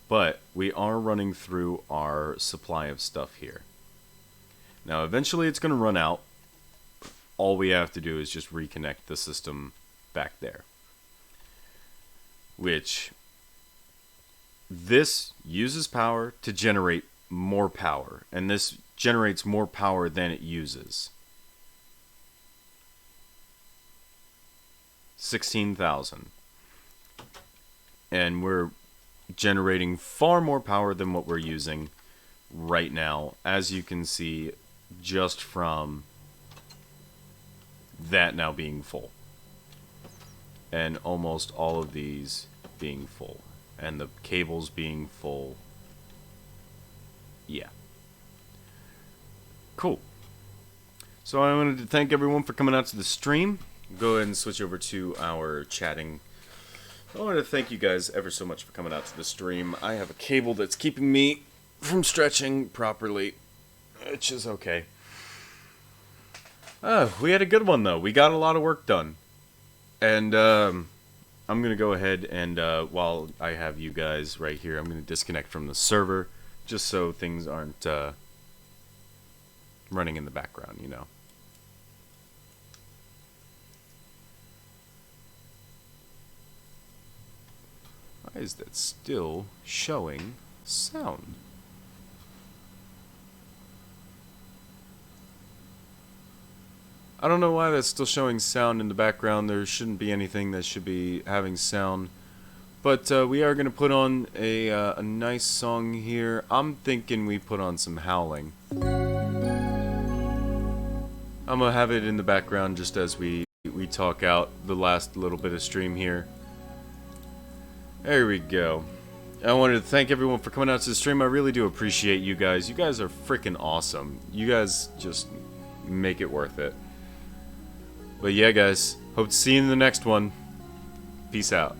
But we are running through our supply of stuff here. Now, eventually it's going to run out. All we have to do is just reconnect the system back there. Which, this uses power to generate more power. And this generates more power than it uses. 16,000. And we're generating far more power than what we're using right now, as you can see just from that now being full. And almost all of these being full. And the cables being full. Yeah. Cool. So I wanted to thank everyone for coming out to the stream. Go ahead and switch over to our chatting. I wanted to thank you guys ever so much for coming out to the stream. I have a cable that's keeping me from stretching properly, which is okay. We had a good one, though. We got a lot of work done. And I'm going to go ahead and, while I have you guys right here, I'm going to disconnect from the server, just so things aren't running in the background, you know. Why is that still showing sound? I don't know why that's still showing sound in the background. There shouldn't be anything that should be having sound. But we are going to put on a nice song here. I'm thinking we put on some howling. I'm going to have it in the background just as we talk out the last little bit of stream here. There we go. I wanted to thank everyone for coming out to the stream. I really do appreciate you guys. You guys are freaking awesome. You guys just make it worth it. But yeah, guys, hope to see you in the next one. Peace out.